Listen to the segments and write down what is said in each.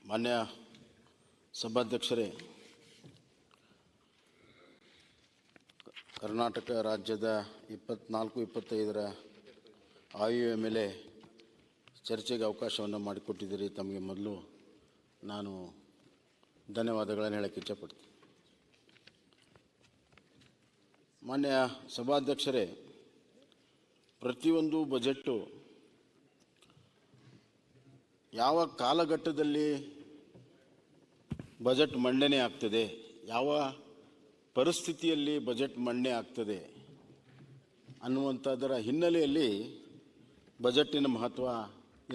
ಮಾನ್ಯ ಸಭಾಧ್ಯಕ್ಷರೇ, ಕರ್ನಾಟಕ ರಾಜ್ಯದ 24-25ರ ಆಯವ್ಯಯ ಮೇಲೆ ಚರ್ಚೆಗೆ ಅವಕಾಶವನ್ನು ಮಾಡಿಕೊಟ್ಟಿದ್ದೀರಿ. ತಮಗೆ ಮೊದಲು ನಾನು ಧನ್ಯವಾದಗಳನ್ನು ಹೇಳಕ್ಕೆ ಇಚ್ಛಪಡ್ತೀನಿ. ಮಾನ್ಯ ಸಭಾಧ್ಯಕ್ಷರೇ, ಪ್ರತಿಯೊಂದು ಬಜೆಟ್ಟು ಯಾವ ಕಾಲಘಟ್ಟದಲ್ಲಿ ಬಜೆಟ್ ಮಂಡನೆ ಆಗ್ತದೆ, ಯಾವ ಪರಿಸ್ಥಿತಿಯಲ್ಲಿ ಬಜೆಟ್ ಮಂಡನೆ ಆಗ್ತದೆ ಅನ್ನುವಂಥದ್ದರ ಹಿನ್ನೆಲೆಯಲ್ಲಿ ಬಜೆಟ್ಟಿನ ಮಹತ್ವ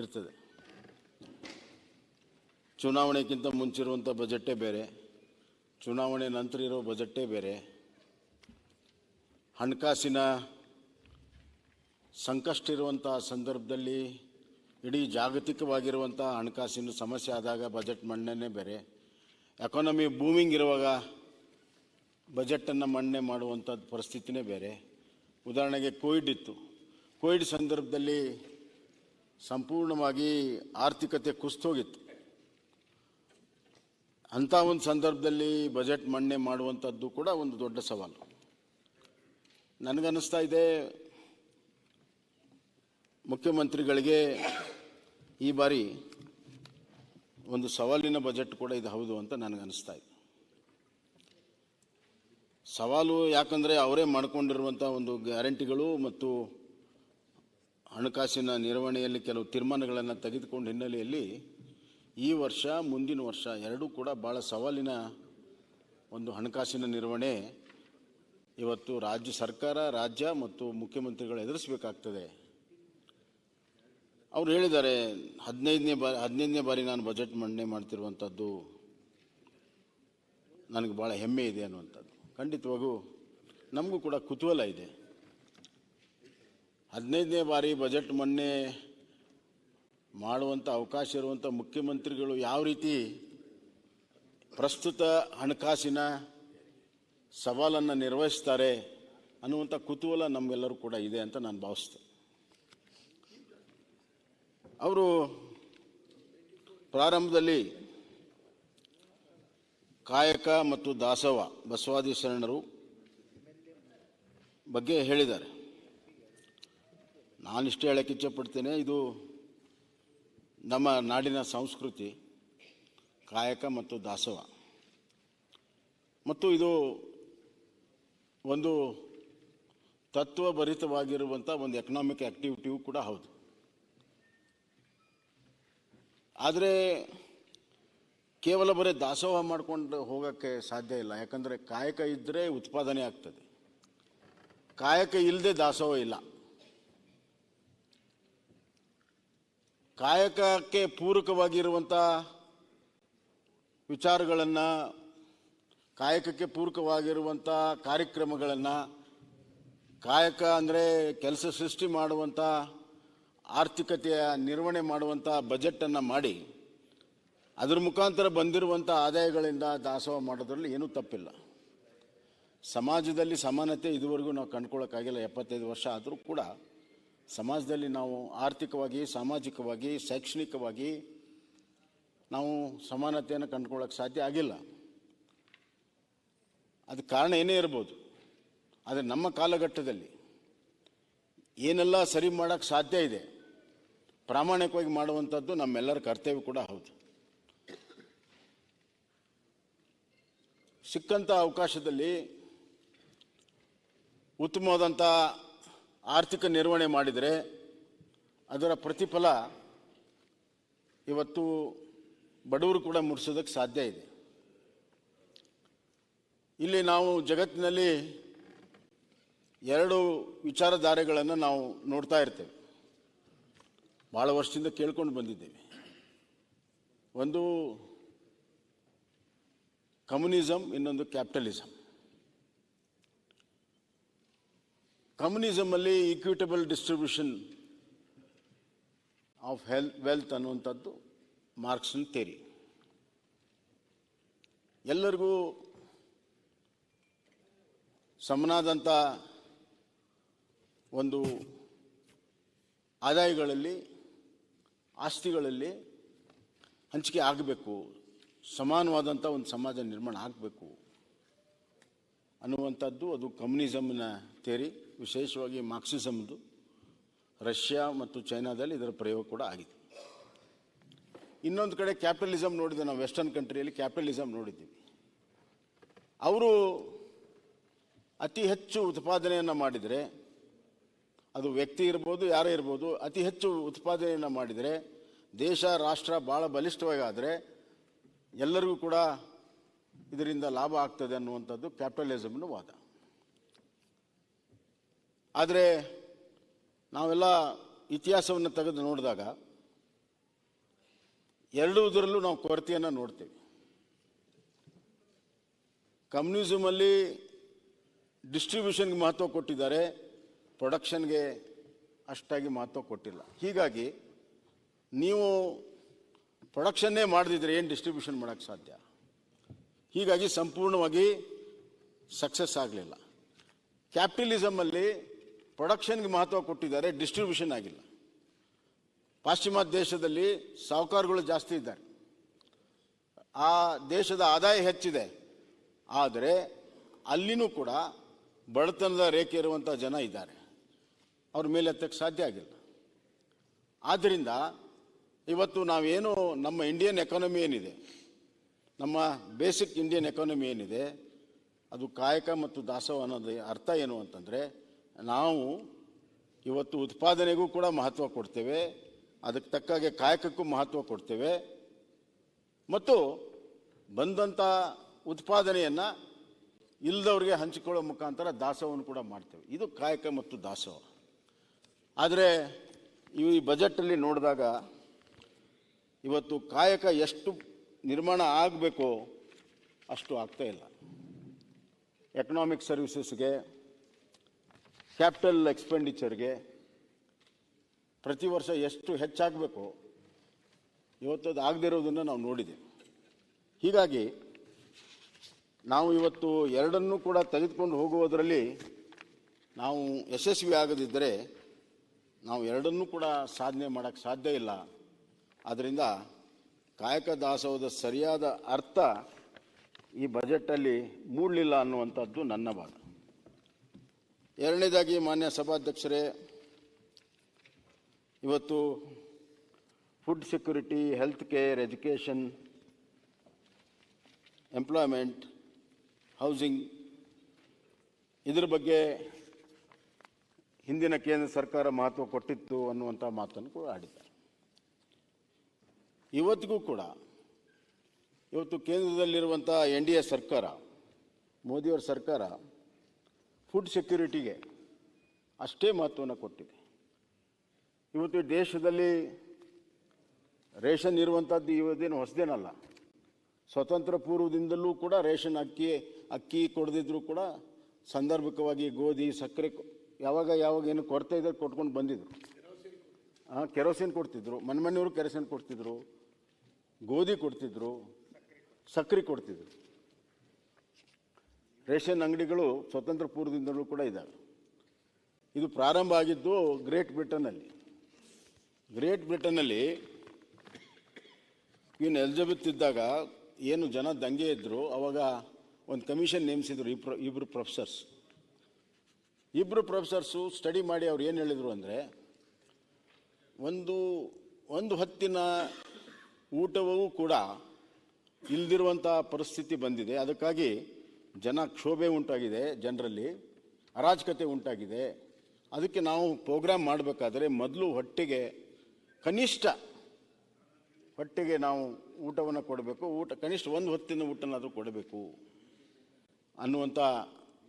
ಇರ್ತದೆ. ಚುನಾವಣೆಗಿಂತ ಮುಂಚಿರುವಂಥ ಬಜೆಟ್ಟೇ ಬೇರೆ, ಚುನಾವಣೆ ನಂತರ ಇರೋ ಬಜೆಟ್ಟೇ ಬೇರೆ. ಹಣಕಾಸಿನ ಸಂಕಷ್ಟ ಇರುವಂಥ ಸಂದರ್ಭದಲ್ಲಿ, ಇಡೀ ಜಾಗತಿಕವಾಗಿರುವಂಥ ಹಣಕಾಸಿನ ಸಮಸ್ಯೆ ಆದಾಗ ಬಜೆಟ್ ಮಂಡನೆ ಬೇರೆ. ಎಕಾನಮಿ ಬೂಮಿಂಗ್ ಇರುವಾಗ ಬಜೆಟನ್ನು ಮಂಡನೆ ಮಾಡುವಂಥ ಪರಿಸ್ಥಿತಿನೇ ಬೇರೆ. ಉದಾಹರಣೆಗೆ ಕೋವಿಡ್ ಇತ್ತು. ಕೋವಿಡ್ ಸಂದರ್ಭದಲ್ಲಿ ಸಂಪೂರ್ಣವಾಗಿ ಆರ್ಥಿಕತೆ ಕುಸಿದೋಗಿತ್ತು. ಅಂಥ ಒಂದು ಸಂದರ್ಭದಲ್ಲಿ ಬಜೆಟ್ ಮಂಡನೆ ಮಾಡುವಂಥದ್ದು ಕೂಡ ಒಂದು ದೊಡ್ಡ ಸವಾಲು. ನನಗನ್ನಿಸ್ತಾ ಇದೆ, ಮುಖ್ಯಮಂತ್ರಿಗಳಿಗೆ ಈ ಬಾರಿ ಒಂದು ಸವಾಲಿನ ಬಜೆಟ್ ಕೂಡ ಇದು ಹೌದು ಅಂತ ನನಗನ್ನಿಸ್ತಾ ಇದೆ. ಸವಾಲು ಯಾಕಂದರೆ ಅವರೇ ಮಾಡಿಕೊಂಡಿರುವಂಥ ಒಂದು ಗ್ಯಾರಂಟಿಗಳು ಮತ್ತು ಹಣಕಾಸಿನ ನಿರ್ವಹಣೆಯಲ್ಲಿ ಕೆಲವು ತೀರ್ಮಾನಗಳನ್ನು ತೆಗೆದುಕೊಂಡ ಹಿನ್ನೆಲೆಯಲ್ಲಿ ಈ ವರ್ಷ ಮುಂದಿನ ವರ್ಷ ಎರಡೂ ಕೂಡ ಭಾಳ ಸವಾಲಿನ ಒಂದು ಹಣಕಾಸಿನ ನಿರ್ವಹಣೆ ಇವತ್ತು ರಾಜ್ಯ ಸರ್ಕಾರ, ರಾಜ್ಯ ಮತ್ತು ಮುಖ್ಯಮಂತ್ರಿಗಳು ಎದುರಿಸಬೇಕಾಗ್ತದೆ. ಅವರು ಹೇಳಿದ್ದಾರೆ, 15ನೇ ಬಾರಿ ನಾನು ಬಜೆಟ್ ಮಂಡನೆ ಮಾಡ್ತಿರುವಂಥದ್ದು ನನಗೆ ಭಾಳ ಹೆಮ್ಮೆ ಇದೆ ಅನ್ನುವಂಥದ್ದು. ಖಂಡಿತವಾಗೂ ನಮಗೂ ಕೂಡ ಕುತೂಹಲ ಇದೆ. 15ನೇ ಬಾರಿ ಬಜೆಟ್ ಮಂಡನೆ ಮಾಡುವಂಥ ಅವಕಾಶ ಇರುವಂಥ ಮುಖ್ಯಮಂತ್ರಿಗಳು ಯಾವ ರೀತಿ ಪ್ರಸ್ತುತ ಹಣಕಾಸಿನ ಸವಾಲನ್ನು ನಿರ್ವಹಿಸ್ತಾರೆ ಅನ್ನುವಂಥ ಕುತೂಹಲ ನಮಗೆಲ್ಲರೂ ಕೂಡ ಇದೆ ಅಂತ ನಾನು ಭಾವಿಸ್ತೇನೆ. ಅವರು ಪ್ರಾರಂಭದಲ್ಲಿ ಕಾಯಕ ಮತ್ತು ದಾಸೋಹ ಬಸವಾದಿ ಶರಣರು ಬಗ್ಗೆ ಹೇಳಿದ್ದಾರೆ. ನಾನಿಷ್ಟೇ ಹೇಳಕ್ಕೆ ಇಚ್ಛೆಪಡ್ತೇನೆ, ಇದು ನಮ್ಮ ನಾಡಿನ ಸಂಸ್ಕೃತಿ, ಕಾಯಕ ಮತ್ತು ದಾಸೋಹ, ಮತ್ತು ಇದು ಒಂದು ತತ್ವಭರಿತವಾಗಿರುವಂಥ ಒಂದು ಎಕನಾಮಿಕ್ ಆ್ಯಕ್ಟಿವಿಟಿಯೂ ಕೂಡ ಹೌದು. ಆದರೆ ಕೇವಲ ಬರೀ ದಾಸೋಹ ಮಾಡಿಕೊಂಡು ಹೋಗೋಕ್ಕೆ ಸಾಧ್ಯ ಇಲ್ಲ. ಯಾಕಂದರೆ ಕಾಯಕ ಇದ್ದರೆ ಉತ್ಪಾದನೆ ಆಗ್ತದೆ, ಕಾಯಕ ಇಲ್ಲದೆ ದಾಸೋಹ ಇಲ್ಲ. ಕಾಯಕಕ್ಕೆ ಪೂರಕವಾಗಿರುವಂಥ ವಿಚಾರಗಳನ್ನು, ಕಾಯಕಕ್ಕೆ ಪೂರಕವಾಗಿರುವಂಥ ಕಾರ್ಯಕ್ರಮಗಳನ್ನು, ಕಾಯಕ ಅಂದರೆ ಕೆಲಸ ಸೃಷ್ಟಿ ಮಾಡುವಂಥ, ಆರ್ಥಿಕತೆಯ ನಿರ್ವಹಣೆ ಮಾಡುವಂಥ ಬಜೆಟನ್ನು ಮಾಡಿ ಅದರ ಮುಖಾಂತರ ಬಂದಿರುವಂಥ ಆದಾಯಗಳಿಂದ ದಾಸೋಹ ಮಾಡೋದ್ರಲ್ಲಿ ಏನೂ ತಪ್ಪಿಲ್ಲ. ಸಮಾಜದಲ್ಲಿ ಸಮಾನತೆ ಇದುವರೆಗೂ ನಾವು ಕಂಡುಕೊಳ್ಳೋಕ್ಕಾಗಿಲ್ಲ. 75 ವರ್ಷ ಆದರೂ ಕೂಡ ಸಮಾಜದಲ್ಲಿ ನಾವು ಆರ್ಥಿಕವಾಗಿ, ಸಾಮಾಜಿಕವಾಗಿ, ಶೈಕ್ಷಣಿಕವಾಗಿ ನಾವು ಸಮಾನತೆಯನ್ನು ಕಂಡುಕೊಳ್ಳೋಕ್ಕೆ ಸಾಧ್ಯ ಆಗಿಲ್ಲ. ಅದಕ್ಕೆ ಕಾರಣ ಏನೇ ಇರ್ಬೋದು. ಆದರೆ ನಮ್ಮ ಕಾಲಘಟ್ಟದಲ್ಲಿ ಏನೆಲ್ಲ ಸರಿ ಮಾಡೋಕ್ಕೆ ಸಾಧ್ಯ ಇದೆ, ಪ್ರಾಮಾಣಿಕವಾಗಿ ಮಾಡುವಂಥದ್ದು ನಮ್ಮೆಲ್ಲರ ಕರ್ತವ್ಯ ಕೂಡ ಹೌದು. ಸಿಕ್ಕಂಥ ಅವಕಾಶದಲ್ಲಿ ಉತ್ತಮವಾದಂಥ ಆರ್ಥಿಕ ನಿರ್ವಹಣೆ ಮಾಡಿದರೆ ಅದರ ಪ್ರತಿಫಲ ಇವತ್ತು ಬಡವರು ಕೂಡ ಮುಟ್ಟಿಸೋದಕ್ಕೆ ಸಾಧ್ಯ ಇದೆ. ಇಲ್ಲಿ ನಾವು ಜಗತ್ತಿನಲ್ಲಿ 2 ವಿಚಾರಧಾರೆಗಳನ್ನು ನಾವು ನೋಡ್ತಾ ಇರ್ತೇವೆ, ಭಾಳ ವರ್ಷದಿಂದ ಕೇಳ್ಕೊಂಡು ಬಂದಿದ್ದೇವೆ. ಒಂದು ಕಮ್ಯುನಿಸಮ್, ಇನ್ನೊಂದು ಕ್ಯಾಪಿಟಲಿಸಮ್. ಕಮ್ಯುನಿಸಮಲ್ಲಿ ಈಕ್ವಿಟಬಲ್ ಡಿಸ್ಟ್ರಿಬ್ಯೂಷನ್ ಆಫ್ ವೆಲ್ತ್ ಅನ್ನುವಂಥದ್ದು ಮಾರ್ಕ್ಸ್ನ ಥಿಯರಿ. ಎಲ್ಲರಿಗೂ ಸಮನಾದಂಥ ಒಂದು ಆದಾಯಗಳಲ್ಲಿ, ಆಸ್ತಿಗಳಲ್ಲಿ ಹಂಚಿಕೆ ಆಗಬೇಕು, ಸಮಾನವಾದಂಥ ಒಂದು ಸಮಾಜ ನಿರ್ಮಾಣ ಆಗಬೇಕು ಅನ್ನುವಂಥದ್ದು ಅದು ಕಮ್ಯುನಿಸಮ್ನ ಥಿಯರಿ, ವಿಶೇಷವಾಗಿ ಮಾರ್ಕ್ಸಿಸಮ್ದು. ರಷ್ಯಾ ಮತ್ತು ಚೈನಾದಲ್ಲಿ ಇದರ ಪ್ರಯೋಗ ಕೂಡ ಆಗಿದೆ. ಇನ್ನೊಂದು ಕಡೆ ಕ್ಯಾಪಿಟಲಿಸಮ್ ನೋಡಿದ್ದೆ ನಾವು, ವೆಸ್ಟರ್ನ್ ಕಂಟ್ರಿಯಲ್ಲಿ ಕ್ಯಾಪಿಟಲಿಸಮ್ ನೋಡಿದ್ದೀವಿ. ಅವರು ಅತಿ ಹೆಚ್ಚು ಉತ್ಪಾದನೆಯನ್ನು ಮಾಡಿದರೆ, ಅದು ವ್ಯಕ್ತಿ ಇರ್ಬೋದು ಯಾರೇ ಇರ್ಬೋದು, ಅತಿ ಹೆಚ್ಚು ಉತ್ಪಾದನೆಯನ್ನು ಮಾಡಿದರೆ ದೇಶ ರಾಷ್ಟ್ರ ಭಾಳ ಬಲಿಷ್ಠವಾಗಿ ಆದರೆ ಎಲ್ಲರಿಗೂ ಕೂಡ ಇದರಿಂದ ಲಾಭ ಆಗ್ತದೆ ಅನ್ನುವಂಥದ್ದು ಕ್ಯಾಪಿಟಲಿಸಮ್ನ ವಾದ. ಆದರೆ ನಾವೆಲ್ಲ ಇತಿಹಾಸವನ್ನು ತೆಗೆದು ನೋಡಿದಾಗ ಎರಡೂದರಲ್ಲೂ ನಾವು ಕೊರತೆಯನ್ನು ನೋಡ್ತೇವೆ. ಕಮ್ಯುನಿಸಮಲ್ಲಿ ಡಿಸ್ಟ್ರಿಬ್ಯೂಷನ್ಗೆ ಮಹತ್ವ ಕೊಟ್ಟಿದ್ದಾರೆ, ಪ್ರೊಡಕ್ಷನ್ಗೆ ಅಷ್ಟಾಗಿ ಮಹತ್ವ ಕೊಟ್ಟಿಲ್ಲ. ಹೀಗಾಗಿ ನೀವು ಪ್ರೊಡಕ್ಷನ್ನೇ ಮಾಡದಿದ್ರೆ ಏನು ಡಿಸ್ಟ್ರಿಬ್ಯೂಷನ್ ಮಾಡೋಕ್ಕೆ ಸಾಧ್ಯ? ಹೀಗಾಗಿ ಸಂಪೂರ್ಣವಾಗಿ ಸಕ್ಸಸ್ ಆಗಲಿಲ್ಲ. ಕ್ಯಾಪಿಟಲಿಸಮಲ್ಲಿ ಪ್ರೊಡಕ್ಷನ್ಗೆ ಮಹತ್ವ ಕೊಟ್ಟಿದ್ದಾರೆ, ಡಿಸ್ಟ್ರಿಬ್ಯೂಷನ್ ಆಗಿಲ್ಲ. ಪಾಶ್ಚಿಮಾತ್ಯ ದೇಶದಲ್ಲಿ ಸಾಹುಕಾರಗಳು ಜಾಸ್ತಿ ಇದ್ದಾರೆ, ಆ ದೇಶದ ಆದಾಯ ಹೆಚ್ಚಿದೆ, ಆದರೆ ಅಲ್ಲಿನೂ ಕೂಡ ಬಡತನದ ರೇಖೆ ಇರುವಂಥ ಜನ ಇದ್ದಾರೆ, ಅವ್ರ ಮೇಲೆ ಎತ್ತಕ್ಕೆ ಸಾಧ್ಯ ಆಗಿಲ್ಲ. ಆದ್ದರಿಂದ ಇವತ್ತು ನಾವೇನು ನಮ್ಮ ಇಂಡಿಯನ್ ಎಕಾನಮಿ ಏನಿದೆ, ನಮ್ಮ ಬೇಸಿಕ್ ಇಂಡಿಯನ್ ಎಕಾನಮಿ ಏನಿದೆ, ಅದು ಕಾಯಕ ಮತ್ತು ದಾಸೋಹ ಅನ್ನೋದು ಅರ್ಥ ಏನು ಅಂತಂದರೆ, ನಾವು ಇವತ್ತು ಉತ್ಪಾದನೆಗೂ ಕೂಡ ಮಹತ್ವ ಕೊಡ್ತೇವೆ, ಅದಕ್ಕೆ ತಕ್ಕಾಗೆ ಕಾಯಕಕ್ಕೂ ಮಹತ್ವ ಕೊಡ್ತೇವೆ, ಮತ್ತು ಬಂದಂಥ ಉತ್ಪಾದನೆಯನ್ನು ಇಲ್ಲದವ್ರಿಗೆ ಹಂಚಿಕೊಳ್ಳೋ ಮುಖಾಂತರ ದಾಸೋಹವನ್ನು ಕೂಡ ಮಾಡ್ತೇವೆ. ಇದು ಕಾಯಕ ಮತ್ತು ದಾಸೋಹ. ಆದರೆ ಈ ಬಜೆಟಲ್ಲಿ ನೋಡಿದಾಗ ಇವತ್ತು ಕಾಯಕ ಎಷ್ಟು ನಿರ್ಮಾಣ ಆಗಬೇಕೋ ಅಷ್ಟು ಆಗ್ತಾ ಇಲ್ಲ. ಎಕನಾಮಿಕ್ ಸರ್ವಿಸಸ್ಗೆ, ಕ್ಯಾಪಿಟಲ್ ಎಕ್ಸ್ಪೆಂಡಿಚರ್ಗೆ ಪ್ರತಿ ವರ್ಷ ಎಷ್ಟು ಹೆಚ್ಚಾಗಬೇಕು, ಇವತ್ತು ಅದು ಆಗದೇ ಇರೋದನ್ನು ನಾವು ನೋಡಿದ್ದೇವೆ. ಹೀಗಾಗಿ ನಾವು ಇವತ್ತು ಎರಡನ್ನೂ ಕೂಡ ತೆಗೆದುಕೊಂಡು ಹೋಗುವುದರಲ್ಲಿ ನಾವು ಯಶಸ್ವಿ ಆಗದಿದ್ದರೆ ನಾವು ಎರಡನ್ನೂ ಕೂಡ ಸಾಧನೆ ಮಾಡೋಕ್ಕೆ ಸಾಧ್ಯ ಇಲ್ಲ. ಆದ್ದರಿಂದ ಕಾಯಕ ದಾಸೋಹದ ಸರಿಯಾದ ಅರ್ಥ ಈ ಬಜೆಟಲ್ಲಿ ಮೂಡಲಿಲ್ಲ ಅನ್ನುವಂಥದ್ದು ನನ್ನ ವಾದ. ಎರಡನೇದಾಗಿ, ಮಾನ್ಯ ಸಭಾಧ್ಯಕ್ಷರೇ, ಇವತ್ತು food security, health care, education, employment, housing, ಇದರ ಬಗ್ಗೆ ಹಿಂದಿನ ಕೇಂದ್ರ ಸರ್ಕಾರ ಮಹತ್ವ ಕೊಟ್ಟಿತ್ತು ಅನ್ನುವಂಥ ಮಾತನ್ನು ಕೂಡ ಆಡಿದ್ದಾರೆ. ಇವತ್ತಿಗೂ ಕೂಡ ಇವತ್ತು ಕೇಂದ್ರದಲ್ಲಿರುವಂಥ NDA ಸರ್ಕಾರ, ಮೋದಿಯವರ ಸರ್ಕಾರ ಫುಡ್ ಸೆಕ್ಯೂರಿಟಿಗೆ ಅಷ್ಟೇ ಮಹತ್ವವನ್ನು ಕೊಟ್ಟಿದೆ. ಇವತ್ತು ದೇಶದಲ್ಲಿ ರೇಷನ್ ಇರುವಂಥದ್ದು ಇವತ್ತೇನು ಹೊಸದೇನಲ್ಲ. ಸ್ವತಂತ್ರ ಪೂರ್ವದಿಂದಲೂ ಕೂಡ ರೇಷನ್ ಅಕ್ಕಿ ಕೊಡದಿದ್ರೂ ಕೂಡ ಸಂದರ್ಭಿಕವಾಗಿ ಗೋಧಿ, ಸಕ್ಕರೆ ಯಾವಾಗ ಏನು ಕೊರತೆ ಇದೆ ಕೊಟ್ಕೊಂಡು ಬಂದಿದ್ರು. ಕೆರೋಸಿನ್ ಕೊಡ್ತಿದ್ರು, ಮನೆಯವರು ಕೆರೋಸಿನ್ ಕೊಡ್ತಿದ್ರು, ಗೋಧಿ ಕೊಡ್ತಿದ್ರು, ಸಕ್ಕರೆ ಕೊಡ್ತಿದ್ರು. ರೇಷನ್ ಅಂಗಡಿಗಳು ಸ್ವತಂತ್ರ ಪೂರ್ವದಿಂದಲೂ ಕೂಡ ಇದ್ದಾವೆ. ಇದು ಪ್ರಾರಂಭ ಆಗಿದ್ದು ಗ್ರೇಟ್ ಬ್ರಿಟನ್ನಲ್ಲಿ. ಕ್ವೀನ್ ಎಲಿಜಬೆತ್ ಇದ್ದಾಗ ಏನು ಜನ ದಂಗೆ ಇದ್ದರು, ಅವಾಗ ಒಂದು ಕಮಿಷನ್ ನೇಮಿಸಿದ್ರು ಇಬ್ಬರು ಪ್ರೊಫೆಸರ್ಸು ಸ್ಟಡಿ ಮಾಡಿ ಅವ್ರು ಏನು ಹೇಳಿದರು ಅಂದರೆ, ಒಂದು ಹೊತ್ತಿನ ಊಟವೂ ಕೂಡ ಇಲ್ದಿರುವಂಥ ಪರಿಸ್ಥಿತಿ ಬಂದಿದೆ. ಅದಕ್ಕಾಗಿ ಕ್ಷೋಭೆ ಉಂಟಾಗಿದೆ, ಜನರಲ್ಲಿ ಅರಾಜಕತೆ ಉಂಟಾಗಿದೆ. ಅದಕ್ಕೆ ನಾವು ಪ್ರೋಗ್ರಾಮ್ ಮಾಡಬೇಕಾದ್ರೆ ಮೊದಲು ಕನಿಷ್ಠ ಹೊಟ್ಟೆಗೆ ನಾವು ಊಟವನ್ನು ಕೊಡಬೇಕು, ಕನಿಷ್ಠ ಒಂದು ಹೊತ್ತಿನ ಊಟನಾದರೂ ಕೊಡಬೇಕು ಅನ್ನುವಂಥ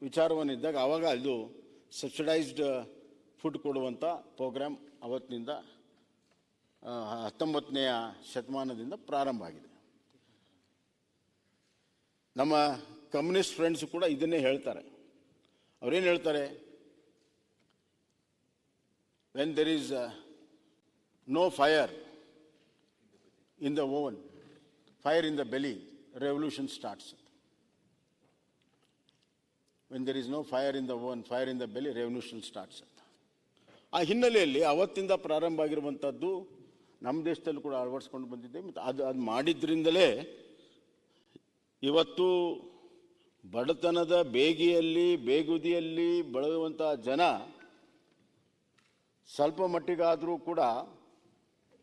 ವಿಚಾರವನ್ನಿದ್ದಾಗ ಆವಾಗ ಇದು ಸಬ್ಸಿಡೈಸ್ಡ್ ಫುಡ್ ಕೊಡುವಂಥ ಪ್ರೋಗ್ರಾಮ್ ಅವತ್ತಿನಿಂದ 19ನೇ ಶತಮಾನದಿಂದ ಪ್ರಾರಂಭ ಆಗಿದೆ. ನಮ್ಮ ಕಮ್ಯುನಿಸ್ಟ್ ಫ್ರೆಂಡ್ಸ್ ಕೂಡ ಇದನ್ನೇ ಹೇಳ್ತಾರೆ. ಅವರೇನು ಹೇಳ್ತಾರೆ, when there is no fire in the oven, fire in the belly, revolution starts. When there is no fire in the oven, fire in the belly, revolution starts. ಆ ಹಿನ್ನೆಲೆಯಲ್ಲಿ ಅವತ್ತಿಂದ ಪ್ರಾರಂಭ ಆಗಿರುವಂಥದ್ದು ನಮ್ಮ ದೇಶದಲ್ಲೂ ಕೂಡ ಅಳವಡಿಸ್ಕೊಂಡು ಬಂದಿದೆ. ಮತ್ತು ಅದು ಮಾಡಿದ್ರಿಂದಲೇ ಇವತ್ತು ಬಡತನದ ಬೇಗುದಿಯಲ್ಲಿ ಬಳಲುವಂಥ ಜನ ಸ್ವಲ್ಪ ಮಟ್ಟಿಗಾದರೂ ಕೂಡ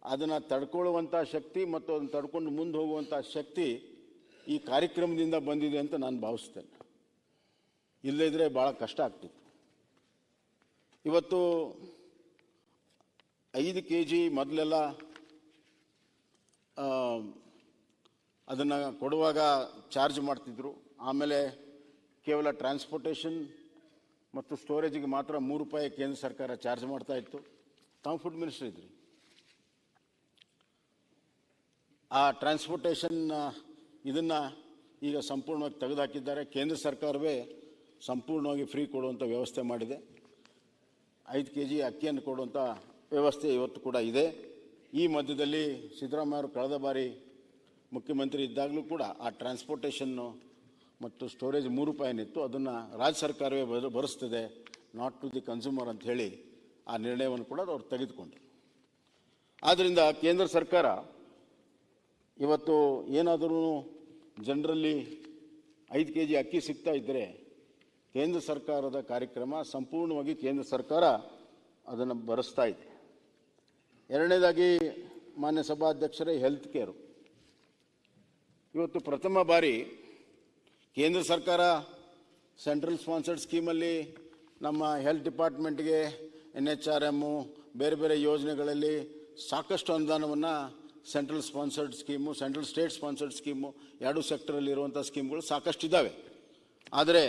ಅದನ್ನು ತಡ್ಕೊಳ್ಳುವಂಥ ಶಕ್ತಿ ಮತ್ತು ಅದನ್ನು ತಡ್ಕೊಂಡು ಮುಂದೆ ಹೋಗುವಂಥ ಶಕ್ತಿ ಈ ಕಾರ್ಯಕ್ರಮದಿಂದ ಬಂದಿದೆ ಅಂತ ನಾನು ಭಾವಿಸ್ತೇನೆ. ಇಲ್ಲದಿದ್ದರೆ ಭಾಳ ಕಷ್ಟ ಆಗ್ತಿತ್ತು. ಇವತ್ತು 5 kg ಮೊದಲೆಲ್ಲ ಅದನ್ನು ಕೊಡುವಾಗ ಚಾರ್ಜ್ ಮಾಡ್ತಿದ್ರು. ಆಮೇಲೆ ಕೇವಲ ಟ್ರಾನ್ಸ್ಪೋರ್ಟೇಷನ್ ಮತ್ತು ಸ್ಟೋರೇಜಿಗೆ ಮಾತ್ರ ₹3 ಕೇಂದ್ರ ಸರ್ಕಾರ ಚಾರ್ಜ್ ಮಾಡ್ತಾ ಇತ್ತು. ತಾವು ಫುಡ್ ಮಿನಿಸ್ಟರ್ ಇದ್ರಿ. ಆ ಟ್ರಾನ್ಸ್ಪೋರ್ಟೇಷನ್ ಇದನ್ನು ಈಗ ಸಂಪೂರ್ಣವಾಗಿ ತೆಗೆದುಹಾಕಿದ್ದಾರೆ. ಕೇಂದ್ರ ಸರ್ಕಾರವೇ ಸಂಪೂರ್ಣವಾಗಿ ಫ್ರೀ ಕೊಡುವಂಥ ವ್ಯವಸ್ಥೆ ಮಾಡಿದೆ. 5 kg ಅಕ್ಕಿಯನ್ನು ಕೊಡುವಂಥ ವ್ಯವಸ್ಥೆ ಇವತ್ತು ಕೂಡ ಇದೆ. ಈ ಮಧ್ಯದಲ್ಲಿ ಸಿದ್ದರಾಮಯ್ಯವರು ಕಳೆದ ಬಾರಿ ಮುಖ್ಯಮಂತ್ರಿ ಇದ್ದಾಗಲೂ ಕೂಡ ಆ ಟ್ರಾನ್ಸ್ಪೋರ್ಟೇಷನ್ನು ಮತ್ತು ಸ್ಟೋರೇಜ್ ₹3 ಇತ್ತು. ಅದನ್ನು ರಾಜ್ಯ ಸರ್ಕಾರವೇ ಭರಿಸ್ತದೆ, ನಾಟ್ ಟು ದಿ ಕನ್ಸ್ಯೂಮರ್ ಅಂತ ಹೇಳಿ ಆ ನಿರ್ಣಯವನ್ನು ಕೂಡ ಅವ್ರು ತೆಗೆದುಕೊಂಡ್ರು. ಆದ್ದರಿಂದ ಕೇಂದ್ರ ಸರ್ಕಾರ ಇವತ್ತು ಏನಾದರೂ ಜನರಲ್ಲಿ 5 kg ಅಕ್ಕಿ ಸಿಗ್ತಾ ಇದ್ದರೆ ಕೇಂದ್ರ ಸರ್ಕಾರದ ಕಾರ್ಯಕ್ರಮ ಸಂಪೂರ್ಣವಾಗಿ ಕೇಂದ್ರ ಸರ್ಕಾರ ಅದನ್ನು ಭರಿಸ್ತಾ ಇದೆ. ಎರಡನೇದಾಗಿ ಮಾನ್ಯ ಸಭಾಧ್ಯಕ್ಷರೇ, ಹೆಲ್ತ್ ಕೇರು ಇವತ್ತು ಪ್ರಥಮ ಬಾರಿ ಕೇಂದ್ರ ಸರ್ಕಾರ ಸೆಂಟ್ರಲ್ ಸ್ಪಾನ್ಸರ್ಡ್ ಸ್ಕೀಮಲ್ಲಿ ನಮ್ಮ ಹೆಲ್ತ್ ಡಿಪಾರ್ಟ್ಮೆಂಟ್ಗೆ NHRM ಬೇರೆ ಬೇರೆ ಯೋಜನೆಗಳಲ್ಲಿ ಸಾಕಷ್ಟು ಅನುದಾನವನ್ನು central sponsored scheme, central state sponsored scheme, ಎರಡೂ ಸೆಕ್ಟರಲ್ಲಿ ಇರುವಂಥ ಸ್ಕೀಮ್ಗಳು ಸಾಕಷ್ಟು ಇದ್ದಾವೆ. ಆದರೆ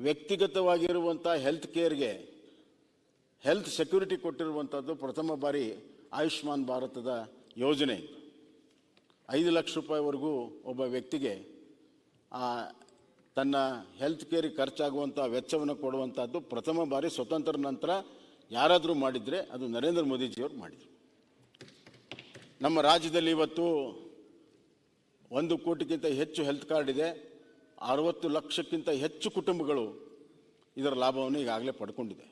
ವ್ಯಕ್ತಿಗತವಾಗಿರುವಂಥ ಹೆಲ್ತ್ ಕೇರ್ಗೆ ಹೆಲ್ತ್ ಸೆಕ್ಯೂರಿಟಿ ಕೊಟ್ಟಿರುವಂಥದ್ದು ಪ್ರಥಮ ಬಾರಿ ಆಯುಷ್ಮಾನ್ ಭಾರತದ ಯೋಜನೆ. 5 ಲಕ್ಷ ರೂಪಾಯಿವರೆಗೂ ಒಬ್ಬ ವ್ಯಕ್ತಿಗೆ ತನ್ನ ಹೆಲ್ತ್ ಕೇರಿಗೆ ಖರ್ಚಾಗುವಂಥ ವೆಚ್ಚವನ್ನು ಕೊಡುವಂಥದ್ದು ಪ್ರಥಮ ಬಾರಿ ಸ್ವತಂತ್ರ ನಂತರ ಯಾರಾದರೂ ಮಾಡಿದರೆ ಅದು ನರೇಂದ್ರ ಮೋದಿಜಿಯವರು ಮಾಡಿದರು. ನಮ್ಮ ರಾಜ್ಯದಲ್ಲಿ ಇವತ್ತು 1 ಕೋಟಿಗಿಂತ ಹೆಚ್ಚು ಹೆಲ್ತ್ ಕಾರ್ಡ್ ಇದೆ. 60 ಲಕ್ಷಕ್ಕಿಂತ ಹೆಚ್ಚು ಕುಟುಂಬಗಳು ಇದರ ಲಾಭವನ್ನು ಈಗಾಗಲೇ ಪಡ್ಕೊಂಡಿದೆ.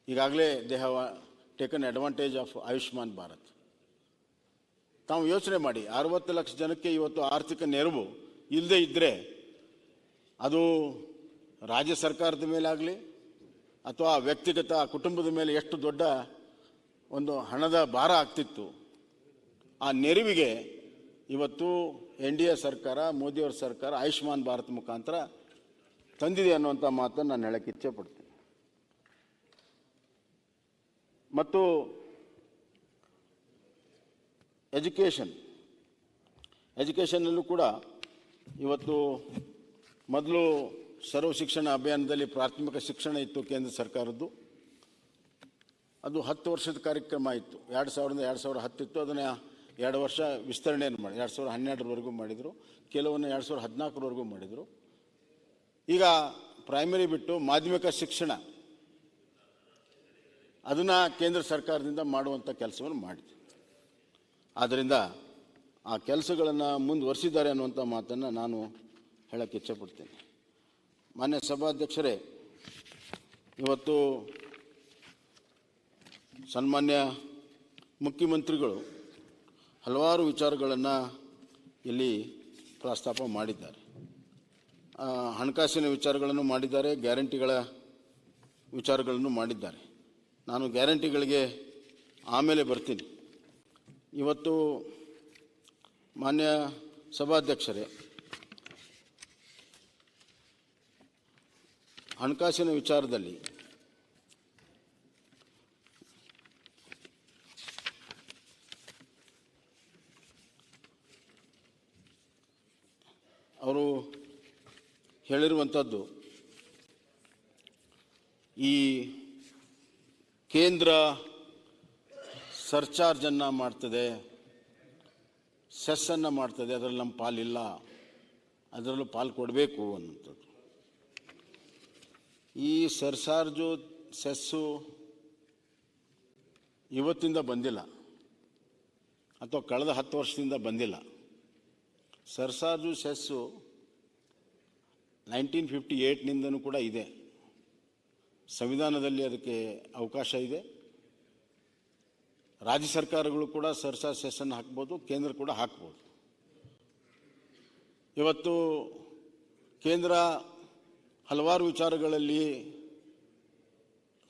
ಈಗಾಗಲೇ they have taken advantage of Ayushman Bharat. ತಾವು ಯೋಚನೆ ಮಾಡಿ, 60 ಲಕ್ಷ ಜನಕ್ಕೆ ಇವತ್ತು ಆರ್ಥಿಕ ನೆರವು ಇಲ್ಲದೆ ಇದ್ದರೆ ಅದು ರಾಜ್ಯ ಸರ್ಕಾರದ ಮೇಲೆ ಆಗಲಿ ಅಥವಾ ವ್ಯಕ್ತಿಗತ ಕುಟುಂಬದ ಮೇಲೆ ಎಷ್ಟು ದೊಡ್ಡ ಒಂದು ಹಣದ ಭಾರ ಆಗ್ತಿತ್ತು. ಆ ನೆರವಿಗೆ ಇವತ್ತು NDA ಸರ್ಕಾರ, ಮೋದಿಯವರ ಸರ್ಕಾರ ಆಯುಷ್ಮಾನ್ ಭಾರತ್ ಮುಖಾಂತರ ತಂದಿದೆ ಅನ್ನುವಂಥ ಮಾತನ್ನು ನಾನು ಹೇಳಕ್ಕೆ ಇಚ್ಛೆ ಪಡ್ತೀನಿ. ಮತ್ತು ಎಜುಕೇಷನ್ನಲ್ಲೂ ಕೂಡ ಇವತ್ತು ಮೊದಲು ಸರ್ವ ಶಿಕ್ಷಣ ಅಭಿಯಾನದಲ್ಲಿ ಪ್ರಾಥಮಿಕ ಶಿಕ್ಷಣ ಇತ್ತು ಕೇಂದ್ರ ಸರ್ಕಾರದ್ದು. ಅದು 10 ವರ್ಷದ ಕಾರ್ಯಕ್ರಮ ಇತ್ತು. 2000ರಿಂದ 2010 ಇತ್ತು. ಅದನ್ನು 2 ವರ್ಷ ವಿಸ್ತರಣೆಯನ್ನು ಮಾಡಿ 2012ರವರೆಗೂ ಮಾಡಿದರು. ಕೆಲವನ್ನು 2014ರವರೆಗೂ ಮಾಡಿದರು. ಈಗ ಪ್ರೈಮರಿ ಬಿಟ್ಟು ಮಾಧ್ಯಮಿಕ ಶಿಕ್ಷಣ ಅದನ್ನು ಕೇಂದ್ರ ಸರ್ಕಾರದಿಂದ ಮಾಡುವಂಥ ಕೆಲಸವನ್ನು ಮಾಡಿದೆ. ಆದ್ದರಿಂದ ಆ ಕೆಲಸಗಳನ್ನು ಮುಂದುವರಿಸಿದ್ದಾರೆ ಅನ್ನುವಂಥ ಮಾತನ್ನು ನಾನು ಹೇಳಕ್ಕೆ ಇಚ್ಛೆಪಡ್ತೇನೆ. ಮಾನ್ಯ ಸಭಾಧ್ಯಕ್ಷರೇ, ಇವತ್ತು ಸನ್ಮಾನ್ಯ ಮುಖ್ಯಮಂತ್ರಿಗಳು ಹಲವಾರು ವಿಚಾರಗಳನ್ನು ಇಲ್ಲಿ ಪ್ರಸ್ತಾಪ ಮಾಡಿದ್ದಾರೆ. ಹಣಕಾಸಿನ ವಿಚಾರಗಳನ್ನು ಮಾಡಿದ್ದಾರೆ, ಗ್ಯಾರಂಟಿಗಳ ವಿಚಾರಗಳನ್ನು ಮಾಡಿದ್ದಾರೆ. ನಾನು ಗ್ಯಾರಂಟಿಗಳಿಗೆ ಆಮೇಲೆ ಬರ್ತೀನಿ. ಇವತ್ತು ಮಾನ್ಯ ಸಭಾಧ್ಯಕ್ಷರೇ, ಹಣಕಾಸಿನ ವಿಚಾರದಲ್ಲಿ ಅವರು ಹೇಳಿರುವಂಥದ್ದು, ಈ ಕೇಂದ್ರ ಸರ್ಚಾರ್ಜನ್ನು ಮಾಡ್ತದೆ, ಸೆಸ್ಸನ್ನು ಮಾಡ್ತದೆ, ಅದರಲ್ಲಿ ನಮ್ಮ ಪಾಲಿಲ್ಲ, ಅದರಲ್ಲೂ ಪಾಲು ಕೊಡಬೇಕು ಅನ್ನುವಂಥದ್ದು. ಈ ಸರ್ಚಾರ್ಜು ಸೆಸ್ಸು ಇವತ್ತಿಂದ ಬಂದಿಲ್ಲ ಅಥವಾ ಕಳೆದ 10 ವರ್ಷದಿಂದ ಬಂದಿಲ್ಲ. ಸರ್ಚಾರ್ಜು ಸೆಸ್ಸು 1958ನಿಂದನೂ ಕೂಡ ಇದೆ. ಸಂವಿಧಾನದಲ್ಲಿ ಅದಕ್ಕೆ ಅವಕಾಶ ಇದೆ. ರಾಜ್ಯ ಸರ್ಕಾರಗಳು ಕೂಡ ಸರ್ಚಾರ್ಜ್ ಸೆಸ್ಸನ್ನು ಹಾಕ್ಬೋದು, ಕೇಂದ್ರ ಕೂಡ ಹಾಕ್ಬೋದು. ಇವತ್ತು ಕೇಂದ್ರ ಹಲವಾರು ವಿಚಾರಗಳಲ್ಲಿ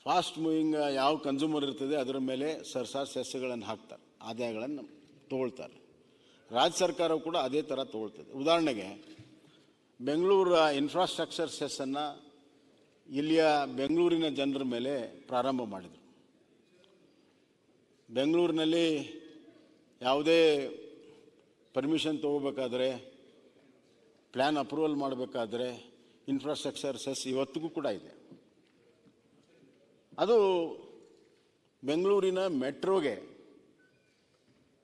ಫಾಸ್ಟ್ ಮೂವಿಂಗ್ ಯಾವ ಕನ್ಸ್ಯೂಮರ್ ಇರ್ತದೆ ಅದರ ಮೇಲೆ ಸರ್ಚಾರ್ಜ್ ಸೆಸ್ಗಳನ್ನು ಹಾಕ್ತಾರೆ, ಆದಾಯಗಳನ್ನು ತಗೊಳ್ತಾರೆ. ರಾಜ್ಯ ಸರ್ಕಾರವು ಕೂಡ ಅದೇ ಥರ ತಗೊಳ್ತದೆ. ಉದಾಹರಣೆಗೆ ಬೆಂಗಳೂರು ಇನ್ಫ್ರಾಸ್ಟ್ರಕ್ಚರ್ ಸೆಸ್ಸನ್ನು ಇಲ್ಲಿಯ ಬೆಂಗಳೂರಿನ ಜನರ ಮೇಲೆ ಪ್ರಾರಂಭ ಮಾಡಿದರು. ಬೆಂಗಳೂರಿನಲ್ಲಿ ಯಾವುದೇ ಪರ್ಮಿಷನ್ ತಗೋಬೇಕಾದ್ರೆ, ಪ್ಲ್ಯಾನ್ ಅಪ್ರೂವಲ್ ಮಾಡಬೇಕಾದ್ರೆ ಇನ್ಫ್ರಾಸ್ಟ್ರಕ್ಚರ್ ಸೆಸ್ ಇವತ್ತಿಗೂ ಕೂಡ ಇದೆ. ಅದು ಬೆಂಗಳೂರಿನ ಮೆಟ್ರೋಗೆ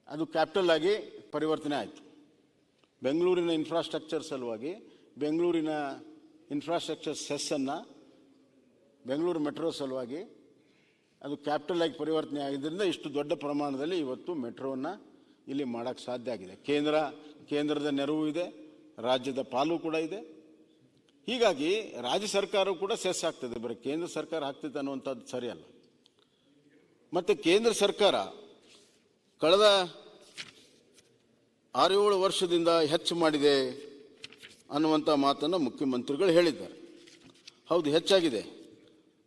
ಅದು ಕ್ಯಾಪಿಟಲ್ ಆಗಿ ಪರಿವರ್ತನೆ ಆಯಿತು. ಬೆಂಗಳೂರಿನ ಇನ್ಫ್ರಾಸ್ಟ್ರಕ್ಚರ್ ಸಲುವಾಗಿ ಬೆಂಗಳೂರಿನ ಇನ್ಫ್ರಾಸ್ಟ್ರಕ್ಚರ್ ಸೆಸ್ಸನ್ನು ಬೆಂಗಳೂರು ಮೆಟ್ರೋ ಸಲುವಾಗಿ ಅದು ಕ್ಯಾಪಿಟಲ್ ಆಗಿ ಪರಿವರ್ತನೆ ಆಗಿದ್ದರಿಂದ ಇಷ್ಟು ದೊಡ್ಡ ಪ್ರಮಾಣದಲ್ಲಿ ಇವತ್ತು ಮೆಟ್ರೋವನ್ನು ಇಲ್ಲಿ ಮಾಡೋಕ್ಕೆ ಸಾಧ್ಯ ಆಗಿದೆ. ಕೇಂದ್ರದ ನೆರವು ಇದೆ, ರಾಜ್ಯದ ಪಾಲು ಕೂಡ ಇದೆ. ಹೀಗಾಗಿ ರಾಜ್ಯ ಸರ್ಕಾರವು ಕೂಡ ಸೆಸ್ ಆಗ್ತದೆ, ಬರೀ ಕೇಂದ್ರ ಸರ್ಕಾರ ಆಗ್ತದೆ ಅನ್ನುವಂಥದ್ದು ಸರಿಯಲ್ಲ. ಮತ್ತು ಕೇಂದ್ರ ಸರ್ಕಾರ ಕಳೆದ 6-7 ವರ್ಷದಿಂದ ಹೆಚ್ಚು ಮಾಡಿದೆ ಅನ್ನುವಂಥ ಮಾತನ್ನು ಮುಖ್ಯಮಂತ್ರಿಗಳು ಹೇಳಿದ್ದಾರೆ. ಹೌದು, ಹೆಚ್ಚಾಗಿದೆ.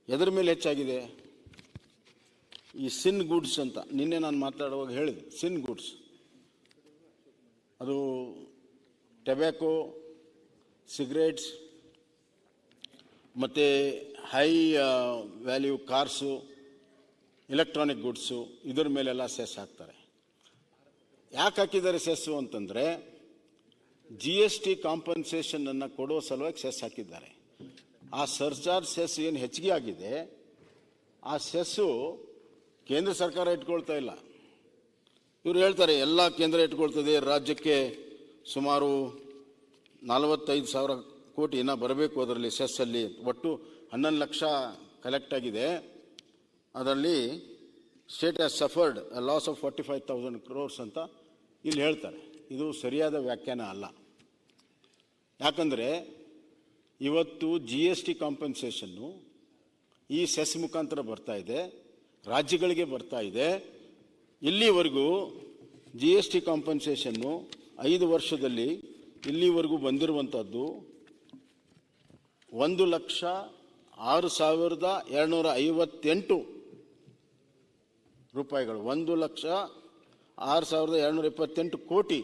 ಎದರ ಮೇಲೆ ಹೆಚ್ಚಾಗಿದೆ? ಈ ಸಿನ್ ಗೂಡ್ಸ್ ಅಂತ ನಿನ್ನೆ ನಾನು ಮಾತಾಡುವಾಗ ಹೇಳಿದೆ. ಸಿನ್ ಗೂಡ್ಸ್ ಅದು ಟೊಬ್ಯಾಕೋ, ಸಿಗರೇಟ್ಸ್ ಮತ್ತು high value cars, electronic goods, ಇದರ ಮೇಲೆಲ್ಲ ಸೆಸ್ ಹಾಕ್ತಾರೆ. ಯಾಕೆ ಹಾಕಿದ್ದಾರೆ ಸೆಸ್ಸು ಅಂತಂದರೆ GST ಕಾಂಪನ್ಸೇಷನನ್ನು ಕೊಡುವ ಸಲುವಾಗಿ ಸೆಸ್ ಹಾಕಿದ್ದಾರೆ. ಆ ಸರ್ಚಾರ್ಜ್ ಸೆಸ್ ಏನು ಹೆಚ್ಚಿಗೆ ಆಗಿದೆ, ಆ ಸೆಸ್ಸು ಕೇಂದ್ರ ಸರ್ಕಾರ ಇಟ್ಕೊಳ್ತಾ ಇಲ್ಲ. ಇವರು ಹೇಳ್ತಾರೆ ಎಲ್ಲ ಕೇಂದ್ರ ಇಟ್ಕೊಳ್ತದೆ, ರಾಜ್ಯಕ್ಕೆ ಸುಮಾರು 45,000 ಕೋಟಿ ಏನೋ ಬರಬೇಕು ಅದರಲ್ಲಿ ಸೆಸ್ಸಲ್ಲಿ. ಒಟ್ಟು 11 ಲಕ್ಷ ಕಲೆಕ್ಟ್ ಆಗಿದೆ. ಅದರಲ್ಲಿ state has suffered a loss of 45,000 crores ಅಂತ ಇಲ್ಲಿ ಹೇಳ್ತಾರೆ. ಇದು ಸರಿಯಾದ ವ್ಯಾಖ್ಯಾನ ಅಲ್ಲ. ಯಾಕಂದರೆ ಇವತ್ತು GST ಕಾಂಪನ್ಸೇಷನ್ನು ಈ ಸೆಸ್ ಮುಖಾಂತರ ಬರ್ತಾ ಇದೆ, ರಾಜ್ಯಗಳಿಗೆ ಬರ್ತಾ ಇದೆ. ಇಲ್ಲಿವರೆಗೂ GST ಕಾಂಪನ್ಸೇಷನ್ನು 5 ವರ್ಷದಲ್ಲಿ ಇಲ್ಲಿವರೆಗೂ ಬಂದಿರುವಂಥದ್ದು 1,06,258 ರೂಪಾಯಿಗಳು. 1,06,228 ಕೋಟಿ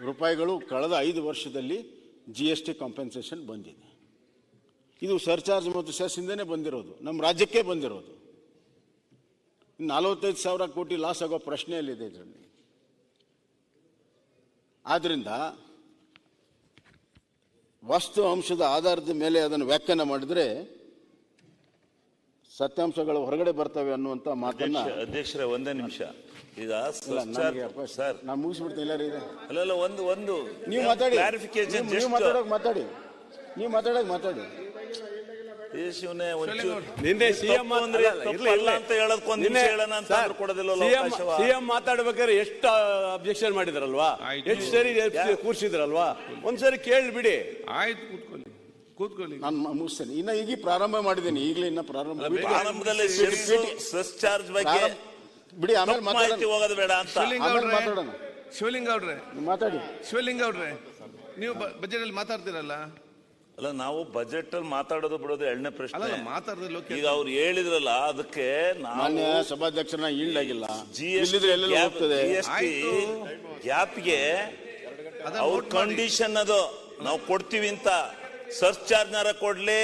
ರೂಪಾಯಿಗಳು ಕಳೆದ 5 ವರ್ಷದಲ್ಲಿ GST ಕಾಂಪನ್ಸೇಷನ್ ಬಂದಿದೆ. ಇದು ಸರ್ಚಾರ್ಜ್ ಮತ್ತು ಸೆಸ್ಸಿಂದನೇ ಬಂದಿರೋದು, ನಮ್ಮ ರಾಜ್ಯಕ್ಕೆ ಬಂದಿರೋದು. 45,000 ಕೋಟಿ ಲಾಸ್ ಆಗೋ ಪ್ರಶ್ನೆಯಲ್ಲಿದೆ ಇದರಲ್ಲಿ. ಆದ್ದರಿಂದ ವಾಸ್ತು ಅಂಶದ ಆಧಾರದ ಮೇಲೆ ಅದನ್ನು ವ್ಯಾಖ್ಯಾನ ಮಾಡಿದರೆ ಸತ್ಯಾಂಶಗಳು ಹೊರಗಡೆ ಬರ್ತವೆ ಅನ್ನುವಂಥ ಮಾತನ್ನ. ಅಧ್ಯಕ್ಷರೇ ಒಂದೇ ನಿಮಿಷ. ಈಗ ನಾನು ಮುಗಿಸ್ಬಿಡ್ತೀನಿ. ಎಲ್ಲರೂ ಇದೆ ಅಲ್ಲ ಒಂದು ನೀವು ಮಾತಾಡಿ, ಕ್ಲಾರಿಫಿಕೇಶನ್ ನೀವು ಮಾತಾಡೋಕೆ ಮಾತಾಡಿ, ನೀವು ಮಾತಾಡೋಕೆ ಮಾತಾಡಿ. ಸಿಎಂ ಮಾತಾಡ್ಬೇಕಾದ್ರೆ ಎಷ್ಟು ಅಬ್ಜೆಕ್ಷನ್ ಮಾಡಿದಾರಲ್ವಾ, ಎಷ್ಟು ಸರಿ ಕೂರ್ಸಿದ್ರಲ್ವಾ, ಒಂದ್ಸರಿ ಕೇಳ್ಬಿಡಿ. ಆಯ್ತು, ಕೂತ್ಕೊಳ್ಳಿ. ನಾನು ಮುಗಿಸ್ತೇನೆ. ಇನ್ನ ಈಗ ಪ್ರಾರಂಭ ಮಾಡಿದ್ದೇನೆ, ಈಗಲೇ ಇನ್ನ ಪ್ರಾರಂಭ ಬಿಡಿ, ಆಮೇಲೆ ಹೋಗೋದು ಬೇಡ ಅಂತ ಮಾತಾಡೋಣ. ಶಿವಲಿಂಗ ಅವ್ರೆ ಮಾತಾಡಿ. ಶಿವಲಿಂಗ ಅವ್ರೆ, ನೀವು ಬಜೆಟ್ ಅಲ್ಲಿ ಮಾತಾಡ್ತೀರಲ್ಲ. ಅಲ್ಲ, ನಾವು ಬಜೆಟ್ ಅಲ್ಲಿ ಮಾತಾಡೋದು ಬಿಡೋದು ಎರಡನೇ ಪ್ರಶ್ನೆ. ಮಾತಾಡೋದು ಈಗ ಅವ್ರು ಹೇಳಿದ್ರಲ್ಲ, ಅದಕ್ಕೆ ಮಾನ್ಯ ಸಭಾಧ್ಯಕ್ಷರನ್ನ ಈಲ್ಡ್ ಆಗಿಲ್ಲ. ಗ್ಯಾಪ್ಗೆ ಅವ್ರ ಕಂಡೀಷನ್ ಅದು ನಾವು ಕೊಡ್ತೀವಿ ಅಂತ. ಸರ್ಚಾರ್ಜ್ ನಾರ ಕೊಡ್ಲಿ,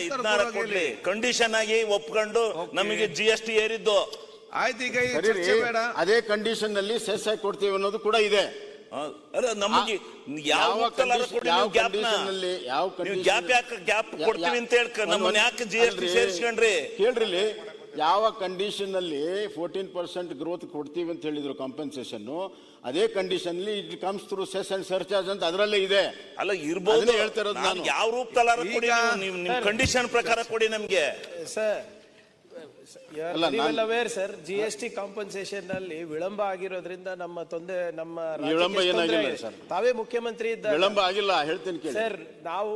ಇದನ್ನಾರ ಕೊಡ್ಲಿ, ಕಂಡೀಷನ್ ಆಗಿ ಒಪ್ಕೊಂಡು ನಮಗೆ GST ಏರಿದ್ದು ಆಯ್ತು. ಈಗ ಅದೇ ಕಂಡೀಷನ್ ನಲ್ಲಿ ಸೆಸ್ ಆಗಿ ಕೊಡ್ತೀವಿ ಅನ್ನೋದು ಕೂಡ ಇದೆ. ನಮಗೆ ಯಾವ ಗ್ಯಾಪ್ ಕೊಡ್ತೀವಿ ಅಂತ ಹೇಳ್ಕ ನಮ್ಮನ್ನ ಯಾಕೆ GST ಸೇರಿಸ್ಕೊಂಡ್ರಿ? ಕೇಳ್ರಿ, ಯಾವ ಕಂಡೀಷನ್ ನಲ್ಲಿ 14% ಗ್ರೋತ್ ಕೊಡ್ತೀವಿ ಅಂತ ಹೇಳಿದ್ರು ಕಾಂಪನ್ಸೇಷನ್, ಅದೇ ಕಂಡೀಷನ್ ಅಲ್ಲಿ it comes through cess and surcharge ಅಂತ ಅದರಲ್ಲೇ ಇದೆ. ಅಲ್ಲ, ಇರ್ಬೋದು, ಹೇಳ್ತಿರೋದು ನಾನು. ಯಾವ ರೂಪದಲ್ಲಾರ ಕೊಡಿ, ನಿಮ್ ಕಂಡೀಷನ್ ಪ್ರಕಾರ ಕೊಡಿ ನಮ್ಗೆ. ಸರ್, ಸರ್, GST ಕಾಂಪನ್ಸೇಷನ್ ನಲ್ಲಿ ವಿಳಂಬ ಆಗಿರೋದ್ರಿಂದ ನಮ್ಮ ತೊಂದರೆ, ನಮ್ಮ ವಿಳಂಬ ಏನಾಗಿಲ್ಲ ಸರ್. ತಾವೇ ಮುಖ್ಯಮಂತ್ರಿ ಇದ್ದ ವಿಳಂಬ ಆಗಿಲ್ಲ, ಹೇಳ್ತೀನಿ ಕೇಳಿ ಸರ್. ನಾವು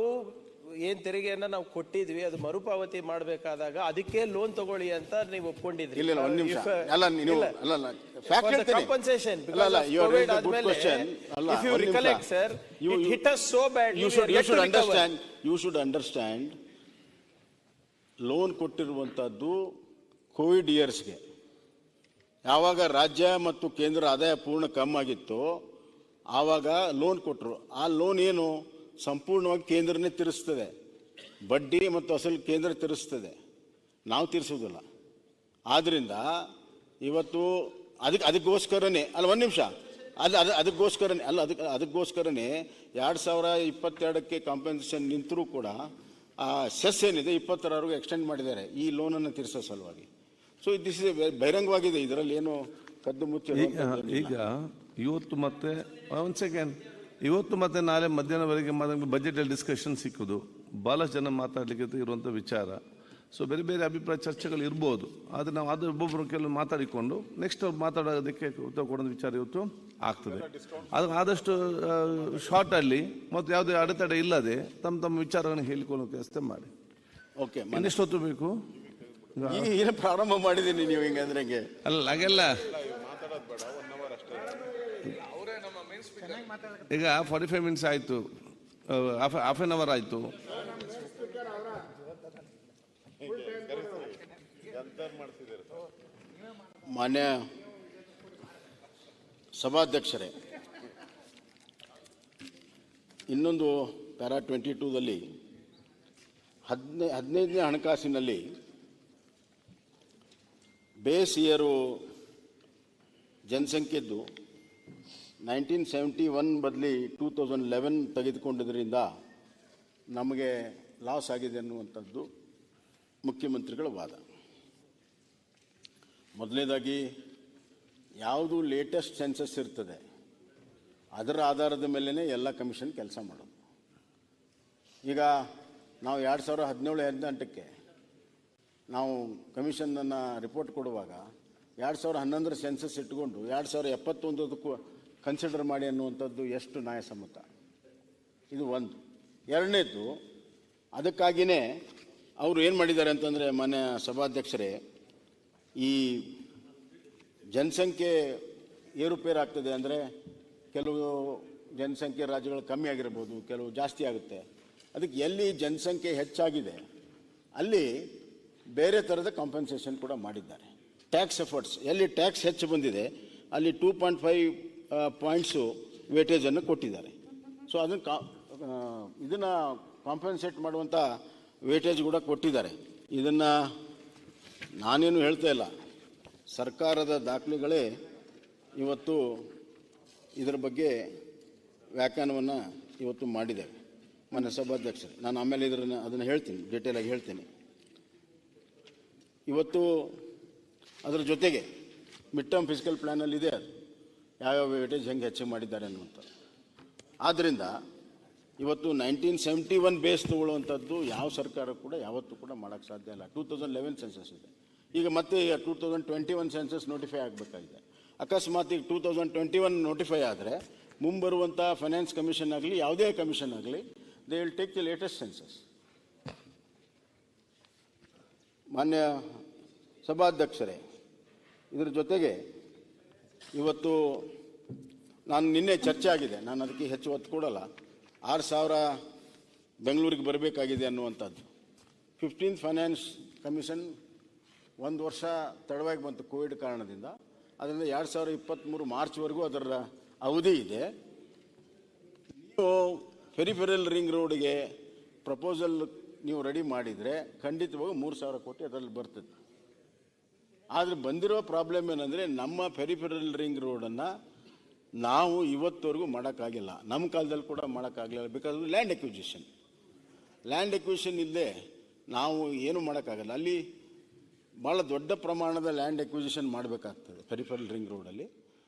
ಏನ್ ತೆರಿಗೆಯನ್ನ ನಾವು ಕೊಟ್ಟಿದ್ವಿ ಅದು ಮರುಪಾವತಿ ಮಾಡಬೇಕಾದಾಗ ಅದಕ್ಕೆ ಲೋನ್ ತಗೊಳ್ಳಿ ಅಂತ ನೀವು ಒಪ್ಕೊಂಡಿದ್ರಿ. ಇಲ್ಲ ಒಂದ್ ನಿಮಿಷ ಅಲ್ಲ ನೀವು ಅಲ್ಲ ಫ್ಯಾಕ್ಟ್ ಹೇಳ್ತೀನಿ compensation ಅಲ್ಲ ಅಲ್ಲ because you are COVID raising a good ಆದ್ಮೇಲೆ, question ಅಲ್ಲ if you ಒಂದ್ ನಿಮಿಷ. recollect sir, it hit us so badly. you we are yet to recover. you should understand loan ಕೊಟ್ಟಿರುವಂತದ್ದು ಕೋವಿಡ್ ಇಯರ್ಸ್ಗೆ ಯಾವಾಗ ರಾಜ್ಯ ಮತ್ತು ಕೇಂದ್ರ ಆದಾಯ ಪೂರ್ಣ ಕಮ್ಮಿ ಆಗಿತ್ತು ಆವಾಗ ಲೋನ್ ಕೊಟ್ಟರು. ಆ ಲೋನ್ ಏನು ಸಂಪೂರ್ಣವಾಗಿ ಕೇಂದ್ರನೇ ತೀರಿಸ್ತದೆ, ಬಡ್ಡಿ ಮತ್ತು ಅಸಲು ಕೇಂದ್ರ ತೀರಿಸ್ತದೆ, ನಾವು ತೀರಿಸೋದಿಲ್ಲ. ಆದ್ದರಿಂದ ಇವತ್ತು ಅದಕ್ಕೋಸ್ಕರನೇ ಅಲ್ಲ ಒಂದು ನಿಮಿಷ ಅದಕ್ಕೋಸ್ಕರನೇ 2022ಕ್ಕೆ ಕಾಂಪೆನ್ಸೇಷನ್ ನಿಂತರೂ ಕೂಡ ಆ ಸೆಸ್ ಏನಿದೆ 2026ವರೆಗೂ ಎಕ್ಸ್ಟೆಂಡ್ ಮಾಡಿದ್ದಾರೆ ಈ ಲೋನನ್ನು ತೀರಿಸೋ ಸಲುವಾಗಿ. ಸೊ ದಿಸ್ ಇಸ್ ಬಹಿರಂಗವಾಗಿದೆ, ಇದರಲ್ಲಿ ಏನು ಕದ್ದು ಮುಚ್ಚಿ. ಈಗ ಇವತ್ತು ಮತ್ತೆ ಒಂದು ಸೆಕೆಂಡ್, ಇವತ್ತು ಮತ್ತೆ ನಾಳೆ ಮಧ್ಯಾಹ್ನವರೆಗೆ ಬಜೆಟ್ ಡಿಸ್ಕಷನ್ ಸಿಕ್ಕುದು ಬಹಳಷ್ಟು ಜನ ಮಾತಾಡ್ಲಿಕ್ಕೆ ಇರುವಂಥ ವಿಚಾರ. ಸೊ ಬೇರೆ ಬೇರೆ ಅಭಿಪ್ರಾಯ ಚರ್ಚೆಗಳು ಇರ್ಬೋದು, ಆದರೆ ನಾವು ಅದು ಒಬ್ಬೊಬ್ಬರು ಕೆಲವು ಮಾತಾಡಿಕೊಂಡು ನೆಕ್ಸ್ಟ್ ಅವ್ರು ಮಾತಾಡೋದಕ್ಕೆ ಉತ್ತರ ಕೊಡೋದು ವಿಚಾರ ಇವತ್ತು ಆಗ್ತದೆ. ಅದು ಆದಷ್ಟು ಶಾರ್ಟಲ್ಲಿ ಮತ್ತು ಯಾವುದೇ ಅಡೆತಡೆ ಇಲ್ಲದೆ ತಮ್ಮ ವಿಚಾರಗಳನ್ನು ಹೇಳಿಕೊಳ್ಳೋ ಕೆಲಸ ಮಾಡಿ. ಓಕೆ, ಇನ್ನೆಷ್ಟೊತ್ತು ಬೇಕು? ಈಗ ಪ್ರಾರಂಭ ಮಾಡಿದ್ದೀನಿ ನೀವು ಹಿಂಗಂದ್ರೆ ಹೆಂಗೆ? ಅಲ್ಲ ಹಾಗೆಲ್ಲ ಈಗ 45 ಮಿನಿಟ್ಸ್ ಆಯಿತು, ಹಾಫ್ ಆನ್ ಅವರ್ ಆಯಿತು. ಮಾನ್ಯ ಸಭಾಧ್ಯಕ್ಷರೇ, ಇನ್ನೊಂದು ಪ್ಯಾರಾ 22ದಲ್ಲಿ 15ನೇ ಹಣಕಾಸಿನಲ್ಲಿ ಬೇಸ್ ಇಯರು ಜನಸಂಖ್ಯೆದ್ದು 1971 ಬದಲಿ 2011 ತೆಗೆದುಕೊಂಡಿದ್ದರಿಂದ ನಮಗೆ ಲಾಸ್ ಆಗಿದೆ ಅನ್ನುವಂಥದ್ದು ಮುಖ್ಯಮಂತ್ರಿಗಳ ವಾದ. ಮೊದಲನೇದಾಗಿ ಯಾವುದು ಲೇಟೆಸ್ಟ್ ಸೆನ್ಸಸ್ ಇರ್ತದೆ ಅದರ ಆಧಾರದ ಮೇಲೇ ಎಲ್ಲ ಕಮಿಷನ್ ಕೆಲಸ ಮಾಡೋದು. ಈಗ ನಾವು 2017-18ಕ್ಕೆ ನಾವು ಕಮಿಷನನ್ನು ರಿಪೋರ್ಟ್ ಕೊಡುವಾಗ 2011 ಸೆನ್ಸಸ್ ಇಟ್ಕೊಂಡು 2071 ಕನ್ಸಿಡರ್ ಮಾಡಿ ಅನ್ನುವಂಥದ್ದು ಎಷ್ಟು ನ್ಯಾಯಸಮ್ಮತ? ಇದು ಒಂದು. ಎರಡನೇದು, ಅದಕ್ಕಾಗಿಯೇ ಅವರು ಏನು ಮಾಡಿದ್ದಾರೆ ಅಂತಂದರೆ, ಮಾನ್ಯ ಸಭಾಧ್ಯಕ್ಷರೇ, ಈ ಜನಸಂಖ್ಯೆ ಏರುಪೇರಾಗ್ತದೆ ಅಂದರೆ ಕೆಲವು ಜನಸಂಖ್ಯೆ ರಾಜ್ಯಗಳು ಕಮ್ಮಿ ಆಗಿರ್ಬೋದು, ಕೆಲವು ಜಾಸ್ತಿ ಆಗುತ್ತೆ. ಅದಕ್ಕೆ ಎಲ್ಲಿ ಜನಸಂಖ್ಯೆ ಹೆಚ್ಚಾಗಿದೆ ಅಲ್ಲಿ ಬೇರೆ ಥರದ ಕಾಂಪೆನ್ಸೇಷನ್ ಕೂಡ ಮಾಡಿದ್ದಾರೆ. ಟ್ಯಾಕ್ಸ್ ಎಫರ್ಟ್ಸ್ ಎಲ್ಲಿ ಟ್ಯಾಕ್ಸ್ ಹೆಚ್ಚು ಬಂದಿದೆ ಅಲ್ಲಿ 2.5 ಪಾಯಿಂಟ್ಸು ವೇಟೇಜನ್ನು ಕೊಟ್ಟಿದ್ದಾರೆ. ಸೊ ಇದನ್ನು ಕಾಂಪೆನ್ಸೇಟ್ ಮಾಡುವಂಥ ವೇಟೇಜ್ ಕೂಡ ಕೊಟ್ಟಿದ್ದಾರೆ. ಇದನ್ನು ನಾನೇನು ಹೇಳ್ತಾ ಇಲ್ಲ, ಸರ್ಕಾರದ ದಾಖಲೆಗಳೇ ಇವತ್ತು ಇದರ ಬಗ್ಗೆ ವ್ಯಾಖ್ಯಾನವನ್ನು ಇವತ್ತು ಮಾಡಿದ್ದೇವೆ ಮಾನ್ಯ ಸಭಾಧ್ಯಕ್ಷರು. ನಾನು ಆಮೇಲೆ ಅದನ್ನು ಹೇಳ್ತೀನಿ, ಡೀಟೇಲಾಗಿ ಹೇಳ್ತೀನಿ. ಇವತ್ತು ಅದರ ಜೊತೆಗೆ ಮಿಡ್ ಟರ್ಮ್ ಫಿಸಿಕಲ್ ಪ್ಲ್ಯಾನಲ್ಲಿ ಇದೆ ಅದು ಯಾವ್ಯಾವ ವೇಟೇಜ್ ಹೆಂಗೆ ಹೆಚ್ಚು ಮಾಡಿದ್ದಾರೆ ಅನ್ನುವಂಥದ್ದು. ಆದ್ದರಿಂದ ಇವತ್ತು 1971 ಬೇಸ್ ತೊಗೊಳ್ಳುವಂಥದ್ದು ಯಾವ ಸರ್ಕಾರ ಕೂಡ ಯಾವತ್ತೂ ಕೂಡ ಮಾಡೋಕ್ಕೆ ಸಾಧ್ಯ ಇಲ್ಲ. 2011 ಸೆನ್ಸಸ್ ಇದೆ, ಈಗ ಮತ್ತೆ 2021 ಸೆನ್ಸಸ್ ನೋಟಿಫೈ ಆಗಬೇಕಾಗಿದೆ. ಅಕಸ್ಮಾತ್ ಈಗ 2021 ನೋಟಿಫೈ ಆದರೆ ಮುಂಬರುವಂಥ ಫೈನಾನ್ಸ್ ಕಮಿಷನ್ ಆಗಲಿ ಯಾವುದೇ ಕಮಿಷನ್ ಆಗಲಿ they will take the latest census. ಮಾನ್ಯ ಸಭಾಧ್ಯಕ್ಷರೇ, ಇದರ ಜೊತೆಗೆ ಇವತ್ತು ನಾನು ನಿನ್ನೆ ಚರ್ಚೆ ಆಗಿದೆ, ನಾನು ಅದಕ್ಕೆ ಹೆಚ್ಚು ಒತ್ತು ಕೊಡಲ್ಲ. 6,000 ಬೆಂಗಳೂರಿಗೆ ಬರಬೇಕಾಗಿದೆ ಅನ್ನುವಂಥದ್ದು. 15th ಫೈನಾನ್ಸ್ ಕಮಿಷನ್ 1 ವರ್ಷ ತಡವಾಗಿ ಬಂತು ಕೋವಿಡ್ ಕಾರಣದಿಂದ. ಅದರಿಂದ 2023 ಮಾರ್ಚ್ವರೆಗೂ ಅದರ ಅವಧಿ ಇದೆ. ನೀವು ಪೆರಿಫೆರಲ್ ರಿಂಗ್ ರೋಡ್ಗೆ ಪ್ರಪೋಸಲ್ ನೀವು ರೆಡಿ ಮಾಡಿದರೆ ಖಂಡಿತವಾಗಿ 3,000 ಕೋಟಿ ಅದರಲ್ಲಿ ಬರ್ತದೆ. ಆದರೆ ಬಂದಿರೋ ಪ್ರಾಬ್ಲಮ್ ಏನಂದರೆ, ನಮ್ಮ ಪೆರಿಫೆರಲ್ ರಿಂಗ್ ರೋಡನ್ನು ನಾವು ಇವತ್ತವರೆಗೂ ಮಾಡೋಕ್ಕಾಗಿಲ್ಲ, ನಮ್ಮ ಕಾಲದಲ್ಲಿ ಕೂಡ ಮಾಡೋಕ್ಕಾಗಲಿಲ್ಲ. ಬಿಕಾಸ್ ಲ್ಯಾಂಡ್ ಎಕ್ವಿಷನ್ ಇಲ್ಲದೆ ನಾವು ಏನು ಮಾಡೋಕ್ಕಾಗಲ್ಲ. ಅಲ್ಲಿ ಭಾಳ ದೊಡ್ಡ ಪ್ರಮಾಣದ ಲ್ಯಾಂಡ್ ಎಕ್ವಿಸಿಷನ್ ಮಾಡಬೇಕಾಗ್ತದೆ ಪೆರಿಫೆರಲ್ ರಿಂಗ್ ರೋಡಲ್ಲಿ.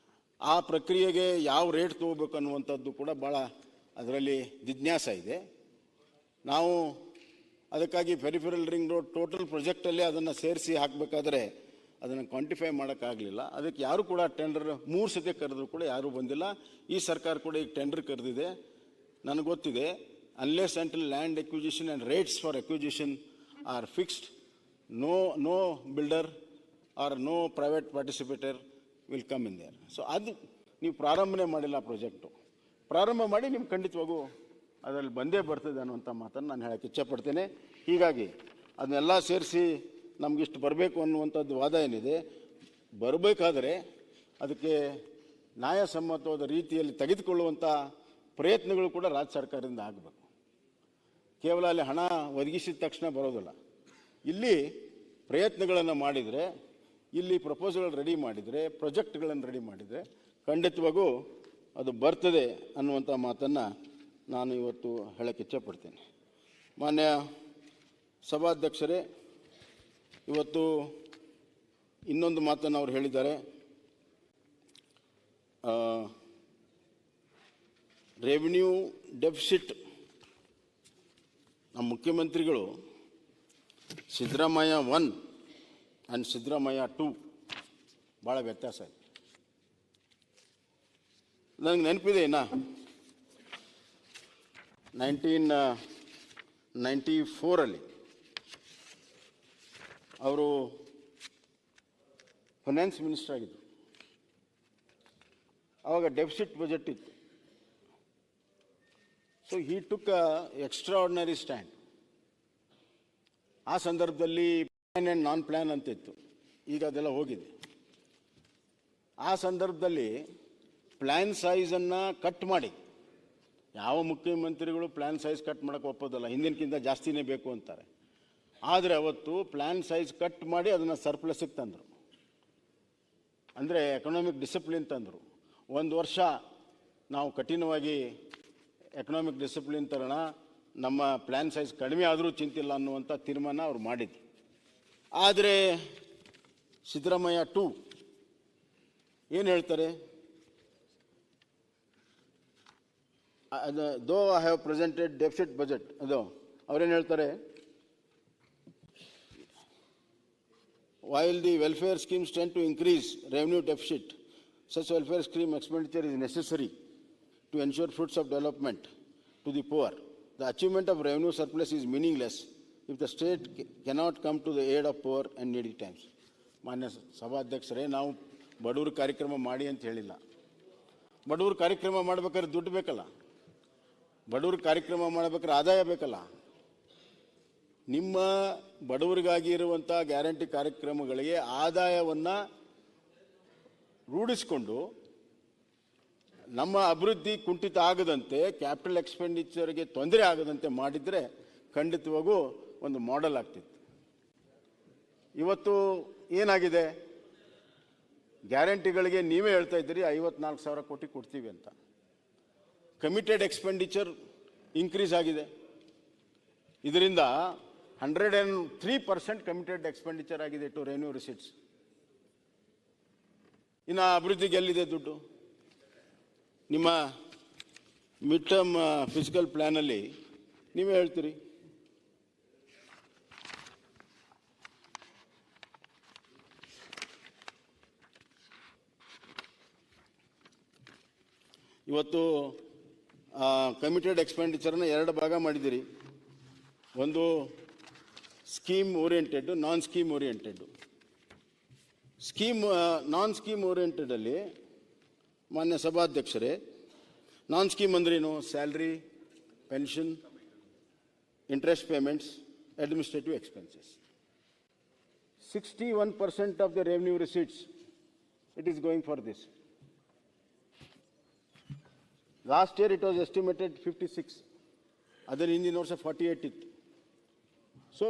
ಆ ಪ್ರಕ್ರಿಯೆಗೆ ಯಾವ ರೇಟ್ ತೊಗೋಬೇಕು ಅನ್ನುವಂಥದ್ದು ಕೂಡ ಭಾಳ ಅದರಲ್ಲಿ ಜಿಜ್ಞಾಸ ಇದೆ. ನಾವು ಅದಕ್ಕಾಗಿ ಪೆರಿಫೆರಲ್ ರಿಂಗ್ ರೋಡ್ ಟೋಟಲ್ ಪ್ರಾಜೆಕ್ಟಲ್ಲೇ ಅದನ್ನು ಸೇರಿಸಿ ಹಾಕಬೇಕಾದ್ರೆ ಅದನ್ನು ಕ್ವಾಂಟಿಫೈ ಮಾಡೋಕ್ಕಾಗಲಿಲ್ಲ. ಅದಕ್ಕೆ ಯಾರು ಕೂಡ ಟೆಂಡರ್ 3 ಸತಿ ಕರೆದ್ರು ಕೂಡ ಯಾರೂ ಬಂದಿಲ್ಲ. ಈ ಸರ್ಕಾರ ಕೂಡ ಈಗ ಟೆಂಡರ್ ಕರೆದಿದೆ, ನನಗೆ ಗೊತ್ತಿದೆ. unless until land acquisition and rates for acquisition are fixed, no builder or no private participator will come in there. So ಅದು ನೀವು ಪ್ರಾರಂಭನೆ ಮಾಡಿಲ್ಲ ಪ್ರಾಜೆಕ್ಟು, ಪ್ರಾರಂಭ ಮಾಡಿ ನಿಮ್ಗೆ ಖಂಡಿತವಾಗೂ ಅದರಲ್ಲಿ ಬಂದೇ ಬರ್ತದೆ ಅನ್ನುವಂಥ ಮಾತನ್ನು ನಾನು ಹೇಳಕ್ಕೆ ಇಚ್ಛೆಪಡ್ತೇನೆ. ಹೀಗಾಗಿ ಅದನ್ನೆಲ್ಲ ಸೇರಿಸಿ ನಮಗಿಷ್ಟು ಬರಬೇಕು ಅನ್ನುವಂಥದ್ದು ವಾದ ಏನಿದೆ, ಬರಬೇಕಾದರೆ ಅದಕ್ಕೆ ನ್ಯಾಯಸಮ್ಮತವಾದ ರೀತಿಯಲ್ಲಿ ತೆಗೆದುಕೊಳ್ಳುವಂಥ ಪ್ರಯತ್ನಗಳು ಕೂಡ ರಾಜ್ಯ ಸರ್ಕಾರದಿಂದ ಆಗಬೇಕು. ಕೇವಲ ಅಲ್ಲಿ ಹಣ ಒದಗಿಸಿದ ತಕ್ಷಣ ಬರೋದಿಲ್ಲ. ಇಲ್ಲಿ ಪ್ರಯತ್ನಗಳನ್ನು ಮಾಡಿದರೆ, ಇಲ್ಲಿ ಪ್ರಪೋಸಲ್ ರೆಡಿ ಮಾಡಿದರೆ, ಪ್ರಾಜೆಕ್ಟ್ಗಳನ್ನು ರೆಡಿ ಮಾಡಿದರೆ ಖಂಡಿತವಾಗೂ ಅದು ಬರ್ತದೆ ಅನ್ನುವಂಥ ಮಾತನ್ನು ನಾನು ಇವತ್ತು ಹೇಳಕ್ಕೆ ಇಚ್ಛೆಪಡ್ತೇನೆ. ಮಾನ್ಯ ಸಭಾಧ್ಯಕ್ಷರೇ, ಇವತ್ತು ಇನ್ನೊಂದು ಮಾತನ್ನು ಅವರು ಹೇಳಿದ್ದಾರೆ. ರೆವಿನ್ಯೂ ಡೆಫಿಸಿಟ್ ನಮ್ಮ ಮುಖ್ಯಮಂತ್ರಿಗಳು ಸಿದ್ದರಾಮಯ್ಯ 1 ಆ್ಯಂಡ್ ಸಿದ್ದರಾಮಯ್ಯ 2 ಭಾಳ ವ್ಯತ್ಯಾಸ ಇದೆ. ನನಗೆ ನೆನಪಿದೆ, 1994 ಅವರು ಫೈನಾನ್ಸ್ ಮಿನಿಸ್ಟರ್ ಆಗಿದ್ದರು. ಆವಾಗ ಡೆಫಿಸಿಟ್ ಬಜೆಟ್ ಇತ್ತು. So he took extraordinary stand. ಆ ಸಂದರ್ಭದಲ್ಲಿ ಪ್ಲಾನ್ ಆ್ಯಂಡ್ ನಾನ್ ಪ್ಲಾನ್ ಅಂತ ಇತ್ತು, ಈಗ ಅದೆಲ್ಲ ಹೋಗಿದೆ. ಆ ಸಂದರ್ಭದಲ್ಲಿ ಪ್ಲ್ಯಾನ್ ಸೈಜನ್ನು ಕಟ್ ಮಾಡಿ, ಯಾವ ಮುಖ್ಯಮಂತ್ರಿಗಳು ಪ್ಲ್ಯಾನ್ ಸೈಜ್ ಕಟ್ ಮಾಡೋಕ್ಕೆ ಒಪ್ಪೋದಲ್ಲ, ಹಿಂದಿನಕ್ಕಿಂತ ಜಾಸ್ತಿನೇ ಬೇಕು ಅಂತಾರೆ. ಆದರೆ ಅವತ್ತು ಪ್ಲ್ಯಾನ್ ಸೈಜ್ ಕಟ್ ಮಾಡಿ ಅದನ್ನು ಸರ್ಪ್ಲಸ್ಗೆ ತಂದರು. ಅಂದರೆ ಎಕನಾಮಿಕ್ ಡಿಸಿಪ್ಲಿನ್ ತಂದರು. ಒಂದು ವರ್ಷ ನಾವು ಕಠಿಣವಾಗಿ ಎಕನಾಮಿಕ್ ಡಿಸಿಪ್ಲಿನ್ ತರೋಣ, ನಮ್ಮ ಪ್ಲ್ಯಾನ್ ಸೈಜ್ ಕಡಿಮೆ ಆದರೂ ಚಿಂತಿಲ್ಲ ಅನ್ನುವಂಥ ತೀರ್ಮಾನ ಅವ್ರು ಮಾಡಿದ್ರು. ಆದರೆ ಸಿದ್ದರಾಮಯ್ಯ 2 ಏನು ಹೇಳ್ತಾರೆ? Though I have presented deficit budget, ಅದು ಅವ್ರೇನು ಹೇಳ್ತಾರೆ? While the welfare schemes tend to increase revenue deficit, such welfare scheme expenditure is necessary to ensure fruits of development to the poor. The achievement of revenue surplus is meaningless if the state cannot come to the aid of poor and needy times. ಮಾನ್ಯ ಸಭಾಧ್ಯಕ್ಷರೇ, ನಾವು ಬಡವರು ಕಾರ್ಯಕ್ರಮ ಮಾಡಿ ಅಂತ ಹೇಳಿಲ್ಲ. ಬಡವರು ಕಾರ್ಯಕ್ರಮ ಮಾಡ್ಬೇಕಾದ್ರೆ ದುಡ್ಡು ಬೇಕಲ್ಲ, ಬಡವರು ಕಾರ್ಯಕ್ರಮ ಮಾಡಬೇಕಾದ್ರೆ ಆದಾಯ ಬೇಕಲ್ಲ. ನಿಮ್ಮ ಬಡವರಿಗಾಗಿ ಇರುವಂಥ ಗ್ಯಾರಂಟಿ ಕಾರ್ಯಕ್ರಮಗಳಿಗೆ ಆದಾಯವನ್ನು ರೂಢಿಸಿಕೊಂಡು ನಮ್ಮ ಅಭಿವೃದ್ಧಿ ಕುಂಠಿತ ಆಗದಂತೆ, ಕ್ಯಾಪಿಟಲ್ ಎಕ್ಸ್ಪೆಂಡಿಚರ್ಗೆ ತೊಂದರೆ ಆಗದಂತೆ ಮಾಡಿದರೆ ಖಂಡಿತವಾಗೂ ಒಂದು ಮಾಡೆಲ್ ಆಗ್ತಿತ್ತು. ಇವತ್ತು ಏನಾಗಿದೆ? ಗ್ಯಾರಂಟಿಗಳಿಗೆ ನೀವೇ ಹೇಳ್ತಾ ಇದ್ದೀರಿ 54,000 ಕೋಟಿ ಕೊಡ್ತೀವಿ ಅಂತ. ಕಮಿಟೆಡ್ ಎಕ್ಸ್ಪೆಂಡಿಚರ್ ಇನ್ಕ್ರೀಸ್ ಆಗಿದೆ. ಇದರಿಂದ 103% ಕಮಿಟೆಡ್ ಎಕ್ಸ್ಪೆಂಡಿಚರ್ ಆಗಿದೆ ಟು ರೆವೆನ್ಯೂ ರಿಸಿಟ್ಸ್. ಇನ್ನು ಅಭಿವೃದ್ಧಿಗೆ ಎಲ್ಲಿದೆ ದುಡ್ಡು? ನಿಮ್ಮ ಮಿಡ್ ಟರ್ಮ್ ಫಿಸಿಕಲ್ ಪ್ಲ್ಯಾನಲ್ಲಿ ನೀವೇ ಹೇಳ್ತೀರಿ. ಇವತ್ತು ಕಮಿಟೆಡ್ ಎಕ್ಸ್ಪೆಂಡಿಚರ್ನ 2 ಭಾಗ ಮಾಡಿದ್ದೀರಿ. ಒಂದು ಸ್ಕೀಮ್ ಓರಿಯೆಂಟೆಡ್, ನಾನ್ ಸ್ಕೀಮ್ ಓರಿಯೆಂಟೆಡ್. ನಾನ್ ಸ್ಕೀಮ್ ಓರಿಯೆಂಟೆಡಲ್ಲಿ ಮಾನ್ಯ ಸಭಾಧ್ಯಕ್ಷರೇ, ನಾನ್ ಸ್ಕೀಮ್ ಅಂದ್ರೇನು? Salary, pension, interest payments, administrative expenses. 61% of the revenue receipts it is going for this. Last year it was estimated 56. Other ಹಿಂದಿನ ವರ್ಷ 48 ಇತ್ತು. So,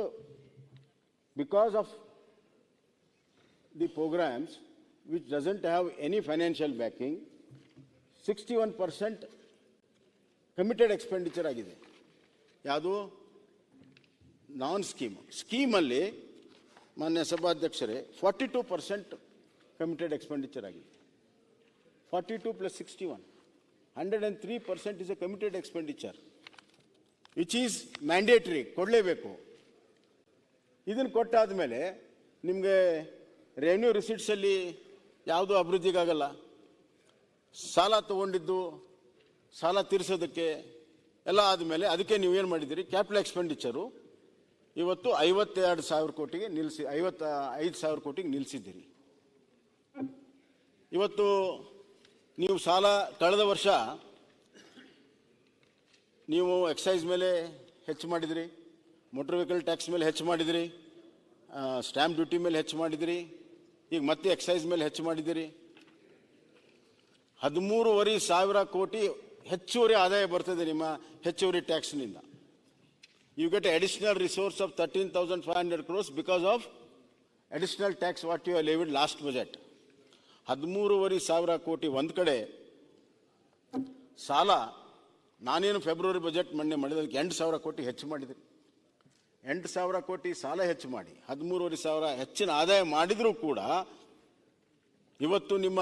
because of the programs which doesn't have any financial backing, 61% committed expenditure ಆಗಿದೆ. ಯಾವುದು? ನಾನ್ scheme. ಸ್ಕೀಮಲ್ಲಿ ಮಾನ್ಯ ಸಭಾಧ್ಯಕ್ಷರೇ 42% committed expenditure ಆಗಿದೆ. 42 plus 61. 103% is a committed expenditure, which is mandatory, ಕೊಡಲೇಬೇಕು. ಇದನ್ನು ಕೊಟ್ಟಾದ ಮೇಲೆ ನಿಮಗೆ ರೆವೆನ್ಯೂ ರಿಸಿಟ್ಸಲ್ಲಿ ಯಾವುದೂ ಅಭಿವೃದ್ಧಿಗಾಗಲ್ಲ. ಸಾಲ ತಗೊಂಡಿದ್ದು ಸಾಲ ತೀರಿಸೋದಕ್ಕೆ ಎಲ್ಲ ಆದಮೇಲೆ ಅದಕ್ಕೆ ನೀವೇನು ಮಾಡಿದ್ದೀರಿ, ಕ್ಯಾಪಿಟಲ್ ಎಕ್ಸ್ಪೆಂಡಿಚರು ಇವತ್ತು 52,000 ಕೋಟಿಗೆ ನಿಲ್ಲಿಸಿ 55,000 ಕೋಟಿಗೆ ನಿಲ್ಲಿಸಿದ್ದೀರಿ. ಇವತ್ತು ನೀವು ಸಾಲ ಕಳೆದ ವರ್ಷ ನೀವು ಎಕ್ಸೈಸ್ ಮೇಲೆ ಹೆಚ್ಚು ಮಾಡಿದಿರಿ, ಮೋಟರ್ ವೆಹಿಕಲ್ ಟ್ಯಾಕ್ಸ್ ಮೇಲೆ ಹೆಚ್ಚು ಮಾಡಿದಿರಿ, ಸ್ಟ್ಯಾಂಪ್ ಡ್ಯೂಟಿ ಮೇಲೆ ಹೆಚ್ಚು ಮಾಡಿದಿರಿ, ಈಗ ಮತ್ತೆ ಎಕ್ಸೈಸ್ ಮೇಲೆ ಹೆಚ್ಚು ಮಾಡಿದಿರಿ. 13,500 ಕೋಟಿ ಹೆಚ್ಚುವರಿ ಆದಾಯ ಬರ್ತದೆ ನಿಮ್ಮ ಹೆಚ್ಚುವರಿ ಟ್ಯಾಕ್ಸ್ನಿಂದ. You get additional resource of 13,500 crores because of additional tax what you levied last budget. 13,500 crore ಒಂದು ಕಡೆ ಸಾಲ, ನಾನೇನು ಫೆಬ್ರವರಿ ಬಜೆಟ್ ಮೊನ್ನೆ ಮಾಡಿದ 8,000 ಕೋಟಿ ಹೆಚ್ಚು ಮಾಡಿದ್ರಿ. 8,000 ಕೋಟಿ ಸಾಲ ಹೆಚ್ಚು ಮಾಡಿ 13,500 ಹೆಚ್ಚಿನ ಆದಾಯ ಮಾಡಿದರೂ ಕೂಡ ಇವತ್ತು ನಿಮ್ಮ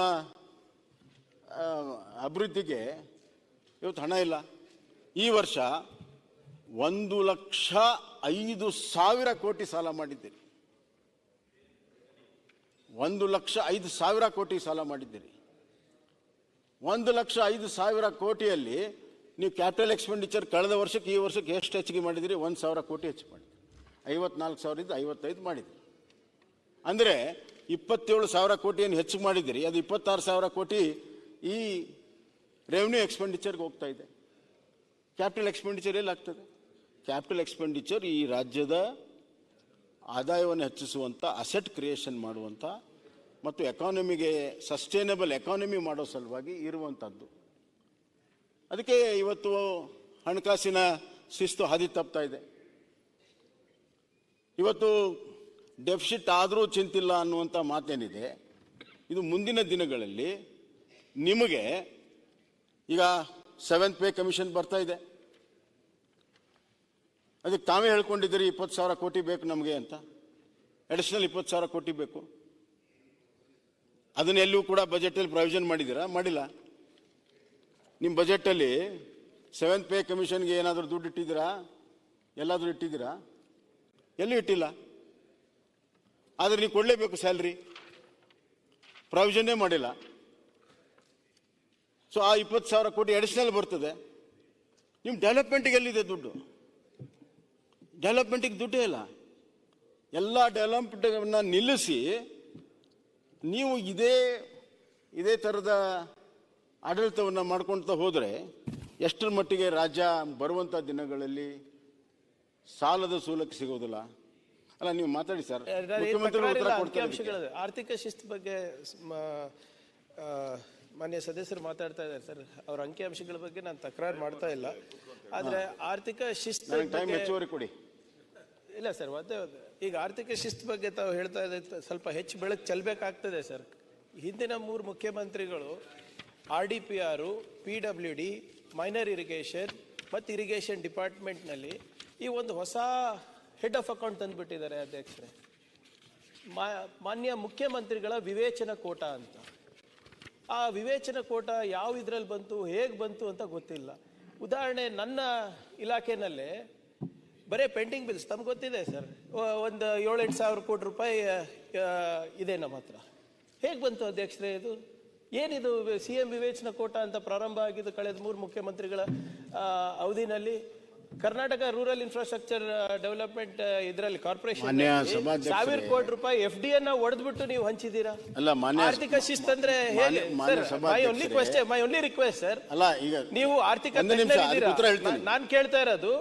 ಅಭಿವೃದ್ಧಿಗೆ ಇವತ್ತು ಹಣ ಇಲ್ಲ. ಈ ವರ್ಷ 1,05,000 ಕೋಟಿ ಸಾಲ ಮಾಡಿದ್ದೀರಿ. 1,05,000 ಕೋಟಿ ಸಾಲ ಮಾಡಿದ್ದೀರಿ. 1,05,000 ಕೋಟಿಯಲ್ಲಿ ನೀವು ಕ್ಯಾಪಿಟಲ್ ಎಕ್ಸ್ಪೆಂಡಿಚರ್ ಕಳೆದ ವರ್ಷಕ್ಕೆ ಈ ವರ್ಷಕ್ಕೆ ಎಷ್ಟು ಹೆಚ್ಚಿಗೆ ಮಾಡಿದಿರಿ? 1,000 ಕೋಟಿ ಹೆಚ್ಚು ಮಾಡಿದ್ರಿ. 54,000 ಇದ್ದು 55 ಮಾಡಿದ್ರಿ. ಅಂದರೆ 27,000 ಕೋಟಿಯನ್ನು ಹೆಚ್ಚು ಮಾಡಿದಿರಿ. ಅದು 26,000 ಕೋಟಿ ಈ ರೆವೆನ್ಯೂ ಎಕ್ಸ್ಪೆಂಡಿಚರ್ಗೆ ಹೋಗ್ತಾ ಇದೆ. ಕ್ಯಾಪಿಟಲ್ ಎಕ್ಸ್ಪೆಂಡಿಚರ್ ಎಲ್ಲಿ ಆಗ್ತದೆ? ಕ್ಯಾಪಿಟಲ್ ಎಕ್ಸ್ಪೆಂಡಿಚರ್ ಈ ರಾಜ್ಯದ ಆದಾಯವನ್ನು ಹೆಚ್ಚಿಸುವಂಥ, ಅಸೆಟ್ ಕ್ರಿಯೇಷನ್ ಮಾಡುವಂಥ ಮತ್ತು ಎಕಾನಮಿಗೆ ಸಸ್ಟೈನಬಲ್ ಎಕಾನಮಿ ಮಾಡೋ ಸಲುವಾಗಿ ಇರುವಂಥದ್ದು. ಅದಕ್ಕೆ ಇವತ್ತು ಹಣಕಾಸಿನ ಶಿಸ್ತು ಹಾದಿ ತಪ್ತಾ ಇದೆ. ಇವತ್ತು ಡೆಫಿಸಿಟ್ ಆದರೂ ಚಿಂತಿಲ್ಲ ಅನ್ನುವಂಥ ಮಾತೇನಿದೆ, ಇದು ಮುಂದಿನ ದಿನಗಳಲ್ಲಿ ನಿಮಗೆ ಈಗ 7th ಪೇ ಕಮಿಷನ್ ಬರ್ತಾ ಇದೆ. ಅದಕ್ಕೆ ತಾವೇ ಹೇಳ್ಕೊಂಡಿದ್ದೀರಿ 20,000 ಕೋಟಿ ಬೇಕು ನಮಗೆ ಅಂತ, ಅಡಿಷನಲ್ 20,000 ಕೋಟಿ ಬೇಕು. ಅದನ್ನೆಲ್ಲೂ ಕೂಡ ಬಜೆಟಲ್ಲಿ ಪ್ರಾವಿಷನ್ ಮಾಡಿದ್ದೀರಾ? ಮಾಡಿಲ್ಲ. ನಿಮ್ಮ ಬಜೆಟಲ್ಲಿ 7th ಪೇ ಕಮಿಷನ್ಗೆ ಏನಾದರೂ ದುಡ್ಡು ಇಟ್ಟಿದ್ದೀರಾ? ಎಲ್ಲಾದರೂ ಇಟ್ಟಿದ್ದೀರಾ? ಎಲ್ಲೂ ಇಟ್ಟಿಲ್ಲ. ಆದರೆ ನೀವು ಕೊಡಲೇಬೇಕು ಸ್ಯಾಲ್ರಿ, ಪ್ರಾವಿಷನ್ನೇ ಮಾಡಿಲ್ಲ. ಸೊ ಆ 20,000 ಕೋಟಿ ಅಡಿಷನಲ್ ಬರ್ತದೆ. ನಿಮ್ಮ ಡೆವಲಪ್ಮೆಂಟಿಗೆ ಎಲ್ಲಿದೆ ದುಡ್ಡು? ಡೆವಲಪ್ಮೆಂಟಿಗೆ ದುಡ್ಡೇ ಇಲ್ಲ. ಎಲ್ಲ ಡೆವಲಪ್ಮೆಂಟನ್ನು ನಿಲ್ಲಿಸಿ ನೀವು ಇದೇ ಥರದ ಆಡಳಿತವನ್ನು ಮಾಡ್ಕೊಳ್ತಾ ಹೋದರೆ ಎಷ್ಟರ ಮಟ್ಟಿಗೆ ರಾಜ್ಯ ಬರುವಂಥ ದಿನಗಳಲ್ಲಿ ಸಾಲದ ಸೂಲಕ್ಕೆ ಸಿಗೋದಿಲ್ಲ. ಅಲ್ಲ, ನೀವು ಮಾತಾಡಿ ಸರ್, ಮುಖ್ಯಮಂತ್ರಿಗಳು ಉತ್ತರ ಕೊಡ್ತಾರೆ. ಆರ್ಥಿಕ ಶಿಸ್ತು ಬಗ್ಗೆ ಮಾನ್ಯ ಸದಸ್ಯರು ಮಾತಾಡ್ತಾ ಇದ್ದಾರೆ ಸರ್. ಅವ್ರ ಅಂಕಿಅಂಶಗಳ ಬಗ್ಗೆ ನಾನು ತಕರಾರು ಮಾಡ್ತಾ ಇಲ್ಲ. ಆದರೆ ಆರ್ಥಿಕ ಶಿಸ್ತು ಟೈಮ್ ಹೆಚ್ಚುವರಿ ಕೊಡಿ. ಇಲ್ಲ ಸರ್, ಈಗ ಆರ್ಥಿಕ ಶಿಸ್ತು ಬಗ್ಗೆ ತಾವು ಹೇಳ್ತಾ ಇದ್ದ ಸ್ವಲ್ಪ ಹೆಚ್ಚು ಬೆಳಕು ಚೆಲ್ಲಬೇಕಾಗ್ತದೆ ಸರ್. ಹಿಂದಿನ 3 ಮುಖ್ಯಮಂತ್ರಿಗಳು RDPR, PWD, ಮೈನರ್ ಇರಿಗೇಷನ್ ಮತ್ತು ಇರಿಗೇಷನ್ ಡಿಪಾರ್ಟ್ಮೆಂಟ್ನಲ್ಲಿ ಈ ಒಂದು ಹೊಸ ಹೆಡ್ ಆಫ್ ಅಕೌಂಟ್ ತಂದುಬಿಟ್ಟಿದ್ದಾರೆ ಅಧ್ಯಕ್ಷರೇ. ಮಾನ್ಯ ಮುಖ್ಯಮಂತ್ರಿಗಳ ವಿವೇಚನ ಕೋಟ ಅಂತ. ಆ ವಿವೇಚನ ಕೋಟ ಯಾವ ಇದರಲ್ಲಿ ಬಂತು, ಹೇಗೆ ಬಂತು ಅಂತ ಗೊತ್ತಿಲ್ಲ. ಉದಾಹರಣೆ, ನನ್ನ ಇಲಾಖೆನಲ್ಲೇ ಬರೀ ಪೆಂಡಿಂಗ್ ಬಿಲ್ಸ್ ತಮ್ಗೆ ಗೊತ್ತಿದೆ ಸರ್, ಒಂದು 7-8 ಸಾವಿರ ಕೋಟಿ ರೂಪಾಯಿ ಇದೆ ನಮ್ಮ ಹತ್ರ. ಹೇಗೆ ಬಂತು ಅಧ್ಯಕ್ಷರೇ ಇದು? ಏನಿದು CM ವಿವೇಚನ ಕೋಟ ಅಂತ ಪ್ರಾರಂಭ ಆಗಿದ್ದು ಕಳೆದ 3 ಮುಖ್ಯಮಂತ್ರಿಗಳ ಅವಧಿನಲ್ಲಿ. ಕರ್ನಾಟಕ ರೂರಲ್ ಇನ್ಫ್ರಾಸ್ಟ್ರಕ್ಚರ್ ಡೆವಲಪ್ಮೆಂಟ್ ಇದರಲ್ಲಿ ಕಾರ್ಪೊರೇಷನ್ 1,000 ಕೋಟಿ ರೂಪಾಯಿ FDಯನ್ನು ಒಡೆದ್ಬಿಟ್ಟು ನೀವು ಹಂಚಿದ್ದೀರಾ. ಅಲ್ಲ, ಆರ್ಥಿಕ ಶಿಸ್ತು ಅಂದ್ರೆ ಹೇಗೆ? ಮೈ ಓನ್ಲಿ ರಿಕ್ವೆಸ್ಟ್ ಸರ್, ಅಲ್ಲ, ಈಗ ನೀವು ಆರ್ಥಿಕ ನಾನು ಕೇಳ್ತಾ ಇರೋದು,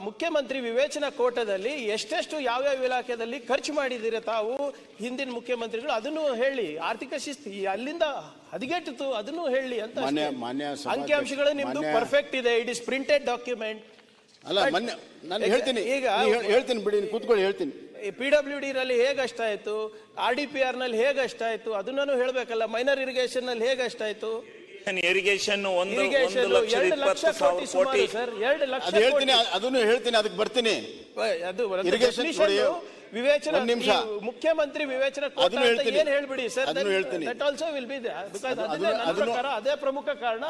ಮುಖ್ಯಮಂತ್ರಿ ವಿವೇಚನಾ ಕೋಟದಲ್ಲಿ ಎಷ್ಟೆಷ್ಟು ಯಾವ್ಯಾವ ಇಲಾಖೆಯಲ್ಲಿ ಖರ್ಚು ಮಾಡಿದ್ದೀರಾ ತಾವು ಹಿಂದಿನ ಮುಖ್ಯಮಂತ್ರಿಗಳು, ಅದನ್ನು ಹೇಳಿ. ಆರ್ಥಿಕ ಶಿಸ್ತು ಅಲ್ಲಿಂದ ಹದಗೆಟ್ಟಿತು, ಅದನ್ನು ಹೇಳಿ ಅಂತ. ಅಂಕಿಅಂಶಗಳು ನಿಮ್ದು ಪರ್ಫೆಕ್ಟ್ ಇದೆ, ಇಟ್ ಇಸ್ ಪ್ರಿಂಟೆಡ್ ಡಾಕ್ಯುಮೆಂಟ್. ಅಲ್ಲ, ನಾನು ಹೇಳ್ತೀನಿ, ಈಗ ಹೇಳ್ತೀನಿ ಬಿಡಿ, ಕೂತ್ಕೊಳ್ಳಿ, ಹೇಳ್ತೀನಿ. PWD ನಲ್ಲಿ ಹೇಗಷ್ಟಾಯ್ತು, RDPR ನಲ್ಲಿ ಹೇಗಷ್ಟಾಯ್ತು ಅದನ್ನು ಹೇಳ್ಬೇಕಲ್ಲ. ಮೈನರ್ ಇರಿಗೇಷನ್ ನಲ್ಲಿ ಹೇಗಷ್ಟಾಯ್ತು? ಇರಿಗೇಷನ್ 1,20,000 ಕೋಟಿ ಸರ್, 2 ಲಕ್ಷ ಹೇಳ್ತೀನಿ, ಅದನ್ನು ಹೇಳ್ತೀನಿ, ಅದಕ್ಕೆ ಬರ್ತೀನಿ. ಇರಿಗೇಷನ್ ವಿವೇಚನ, ಮುಖ್ಯಮಂತ್ರಿ ವಿವೇಚನ ಏನ್ ಹೇಳ್ಬಿಡಿ sir, that also will be there. ಅದೇ ಪ್ರಮುಖ ಕಾರಣ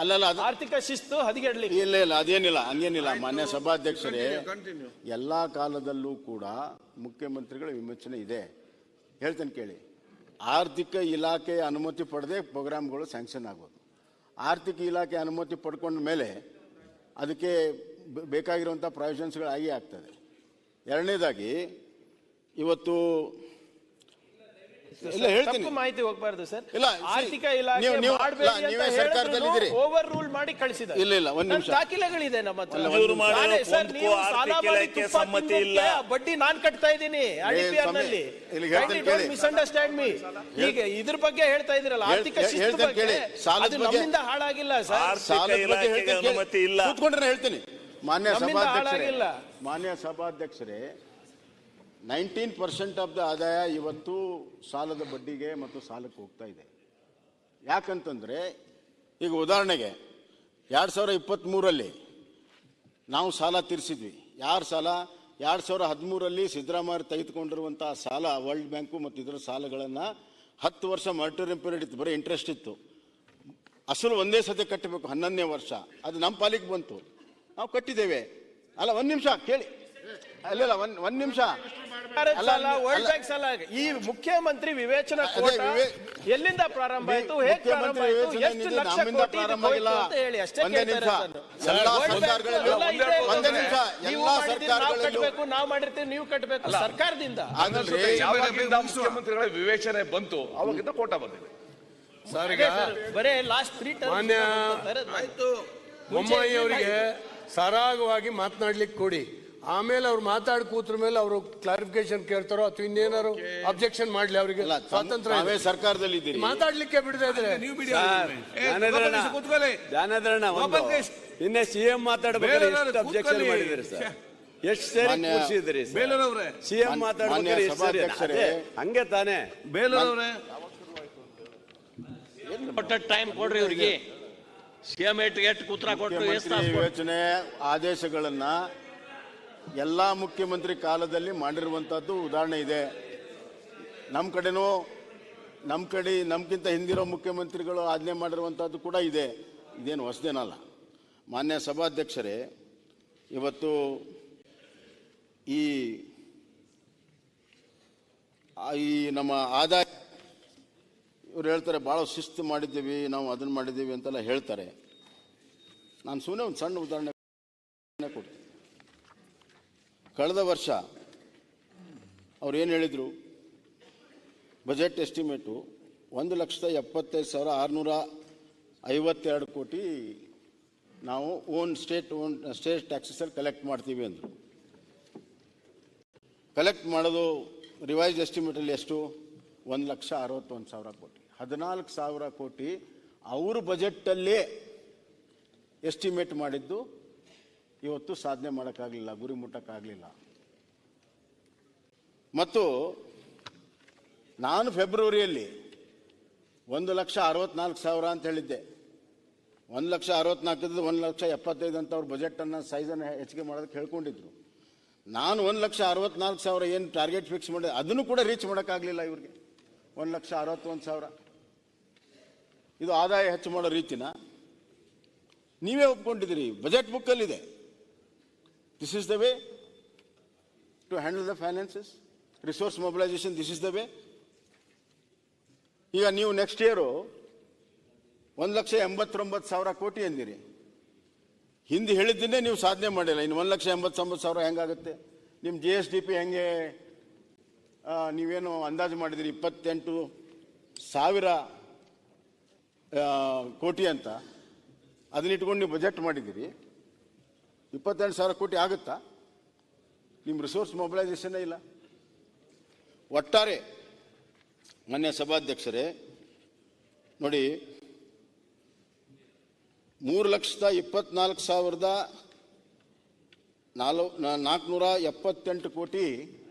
ಆರ್ಥಿಕ ಶಿಸ್ತು ಹದಗೆಡ್ಲಿಕ್ಕೆ. ಇಲ್ಲ, ಅದೇನಿಲ್ಲ, ಹಂಗೇನಿಲ್ಲ. ಮಾನ್ಯ ಸಭಾಧ್ಯಕ್ಷರೇ, ಎಲ್ಲಾ ಕಾಲದಲ್ಲೂ ಕೂಡ ಮುಖ್ಯಮಂತ್ರಿಗಳ ವಿವೇಚನೆ ಇದೆ. ಹೇಳ್ತೇನೆ ಕೇಳಿ. ಆರ್ಥಿಕ ಇಲಾಖೆ ಅನುಮತಿ ಪಡೆದೇ ಪ್ರೋಗ್ರಾಮ್ಗಳು ಸ್ಯಾಂಕ್ಷನ್ ಆಗೋದು. ಆರ್ಥಿಕ ಇಲಾಖೆ ಅನುಮತಿ ಪಡ್ಕೊಂಡ ಮೇಲೆ ಅದಕ್ಕೆ ಬೇಕಾಗಿರುವಂಥ ಪ್ರಾವಿಷನ್ಸ್ಗಳು ಆಗೇ ಆಗ್ತದೆ. ಎರಡನೇದಾಗಿ ಇವತ್ತು ಇಲ್ಲ ಹೇಳ್ತೀನಿ, ತಪ್ಪು ಮಾಹಿತಿ ಹೋಗಬಾರ್ದು ಸರ್. ಇಲ್ಲ, ಆರ್ಥಿಕ ಇಲಾಖೆ ನೀವು- ಮಾಡ್ಬೇಡಿ ಅಂತ ನೀವೇ ಹೇಳಿದ್ರು ಸರ್ಕಾರದಲ್ಲಿದ್ದೀರಿ. ಓವರ್ ರೂಲ್ ಮಾಡಿ ಕಳಿಸಿದ್ದಾರೆ. ಇಲ್ಲ, ಒಂದ್ ನಿಮಿಷ. ದಾಖಲೆಗಳಿದೆ ನಮ್ಮ ಹತ್ರ. ಇವ್ರು ಮಾಡಿರೋ ನಾನೇ ಸರ್, ಒಂದಕ್ಕೂ ನೀವು ಸಾಲ ಆರ್ಥಿಕ ಮಾಡಿ ಇಲಾಖೆ ತುಪ್ಪ ಸಮ್ಮತಿ ತಿನ್ನೋಕೆ ಇಲ್ಲ. ಬಡ್ಡಿ ನಾನ್ ಕಟ್ತಾ ಇದ್ದೀನಿ IDPR ನಲ್ಲಿ. ಇಲ್ಲಿ ಹೇಳ್ತೇನೆ ಕೇಳಿ. Misunderstand me. ಈಗ ಇದ್ರ ಬಗ್ಗೆ ಹೇಳ್ತಾ ಇದ್ದೀರಲ್ಲ, ಆರ್ಥಿಕ ಶಿಸ್ತು ಹೇಳ್ತೇನೆ ಬಗ್ಗೆ, ಕೇಳಿ. ಸಾಲದ ಅದು ಬಗ್ಗೆ ನಮ್ಮಿಂದ ಹಾಳಾಗಿಲ್ಲ ಸರ್. ಆರ್ಥಿಕ ಸಾಲದ ಬಗ್ಗೆ ಇಲಾಖೆಗೆ ಹೇಳ್ತೇನೆ ಕೇಳಿ. ಅನುಮತಿ ಇಲ್ಲ. ಕೂತ್ಕೊಂಡ್ರೆ ಹೇಳ್ತೀನಿ. ಮಾನ್ಯ ನಮ್ಮಿಂದ ಹಾಳಾಗಿಲ್ಲ. ಸಭಾಧ್ಯಕ್ಷರೇ 19% ಆಫ್ ದ ಆದಾಯ ಇವತ್ತು ಸಾಲದ ಬಡ್ಡಿಗೆ ಮತ್ತು ಸಾಲಕ್ಕೆ ಹೋಗ್ತಾ ಇದೆ. ಯಾಕಂತಂದ್ರೆ ಈಗ ಉದಾಹರಣೆಗೆ 2023ರಲ್ಲಿ ನಾವು ಸಾಲ ತೀರಿಸಿದ್ವಿ. ಯಾರ ಸಾಲ? 2013ರಲ್ಲಿ ಸಿದ್ದರಾಮಯ್ಯ ತೆಗೆದುಕೊಂಡಿರುವಂತಹ ಸಾಲ, ವರ್ಲ್ಡ್ ಬ್ಯಾಂಕು ಮತ್ತು ಇದರ ಸಾಲಗಳನ್ನು 10 ವರ್ಷ ಮಾರ್ಟೋರಿಯಂ ಪೀರಿಯಡ್ ಇತ್ತು, ಬರೀ ಇಂಟ್ರೆಸ್ಟ್ ಇತ್ತು. ಅಸಲು ಒಂದೇ ಸತಿ ಕಟ್ಟಬೇಕು 11ನೇ ವರ್ಷ. ಅದು ನಮ್ಮ ಪಾಲಿಗೆ ಬಂತು, ನಾವು ಕಟ್ಟಿದ್ದೇವೆ. ಅಲ್ಲ, ಒಂದು ನಿಮಿಷ ಕೇಳಿ. ಅಲ್ಲ, ಒಂದ್ ನಿಮಿಷ. ವರ್ಲ್ಡ್ ಬ್ಯಾಂಕ್ ಸಾಲ ಈ ಮುಖ್ಯಮಂತ್ರಿ ವಿವೇಚನಾ ಕೋಟ ಎಲ್ಲಿಂದ ಪ್ರಾರಂಭ ಆಯಿತು, ಹೇಗೆ ಪ್ರಾರಂಭ ಆಯಿತು, ಎಷ್ಟು ಲಕ್ಷ ಕೋಟಿ ಇದು ಹೋಯ್ತು ಅಂತ ಹೇಳಿ ಅಷ್ಟೇ ಕೇಳ್ತಾರೆ ನಾವು ಕಟ್ಟಬೇಕು, ನಾವು ಮಾಡಿರ್ತೀವಿ, ನೀವು ಕಟ್ಟಬೇಕು ಸರ್ಕಾರದಿಂದ. ಯಾವಾಗಿಂದ ಮುಖ್ಯಮಂತ್ರಿಗಳ ವಿವೇಚನೆ ಬಂತು ಅವಾಗಿಂದ ಕೋಟ ಬಂದಿದೆ. ಬರೇ ಲಾಸ್ಟ್ 3 ಮಾನ್ಯ ಬೊಮ್ಮಾಯಿ ಅವರಿಗೆ ಸರಾಗವಾಗಿ ಮಾತನಾಡ್ಲಿಕ್ಕೆ ಕೊಡಿ. ಆಮೇಲೆ ಅವ್ರು ಮಾತಾಡಿ ಕೂತ್ರ ಮೇಲೆ ಅವರು ಕ್ಲಾರಿಫಿಕೇಶನ್ ಕೇಳ್ತಾರೋ ಅಥವಾ ಇನ್ನೇನಾರು ಅಬ್ಜೆಕ್ಷನ್ ಮಾಡ್ಲಿ, ಅವರಿಗೆ ಸ್ವಾತಂತ್ರ್ಯ ಇದೆ. ಸರ್ಕಾರದಲ್ಲಿ ಇದ್ದೀರಿ, ಮಾತಾಡ್ಲಿಕ್ಕೆ ಬಿಡದೇ ಇದ್ರೆ ನಿನ್ನೆ CM ಮಾತಾಡ್ಬೇಕಾದ್ರೆ ಎಷ್ಟು ಅಬ್ಜೆಕ್ಷನ್ ಮಾಡಿದ್ರಿ ಸರ್, ಎಷ್ಟು ಸರಿ ಕೂರಿಸಿದ್ರಿ CM ಮಾತಾಡ್ಬೇಕಾದ್ರೆ ಹಂಗೆ ತಾನೇ. ಬೇಲೂರವ್ರೆ ಟೈಮ್ ಕೊಡ್ರಿ ಇವರಿಗೆ. CM ಎಷ್ಟು ಉತ್ತರ ಕೊಟ್ಟು ವಿವೇಚನೆ ಆದೇಶಗಳನ್ನ ಎಲ್ಲ ಮುಖ್ಯಮಂತ್ರಿ ಕಾಲದಲ್ಲಿ ಮಾಡಿರುವಂತದ್ದು ಉದಾಹರಣೆ ಇದೆ. ನಮ್ಗಿಂತ ಹಿಂದಿರೋ ಮುಖ್ಯಮಂತ್ರಿಗಳು ಆಜ್ಞೆ ಮಾಡಿರುವಂತದ್ದು ಕೂಡ ಇದೆ. ಇದೇನು ಹೊಸದೇನಲ್ಲ. ಮಾನ್ಯ ಸಭಾಧ್ಯಕ್ಷರೇ, ಇವತ್ತು ಈ ನಮ್ಮ ಆದಾಯ ಇವ್ರು ಹೇಳ್ತಾರೆ ಭಾಳ ಶಿಸ್ತು ಮಾಡಿದ್ದೀವಿ ನಾವು, ಅದನ್ನು ಮಾಡಿದ್ದೀವಿ ಅಂತೆಲ್ಲ ಹೇಳ್ತಾರೆ. ನಾನು ಸುಮ್ಮನೆ ಒಂದು ಸಣ್ಣ ಉದಾಹರಣೆ ಕೊಡ್ತೀನಿ. ಕಳೆದ ವರ್ಷ ಅವ್ರು ಏನು ಹೇಳಿದರು, ಬಜೆಟ್ ಎಸ್ಟಿಮೇಟು 1,75,652 ಕೋಟಿ ನಾವು ಸ್ಟೇಟ್ ಟ್ಯಾಕ್ಸಸಲ್ಲಿ ಕಲೆಕ್ಟ್ ಮಾಡ್ತೀವಿ ಅಂದರು. ಕಲೆಕ್ಟ್ ಮಾಡೋದು ರಿವೈಸ್ ಎಸ್ಟಿಮೇಟಲ್ಲಿ ಎಷ್ಟು? 1,61,000 ಕೋಟಿ. 14,000 ಕೋಟಿ ಅವರು ಬಜೆಟ್ಟಲ್ಲೇ ಎಸ್ಟಿಮೇಟ್ ಮಾಡಿದ್ದು ಇವತ್ತು ಸಾಧನೆ ಮಾಡೋಕ್ಕಾಗಲಿಲ್ಲ, ಗುರಿ ಮುಟ್ಟಕ್ಕಾಗಲಿಲ್ಲ. ಮತ್ತು ನಾನು ಫೆಬ್ರವರಿಯಲ್ಲಿ 1,64,000 ಅಂತ ಹೇಳಿದ್ದೆ. 1,64,000 1,75,000 ಅಂತ ಅವ್ರ ಬಜೆಟನ್ನು ಸೈಜನ್ನು ಹೆಚ್ಚಿಗೆ ಮಾಡೋದಕ್ಕೆ ಹೇಳ್ಕೊಂಡಿದ್ರು. ನಾನು 1,64,000 ಏನು ಟಾರ್ಗೆಟ್ ಫಿಕ್ಸ್ ಮಾಡಿದೆ ಅದನ್ನು ಕೂಡ ರೀಚ್ ಮಾಡೋಕ್ಕಾಗಲಿಲ್ಲ ಇವ್ರಿಗೆ. 1,61,000 ಇದು ಆದಾಯ ಹೆಚ್ಚು ಮಾಡೋ ರೀತಿನ ನೀವೇ ಒಪ್ಕೊಂಡಿದ್ದೀರಿ, budget ಬುಕ್ಕಲ್ಲಿದೆ. This is the way to handle the finances, resource mobilization, this is the way. ಈಗ ನೀವು ನೆಕ್ಸ್ಟ್ ಇಯರು 1,89,000 ಕೋಟಿ ಅಂದಿರಿ. ಹಿಂದೆ ಹೇಳಿದ್ದನ್ನೇ ನೀವು ಸಾಧನೆ ಮಾಡಿಲ್ಲ. ಇನ್ನು 1,89,000 ಹೆಂಗಾಗುತ್ತೆ? ನಿಮ್ಮ GSDP ಹೆಂಗೆ ನೀವೇನು ಅಂದಾಜು ಮಾಡಿದಿರಿ 28,000 ಕೋಟಿ ಅಂತ, ಅದನ್ನಿಟ್ಕೊಂಡು ನೀವು ಬಜೆಟ್ ಮಾಡಿದ್ದೀರಿ. 28,000 ಕೋಟಿ ಆಗುತ್ತಾ? ನಿಮ್ಮ ರಿಸೋರ್ಸ್ ಮೊಬಿಲೈಸೇಷನ್ನೇ ಇಲ್ಲ. ಒಟ್ಟಾರೆ ಮಾನ್ಯ ಸಭಾಧ್ಯಕ್ಷರೇ ನೋಡಿ, 3,24,478 ಕೋಟಿ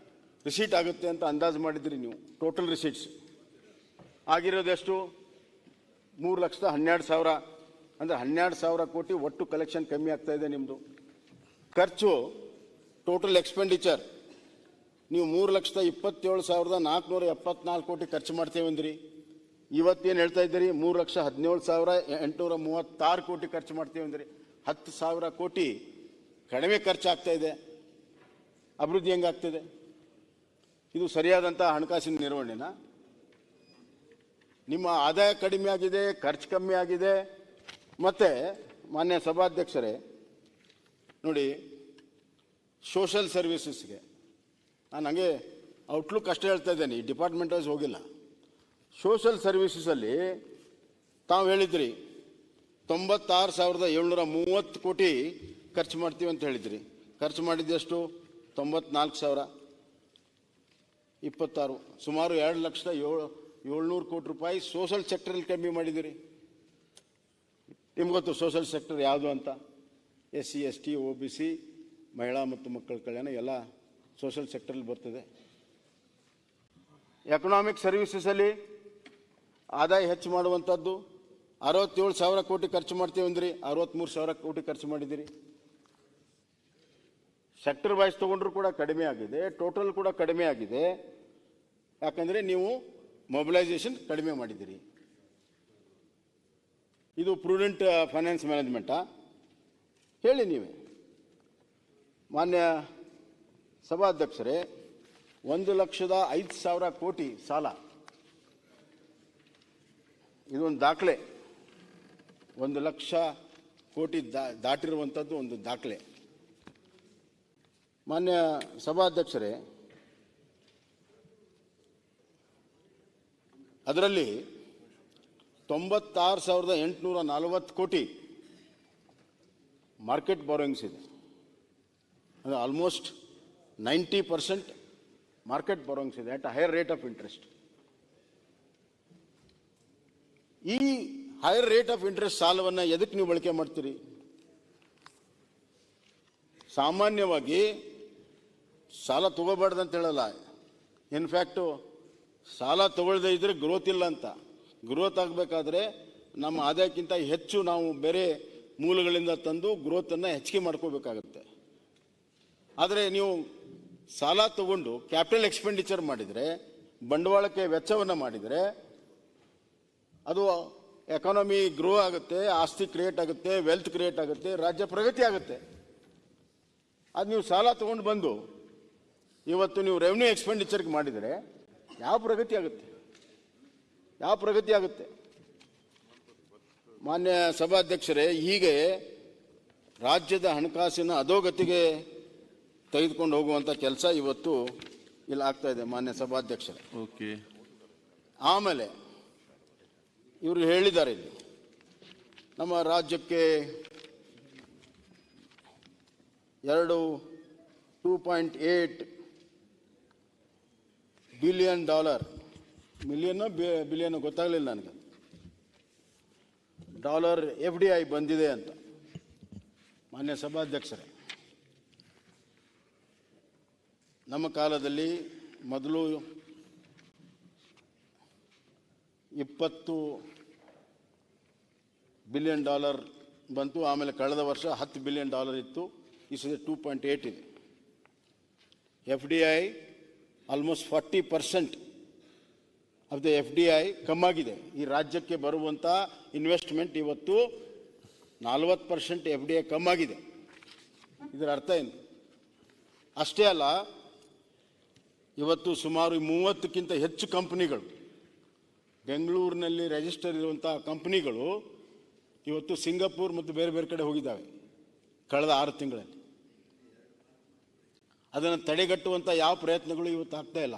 ರಿಸೀಟ್ ಆಗುತ್ತೆ ಅಂತ ಅಂದಾಜು ಮಾಡಿದ್ರಿ ನೀವು. ಟೋಟಲ್ ರಿಸೀಟ್ಸ್ ಆಗಿರೋದೆಷ್ಟು? 3,12,000. ಅಂದರೆ 12,000 ಕೋಟಿ ಒಟ್ಟು ಕಲೆಕ್ಷನ್ ಕಮ್ಮಿ ಆಗ್ತಾ ಇದೆ ನಿಮ್ಮದು. ಖರ್ಚು ಟೋಟಲ್ ಎಕ್ಸ್ಪೆಂಡಿಚರ್ ನೀವು 3,27,474 ಕೋಟಿ ಖರ್ಚು ಮಾಡ್ತೇವೆ ಅಂದ್ರಿ. ಇವತ್ತೇನು ಹೇಳ್ತಾ ಇದ್ದೀರಿ? 3,17,836 ಕೋಟಿ ಖರ್ಚು ಮಾಡ್ತೇವೆ ಅಂದ್ರಿ. 10,000 ಕೋಟಿ ಕಡಿಮೆ ಖರ್ಚಾಗ್ತಾ ಇದೆ. ಅಭಿವೃದ್ಧಿ ಹೆಂಗಾಗ್ತಿದೆ? ಇದು ಸರಿಯಾದಂಥ ಹಣಕಾಸಿನ ನಿರ್ವಹಣೆನಾ? ನಿಮ್ಮ ಆದಾಯ ಕಡಿಮೆ ಆಗಿದೆ, ಖರ್ಚು ಕಮ್ಮಿ ಆಗಿದೆ. ಮತ್ತು ಮಾನ್ಯ ಸಭಾಧ್ಯಕ್ಷರೇ, ನೋಡಿ, ಸೋಷಲ್ ಸರ್ವಿಸಸ್ಗೆ ನಾನು ಹಂಗೆ ಔಟ್ಲುಕ್ ಅಷ್ಟೇ ಹೇಳ್ತಾ ಇದ್ದೇನೆ, ಈ ಡಿಪಾರ್ಟ್ಮೆಂಟ್ ವೈಸ್ ಹೋಗಿಲ್ಲ. ಸೋಷಲ್ ಸರ್ವಿಸಸಲ್ಲಿ ತಾವು ಹೇಳಿದ್ರಿ 96,730 ಕೋಟಿ ಖರ್ಚು ಮಾಡ್ತೀವಿ ಅಂತ ಹೇಳಿದ್ರಿ. ಖರ್ಚು ಮಾಡಿದ್ದೆಷ್ಟು? 94,000 26, ಸುಮಾರು 2,700,000 ಕೋಟಿ ರೂಪಾಯಿ ಸೋಷಲ್ ಸೆಕ್ಟರಲ್ಲಿ ಕಮ್ಮಿ ಮಾಡಿದಿರಿ. ನಿಮ್ಗೆ ಗೊತ್ತು ಸೋಷಲ್ ಸೆಕ್ಟರ್ ಯಾವುದು ಅಂತ? SC, ST, OBC, ಮಹಿಳಾ ಮತ್ತು ಮಕ್ಕಳ ಕಲ್ಯಾಣ ಎಲ್ಲ ಸೋಷಲ್ ಸೆಕ್ಟರಲ್ಲಿ ಬರ್ತದೆ. ಎಕನಾಮಿಕ್ ಸರ್ವಿಸಸಲ್ಲಿ ಆದಾಯ ಹೆಚ್ಚು ಮಾಡುವಂಥದ್ದು 67,000 ಕೋಟಿ ಖರ್ಚು ಮಾಡ್ತೀವಿ ಅಂದ್ರಿ, 63,000 ಕೋಟಿ ಖರ್ಚು ಮಾಡಿದ್ದೀರಿ. ಸೆಕ್ಟರ್ ವೈಸ್ ತೊಗೊಂಡ್ರು ಕೂಡ ಕಡಿಮೆ ಆಗಿದೆ, ಟೋಟಲ್ ಕೂಡ ಕಡಿಮೆ ಆಗಿದೆ. ಯಾಕಂದರೆ ನೀವು ಮೊಬಿಲೈಸೇಷನ್ ಕಡಿಮೆ ಮಾಡಿದ್ದೀರಿ. ಇದು ಪ್ರೂಡೆಂಟ್ ಫೈನಾನ್ಸ್ ಮ್ಯಾನೇಜ್ಮೆಂಟಾ? ಹೇಳಿ ನೀವೇ. ಮಾನ್ಯ ಸಭಾಧ್ಯಕ್ಷರೇ, 1,05,000 ಕೋಟಿ ಸಾಲ, ಇದೊಂದು ದಾಖಲೆ. 1 ಲಕ್ಷ ಕೋಟಿ ದಾಟಿರುವಂಥದ್ದು ಒಂದು ದಾಖಲೆ. ಮಾನ್ಯ ಸಭಾಧ್ಯಕ್ಷರೇ, ಅದರಲ್ಲಿ 96,840 ಕೋಟಿ ಮಾರ್ಕೆಟ್ ಬಾರೋಯಿಂಗ್ಸ್ ಇದೆ. ಅದು ಆಲ್ಮೋಸ್ಟ್ 90% ಮಾರ್ಕೆಟ್ ಬಾರೋಯಿಂಗ್ಸ್ ಇದೆ at higher rate of interest. ಈ ಹೈಯರ್ ರೇಟ್ ಆಫ್ ಇಂಟ್ರೆಸ್ಟ್ ಸಾಲವನ್ನು ಎದಕ್ಕೆ ನೀವು ಬಳಕೆ ಮಾಡ್ತೀರಿ? ಸಾಮಾನ್ಯವಾಗಿ ಸಾಲ ತಗೋಬಾರ್ದು ಅಂತ ಹೇಳಲ್ಲ. ಇನ್ಫ್ಯಾಕ್ಟು ಸಾಲ ತಗೊಳ್ಳದೇ ಇದ್ರೆ ಗ್ರೋತ್ ಇಲ್ಲ ಅಂತ. ಗ್ರೋತ್ ಆಗಬೇಕಾದ್ರೆ ನಮ್ಮ ಆದಾಯಕ್ಕಿಂತ ಹೆಚ್ಚು ನಾವು ಬೇರೆ ಮೂಲಗಳಿಂದ ತಂದು ಗ್ರೋತನ್ನು ಹೆಚ್ಚಿಗೆ ಮಾಡ್ಕೋಬೇಕಾಗತ್ತೆ. ಆದರೆ ನೀವು ಸಾಲ ತಗೊಂಡು ಕ್ಯಾಪಿಟಲ್ ಎಕ್ಸ್ಪೆಂಡಿಚರ್ ಮಾಡಿದರೆ, ಬಂಡವಾಳಕ್ಕೆ ವೆಚ್ಚವನ್ನು ಮಾಡಿದರೆ, ಅದು ಎಕಾನಮಿ ಗ್ರೋ ಆಗುತ್ತೆ, ಆಸ್ತಿ ಕ್ರಿಯೇಟ್ ಆಗುತ್ತೆ, ವೆಲ್ತ್ ಕ್ರಿಯೇಟ್ ಆಗುತ್ತೆ, ರಾಜ್ಯ ಪ್ರಗತಿ ಆಗುತ್ತೆ. ಅದು ನೀವು ಸಾಲ ತಗೊಂಡು ಬಂದು ಇವತ್ತು ನೀವು ರೆವೆನ್ಯೂ ಎಕ್ಸ್ಪೆಂಡಿಚರ್ಗೆ ಮಾಡಿದರೆ ಯಾವ ಪ್ರಗತಿ ಆಗುತ್ತೆ? ಯಾವ ಪ್ರಗತಿ ಆಗುತ್ತೆ? ಮಾನ್ಯ ಸಭಾಧ್ಯಕ್ಷರೇ, ಹೀಗೆ ರಾಜ್ಯದ ಹಣಕಾಸಿನ ಅಧೋಗತಿಗೆ ತೆಗೆದುಕೊಂಡು ಹೋಗುವಂಥ ಕೆಲಸ ಇವತ್ತು ಇಲ್ಲಿ ಆಗ್ತಾ ಇದೆ ಮಾನ್ಯ ಸಭಾಧ್ಯಕ್ಷರೇ. ಓಕೆ. ಆಮೇಲೆ ಇವರು ಹೇಳಿದ್ದಾರೆ, ಇಲ್ಲಿ ನಮ್ಮ ರಾಜ್ಯಕ್ಕೆ 2.8 ಬಿಲಿಯನ್ ಡಾಲರ್, ಮಿಲಿಯನ್ನೋ ಬಿಲಿಯನ್ನೋ ಗೊತ್ತಾಗಲಿಲ್ಲ ನನಗೆ, ಡಾಲರ್ FDI ಬಂದಿದೆ ಅಂತ. ಮಾನ್ಯ ಸಭಾಧ್ಯಕ್ಷರೇ, ನಮ್ಮ ಕಾಲದಲ್ಲಿ ಮೊದಲು 20 ಬಿಲಿಯನ್ ಡಾಲರ್ ಬಂತು, ಆಮೇಲೆ ಕಳೆದ ವರ್ಷ 10 ಬಿಲಿಯನ್ ಡಾಲರ್ ಇತ್ತು, ಈ ಸಲ 2.8 ಇದೆ. FDI almost 40% of the FDI ಕಮ್ಮಾಗಿದೆ. ಈ ರಾಜ್ಯಕ್ಕೆ ಬರುವಂಥ ಇನ್ವೆಸ್ಟ್ಮೆಂಟ್ ಇವತ್ತು 40% FDI ಕಮ್ಮಾಗಿದೆ. ಇದರ ಅರ್ಥ ಏನು? ಅಷ್ಟೇ ಅಲ್ಲ, ಇವತ್ತು ಸುಮಾರು 30ಕ್ಕಿಂತ ಹೆಚ್ಚು ಕಂಪನಿಗಳು, ಬೆಂಗಳೂರಿನಲ್ಲಿ ರಿಜಿಸ್ಟರ್ ಇರುವಂಥ ಕಂಪನಿಗಳು ಇವತ್ತು ಸಿಂಗಾಪುರ್ ಮತ್ತು ಬೇರೆ ಬೇರೆ ಕಡೆ ಹೋಗಿದ್ದಾವೆ ಕಳೆದ 6 ತಿಂಗಳಲ್ಲಿ. ಅದನ್ನು ತಡೆಗಟ್ಟುವಂಥ ಯಾವ ಪ್ರಯತ್ನಗಳು ಇವತ್ತು ಆಗ್ತಾ ಇಲ್ಲ,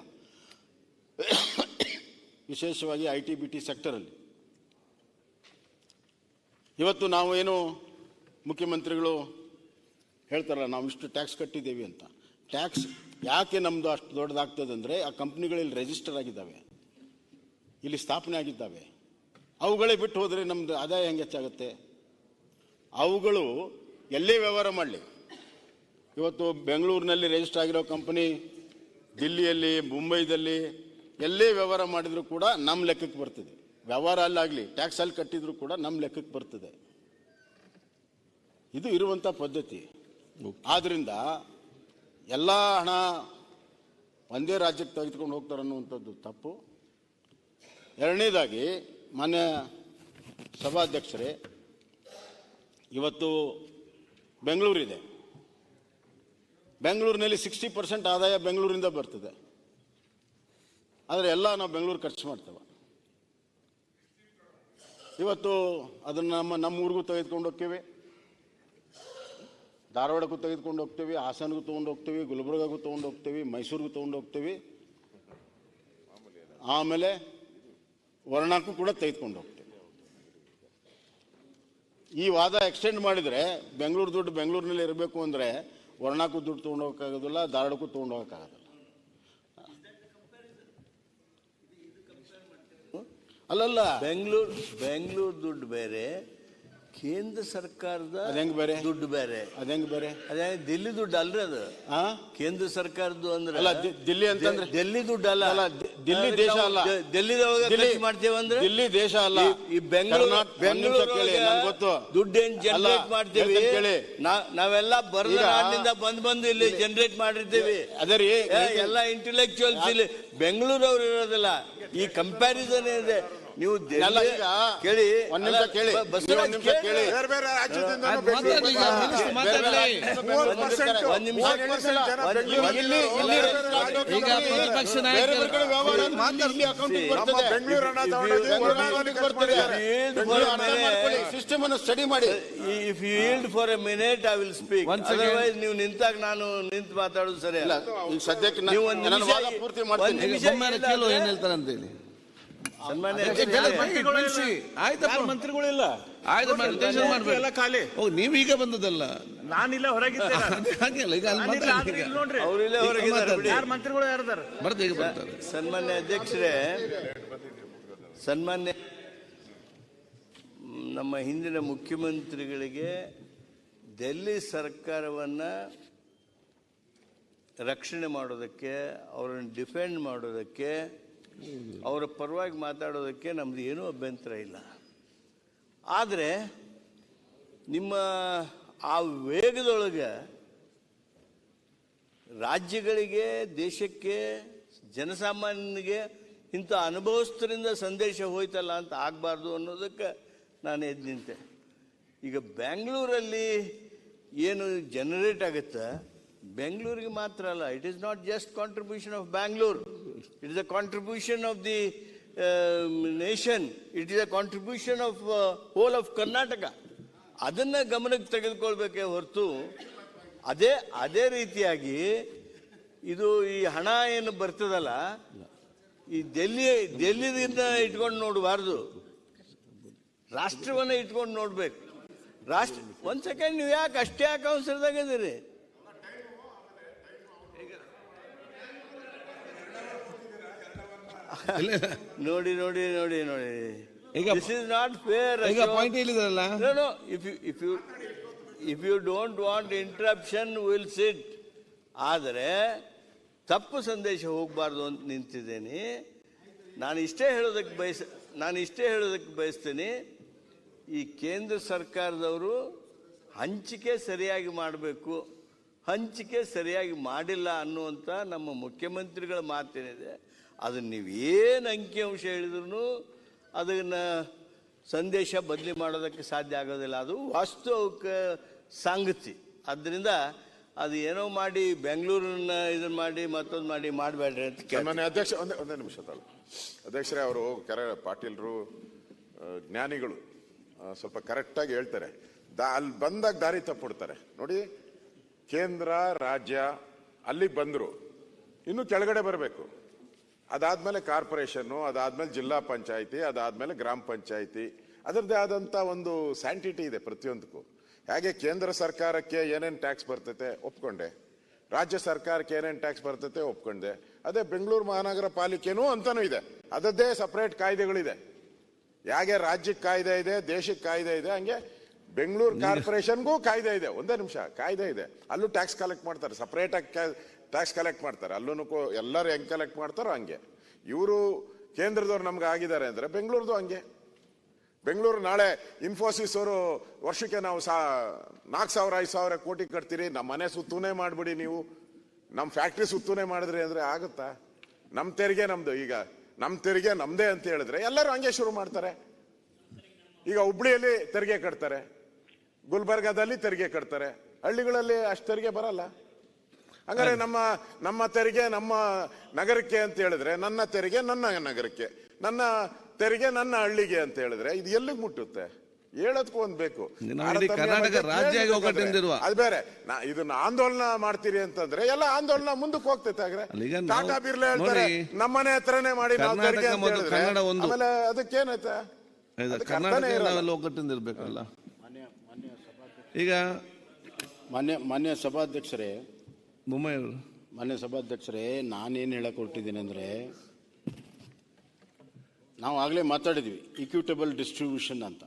ವಿಶೇಷವಾಗಿ IT-BT ಸೆಕ್ಟರಲ್ಲಿ. ಇವತ್ತು ನಾವು ಏನು ಮುಖ್ಯಮಂತ್ರಿಗಳು ಹೇಳ್ತಾರಲ್ಲ, ನಾವು ಇಷ್ಟು ಟ್ಯಾಕ್ಸ್ ಕಟ್ಟಿದ್ದೇವೆ ಅಂತ. ಟ್ಯಾಕ್ಸ್ ಯಾಕೆ ನಮ್ಮದು ಅಷ್ಟು ದೊಡ್ಡದಾಗ್ತದೆ ಅಂದರೆ, ಆ ಕಂಪ್ನಿಗಳಲ್ಲಿ ರಿಜಿಸ್ಟರ್ ಆಗಿದ್ದಾವೆ, ಇಲ್ಲಿ ಸ್ಥಾಪನೆ ಆಗಿದ್ದಾವೆ. ಅವುಗಳೇ ಬಿಟ್ಟು ಹೋದರೆ ನಮ್ಮದು ಆದಾಯ ಹೆಂಗೆ ಹೆಚ್ಚಾಗುತ್ತೆ? ಅವುಗಳು ಎಲ್ಲೇ ವ್ಯವಹಾರ ಮಾಡಲಿ, ಇವತ್ತು ಬೆಂಗಳೂರಿನಲ್ಲಿ ರಿಜಿಸ್ಟರ್ ಆಗಿರೋ ಕಂಪನಿ ದಿಲ್ಲಿಯಲ್ಲಿ, ಮುಂಬೈದಲ್ಲಿ ಎಲ್ಲೇ ವ್ಯವಹಾರ ಮಾಡಿದರೂ ಕೂಡ ನಮ್ಮ ಲೆಕ್ಕಕ್ಕೆ ಬರ್ತದೆ. ವ್ಯವಹಾರ ಅಲ್ಲಾಗಲಿ, ಟ್ಯಾಕ್ಸ್ ಅಲ್ಲಿ ಕಟ್ಟಿದ್ರು ಕೂಡ ನಮ್ಮ ಲೆಕ್ಕಕ್ಕೆ ಬರ್ತದೆ. ಇದು ಇರುವಂಥ ಪದ್ಧತಿ. ಆದ್ದರಿಂದ ಎಲ್ಲ ಹಣ ಒಂದೇ ರಾಜ್ಯಕ್ಕೆ ತೆಗೆದುಕೊಂಡು ಹೋಗ್ತಾರೆ ಅನ್ನುವಂಥದ್ದು ತಪ್ಪು. ಎರಡನೇದಾಗಿ ಮಾನ್ಯ ಸಭಾಧ್ಯಕ್ಷರೇ, ಇವತ್ತು ಬೆಂಗಳೂರಿದೆ, ಬೆಂಗಳೂರಿನಲ್ಲಿ 60% ಆದಾಯ ಬೆಂಗಳೂರಿಂದ ಬರ್ತದೆ. ಆದರೆ ಎಲ್ಲ ನಾವು ಬೆಂಗಳೂರು ಖರ್ಚು ಮಾಡ್ತೇವೆ. ಇವತ್ತು ಅದನ್ನು ನಮ್ಮ ಊರಿಗೂ ತೆಗೆದುಕೊಂಡು ಹೋಗ್ತೇವೆ. ಧಾರವಾಡಕ್ಕೂ ತೆಗೆದುಕೊಂಡು ಹೋಗ್ತೀವಿ, ಹಾಸನಗೂ ತೊಗೊಂಡು ಹೋಗ್ತೀವಿ, ಗುಲ್ಬರ್ಗಾಗೂ ತೊಗೊಂಡು ಹೋಗ್ತೀವಿ, ಮೈಸೂರಿಗೂ ತೊಗೊಂಡು ಹೋಗ್ತೀವಿ, ಆಮೇಲೆ ವರ್ಣಕ್ಕೂ ಕೂಡ ತೆಗೆದುಕೊಂಡು ಹೋಗ್ತೀವಿ. ಈ ವಾದ ಎಕ್ಸ್ಟೆಂಡ್ ಮಾಡಿದರೆ ಬೆಂಗಳೂರು ದುಡ್ಡು ಬೆಂಗಳೂರಿನಲ್ಲಿ ಇರಬೇಕು ಅಂದರೆ ವರ್ಣಕ್ಕೂ ದುಡ್ಡು ತೊಗೊಂಡು ಹೋಗೋಕ್ಕಾಗೋದಿಲ್ಲ, ಧಾರವಾಡಕ್ಕೂ ತೊಗೊಂಡು ಹೋಗೋಕ್ಕಾಗೋದಿಲ್ಲ. ಅಲ್ಲಲ್ಲ, ಬೆಂಗಳೂರು ದುಡ್ಡು ಬೇರೆ, ಕೇಂದ್ರ ಸರ್ಕಾರದ ಅದಂಗೆ ಬೇರೆ, ದುಡ್ಡು ಬೇರೆ. ಅದಂಗೆ ಬೇರೆ, ಅದೇ ದಿಲ್ಲಿ ದುಡ್ಡು ಅಲ್ರಿ ಅದು. ಕೇಂದ್ರ ಸರ್ಕಾರದ್ದು ಅಂದ್ರೆ ಅಲ್ಲ, ದಿಲ್ಲಿ ಅಂತಂದ್ರೆ ದಿಲ್ಲಿ ದುಡ್ಡು ಅಲ್ಲ, ದಿಲ್ಲಿ ದೇಶ ಅಲ್ಲ. ದಿಲ್ಲಿದೊಳಗೆ ಖರ್ಚು ಮಾಡ್ತೇವಂದ್ರೆ ದಿಲ್ಲಿ ದೇಶ ಅಲ್ಲ. ಈ ಬೆಂಗಳೂರು ಗೊತ್ತು ದುಡ್ಡೇನ್ ಜನರೇಟ್ ಮಾಡ್ತೀವಿ ನಾವೆಲ್ಲ ಬರದ ನಾಡಿನಿಂದ ಬಂದು ಇಲ್ಲಿ ಜನರೇಟ್ ಮಾಡಿರ್ತೀವಿ. ಅದೇ ರೀ, ಎಲ್ಲ ಇಂಟೆಲೆಕ್ಚುಯಲ್ಸ್ ಇಲ್ಲಿ ಬೆಂಗಳೂರವ್ರು ಇರೋದಿಲ್ಲ. ಈ ಕಂಪ್ಯಾರಿಸನ್ ಇದೆ. ನೀವು ಕೇಳಿ, ಒಂದ್ ನಿಮಿಷ ಕೇಳಿ, ಕೇಳಿ. ಸಿಸ್ಟಮ್ ಅನ್ನು ಸ್ಟಡಿ ಮಾಡಿ. If you yield for a minute I will speak. Otherwise ನೀವು ನಿಂತಾಗ ನಾನು ನಿಂತು ಮಾತಾಡೋದು ಸರಿ ಅಲ್ಲ. ಈಗ ಸದ್ಯಕ್ಕೆ ನಾನು ವಾದ ಪೂರ್ತಿ ಮಾಡ್ತೀನಿ. ಏನ್ ಹೇಳ್ತಾರೆ ಅಂತ ಹೇಳಿ. ಮಂತ್ರಿಗಳಿಲ್ಲ, ನೀವೀಗ ಬಂದದಲ್ಲ, ನಾನಿಲ್ಲ ಹೊರಗಿದ್ದೆ. ಅವರಿಲ್ಲೇ ಹೊರಗಿದ್ದಾರೆ. ಮಂತ್ರಿಗಳು ಯಾರಿದ್ದಾರೆ? ಬರ್ತಾರೆ ಬರ್ತಾರೆ. ಸನ್ಮಾನ್ಯ ಅಧ್ಯಕ್ಷರೇ, ಸನ್ಮಾನ್ಯ ನಮ್ಮ ಹಿಂದಿನ ಮುಖ್ಯಮಂತ್ರಿಗಳಿಗೆ ದೆಹಲಿ ಸರ್ಕಾರವನ್ನು ರಕ್ಷಣೆ ಮಾಡೋದಕ್ಕೆ, ಅವರನ್ನು ಡಿಫೆಂಡ್ ಮಾಡೋದಕ್ಕೆ, ಅವರ ಪರವಾಗಿ ಮಾತಾಡೋದಕ್ಕೆ ನಮ್ದು ಏನೂ ಅಭ್ಯಂತರ ಇಲ್ಲ. ಆದರೆ ನಿಮ್ಮ ಆ ವೇಗದೊಳಗೆ ರಾಜ್ಯಗಳಿಗೆ, ದೇಶಕ್ಕೆ, ಜನಸಾಮಾನ್ಯನಿಗೆ ಇಂಥ ಅನುಭವಸ್ಥರಿಂದ ಸಂದೇಶ ಹೋಯ್ತಲ್ಲ ಅಂತ ಆಗಬಾರ್ದು ಅನ್ನೋದಕ್ಕೆ ನಾನು ಎದ್ದು ನಿಂತೆ. ಈಗ ಬ್ಯಾಂಗ್ಳೂರಲ್ಲಿ ಏನು ಜನರೇಟ್ ಆಗುತ್ತೆ, ಬೆಂಗಳೂರಿಗೆ ಮಾತ್ರ ಅಲ್ಲ, it is not just contribution of Bangalore, it is a contribution of the nation, it is a contribution of whole of Karnataka. ಅದನ್ನು ಗಮನಕ್ಕೆ ತೆಗೆದುಕೊಳ್ಬೇಕೇ ಹೊರತು ಅದೇ ರೀತಿಯಾಗಿ ಇದು ಈ ಹಣ ಏನು ಬರ್ತದಲ್ಲ, ಈ ಡೆಲ್ಲಿದಿಂದ ಇಟ್ಕೊಂಡು ನೋಡಬಾರ್ದು, ರಾಷ್ಟ್ರವನ್ನು ಇಟ್ಕೊಂಡು ನೋಡ್ಬೇಕು. ಒಂದ್ ಸೆಕೆಂಡ್, ನೀವು ಯಾಕೆ ಅಷ್ಟೇ ಯಾಕೆ ಅವಸರದಾಗಿದ್ದೀರಿ? ನೋಡಿ ನೋಡಿ ನೋಡಿ ನೋಡಿ, this is not fair. If you don't want interruption will sit. ಆದರೆ ತಪ್ಪು ಸಂದೇಶ ಹೋಗಬಾರ್ದು ಅಂತ ನಿಂತಿದ್ದೇನೆ. ನಾನು ಇಷ್ಟೇ ಹೇಳೋದಕ್ಕೆ ಬಯಸ್ತೇನೆ, ಈ ಕೇಂದ್ರ ಸರ್ಕಾರದವರು ಹಂಚಿಕೆ ಸರಿಯಾಗಿ ಮಾಡಬೇಕು, ಹಂಚಿಕೆ ಸರಿಯಾಗಿ ಮಾಡಿಲ್ಲ ಅನ್ನುವಂಥ ನಮ್ಮ ಮುಖ್ಯಮಂತ್ರಿಗಳ ಮಾತೇನಿದೆ, ಅದನ್ನು ನೀವು ಏನು ಅಂಕಿಅಂಶ ಹೇಳಿದ್ರು ಅದನ್ನು ಸಂದೇಶ ಬದಲಿ ಮಾಡೋದಕ್ಕೆ ಸಾಧ್ಯ ಆಗೋದಿಲ್ಲ. ಅದು ವಾಸ್ತವಿಕ ಸಂಗತಿ. ಆದ್ದರಿಂದ ಅದು ಏನೋ ಮಾಡಿ ಬೆಂಗಳೂರನ್ನ ಇದನ್ನ ಮಾಡಿ ಮತ್ತೊಂದು ಮಾಡಬೇಡ್ರಿ ಅಂತ. ಮನೆ ಅಧ್ಯಕ್ಷ ಒಂದೇ ನಿಮಿಷ ತಾಳು ಅಧ್ಯಕ್ಷರೇ, ಅವರು ಪಾಟೀಲ್ರು ಜ್ಞಾನಿಗಳು ಸ್ವಲ್ಪ ಕರೆಕ್ಟಾಗಿ ಹೇಳ್ತಾರೆ. ಅಲ್ಲಿ ಬಂದಾಗ ದಾರಿ ತಪ್ಪಿಡ್ತಾರೆ ನೋಡಿ. ಕೇಂದ್ರ ರಾಜ್ಯ ಅಲ್ಲಿಗೆ ಬಂದರು, ಇನ್ನು ಕೆಳಗಡೆ ಬರಬೇಕು. ಅದಾದ್ಮೇಲೆ ಕಾರ್ಪೊರೇಷನ್ನು, ಅದಾದ್ಮೇಲೆ ಜಿಲ್ಲಾ ಪಂಚಾಯಿತಿ, ಅದಾದ್ಮೇಲೆ ಗ್ರಾಮ ಪಂಚಾಯಿತಿ. ಅದರದ್ದೇ ಆದಂಥ ಒಂದು ಸ್ಯಾಂಟಿಟಿ ಇದೆ ಪ್ರತಿಯೊಂದಕ್ಕೂ. ಹೇಗೆ ಕೇಂದ್ರ ಸರ್ಕಾರಕ್ಕೆ ಏನೇನು ಟ್ಯಾಕ್ಸ್ ಬರ್ತೈತೆ ಒಪ್ಕೊಂಡೆ, ರಾಜ್ಯ ಸರ್ಕಾರಕ್ಕೆ ಏನೇನು ಟ್ಯಾಕ್ಸ್ ಬರ್ತೈತೆ ಒಪ್ಕೊಂಡೆ, ಅದೇ ಬೆಂಗಳೂರು ಮಹಾನಗರ ಪಾಲಿಕೆನೂ ಅಂತಾನೂ ಇದೆ, ಅದರದ್ದೇ ಸಪ್ರೇಟ್ ಕಾಯ್ದೆಗಳಿದೆ. ಹೇಗೆ ರಾಜ್ಯಕ್ಕೆ ಕಾಯ್ದೆ ಇದೆ, ದೇಶಕ್ಕೆ ಕಾಯ್ದೆ ಇದೆ, ಹಂಗೆ ಬೆಂಗಳೂರು ಕಾರ್ಪೊರೇಷನ್ಗೂ ಕಾಯ್ದೆ ಇದೆ. ಒಂದೇ ನಿಮಿಷ, ಕಾಯ್ದೆ ಇದೆ. ಅಲ್ಲೂ ಟ್ಯಾಕ್ಸ್ ಕಲೆಕ್ಟ್ ಮಾಡ್ತಾರೆ, ಸಪ್ರೇಟಾಗಿ ಟ್ಯಾಕ್ಸ್ ಕಲೆಕ್ಟ್ ಮಾಡ್ತಾರೆ. ಅಲ್ಲೂ ಎಲ್ಲರೂ ಹೆಂಗೆ ಕಲೆಕ್ಟ್ ಮಾಡ್ತಾರೋ ಹಂಗೆ. ಇವರು ಕೇಂದ್ರದವ್ರು ನಮ್ಗೆ ಆಗಿದ್ದಾರೆ ಅಂದರೆ ಬೆಂಗಳೂರದು ಹಂಗೆ. ಬೆಂಗಳೂರು ನಾಳೆ ಇನ್ಫೋಸಿಸ್ ಅವರು ವರ್ಷಕ್ಕೆ ನಾವು 4,000-5,000 ಕೋಟಿ ಕಟ್ತೀರಿ, ನಮ್ಮ ಮನೆ ಸುತ್ತೂನೇ ಮಾಡಿಬಿಡಿ, ನೀವು ನಮ್ಮ ಫ್ಯಾಕ್ಟ್ರಿ ಸುತ್ತೂನೇ ಮಾಡಿದ್ರಿ ಅಂದರೆ ಆಗುತ್ತಾ? ನಮ್ಮ ತೆರಿಗೆ ನಮ್ದು, ಈಗ ನಮ್ಮ ತೆರಿಗೆ ನಮ್ದೇ ಅಂತ ಹೇಳಿದ್ರೆ ಎಲ್ಲರೂ ಹಂಗೆ ಶುರು ಮಾಡ್ತಾರೆ. ಈಗ ಹುಬ್ಳಿಯಲ್ಲಿ ತೆರಿಗೆ ಕಟ್ತಾರೆ, ಗುಲ್ಬರ್ಗಾದಲ್ಲಿ ತೆರಿಗೆ ಕಟ್ತಾರೆ, ಹಳ್ಳಿಗಳಲ್ಲಿ ಅಷ್ಟು ತೆರಿಗೆ ಬರಲ್ಲ. ಹಂಗಾರೆ ನಮ್ಮ ತೆರಿಗೆ ನಮ್ಮ ನಗರಕ್ಕೆ ಅಂತ ಹೇಳಿದ್ರೆ, ನನ್ನ ತೆರಿಗೆ ನನ್ನ ನಗರಕ್ಕೆ, ನನ್ನ ತೆರಿಗೆ ನನ್ನ ಹಳ್ಳಿಗೆ ಅಂತ ಹೇಳಿದ್ರೆ ಇದು ಎಲ್ಲಿಗೆ ಮುಟ್ಟುತ್ತೆ? ಹೇಳೋದಕ್ಕೂ ಒಂದ್ ಬೇಕು. ನಾವು ಇಡೀ ಕರ್ನಾಟಕ ರಾಜ್ಯ ಆಗಿ ಒಗ್ಗಟ್ಟಿನಿಂದಿರುವ. ಅದು ಬೇರೆ. ಇದನ್ನ ಆಂದೋಲನ ಮಾಡ್ತೀರಿ ಅಂತಂದ್ರೆ ಎಲ್ಲ ಆಂದೋಲನ ಮುಂದಕ್ಕೆ ಹೋಗ್ತೈತೆ. ಆಗ್ರೆ ಟಾಟಾ ಬಿರ್ಲಾ ಹೇಳ್ತಾರೆ ನಮ್ಮನೆ ಹತ್ರನೇ ಮಾಡಿ ನಾವು ತೆರಿಗೆ ಅಂತ ಹೇಳಿದ್ರೆ ಆಮೇಲೆ ಅದಕ್ಕೇನೈತೆ? ಕರ್ನಾಟಕ ಒಗ್ಗಟ್ಟಿಂದ ಇರ್ಬೇಕಲ್ಲ. ಈಗ ಮಾನ್ಯ ಸಭಾಧ್ಯಕ್ಷರೇ, ಮುಂಬೈ ಸಭಾಧ್ಯಕ್ಷರೇ, ನಾನೇನು ಹೇಳಕ್ ಹೊರಟಿದ್ದೀನಿ ಅಂದರೆ, ನಾವು ಆಗಲೇ ಮಾತಾಡಿದ್ವಿ ಇಕ್ವಿಟಬಲ್ ಡಿಸ್ಟ್ರಿಬ್ಯೂಷನ್ ಅಂತ.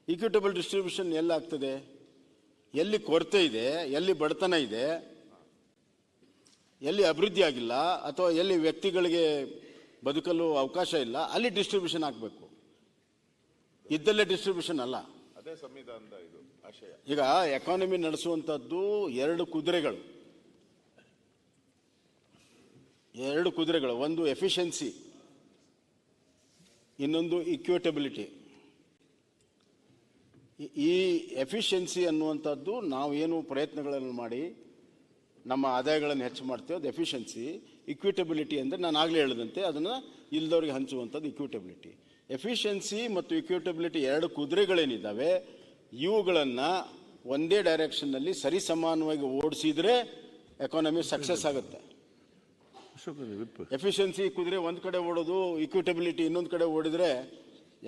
Equitable distribution ಎಲ್ಲಾಗ್ತದೆ? ಎಲ್ಲಿ ಕೊರತೆ ಇದೆ, ಎಲ್ಲಿ ಬಡತನ ಇದೆ, ಎಲ್ಲಿ ಅಭಿವೃದ್ಧಿ ಆಗಿಲ್ಲ ಅಥವಾ ಎಲ್ಲಿ ವ್ಯಕ್ತಿಗಳಿಗೆ ಬದುಕಲು ಅವಕಾಶ ಇಲ್ಲ, ಅಲ್ಲಿ ಡಿಸ್ಟ್ರಿಬ್ಯೂಷನ್ ಆಗಬೇಕು. ಇದ್ದಲ್ಲೇ ಡಿಸ್ಟ್ರಿಬ್ಯೂಷನ್ ಅಲ್ಲ. ಅದೇ ಸಂವಿಧಾನದ ಇದು ಆಶಯ. ಈಗ ಎಕಾನಮಿ ನಡೆಸುವಂಥದ್ದು ಎರಡು ಕುದುರೆಗಳು. ಒಂದು ಎಫಿಷಿಯನ್ಸಿ, ಇನ್ನೊಂದು ಇಕ್ವಿಟಬಿಲಿಟಿ. ಈ ಎಫಿಷಿಯನ್ಸಿ ಅನ್ನುವಂಥದ್ದು ನಾವೇನು ಪ್ರಯತ್ನಗಳನ್ನು ಮಾಡಿ ನಮ್ಮ ಆದಾಯಗಳನ್ನು ಹೆಚ್ಚು ಮಾಡ್ತೇವೆ, ಅದು ಎಫಿಷಿಯನ್ಸಿ. ಇಕ್ವಿಟಬಿಲಿಟಿ ಅಂದರೆ ನಾನು ಆಗಲೇ ಹೇಳಿದಂತೆ ಅದನ್ನು ಇಲ್ದವ್ರಿಗೆ ಹಂಚುವಂಥದ್ದು ಇಕ್ವಿಟಬಿಲಿಟಿ. ಎಫಿಷಿಯನ್ಸಿ ಮತ್ತು ಇಕ್ವಿಟಬಿಲಿಟಿ ಎರಡು ಕುದುರೆಗಳೇನಿದ್ದಾವೆ, ಇವುಗಳನ್ನು ಒಂದೇ ಡೈರೆಕ್ಷನ್ನಲ್ಲಿ ಸರಿಸಮಾನವಾಗಿ ಓಡಿಸಿದ್ರೆ ಎಕಾನಮಿ ಸಕ್ಸಸ್ ಆಗುತ್ತೆ. ಎಫಿಷಿಯನ್ಸಿ ಕುದುರೆ ಒಂದು ಕಡೆ ಓಡೋದು, ಇಕ್ವಿಟಬಿಲಿಟಿ ಇನ್ನೊಂದು ಕಡೆ ಓಡಿದ್ರೆ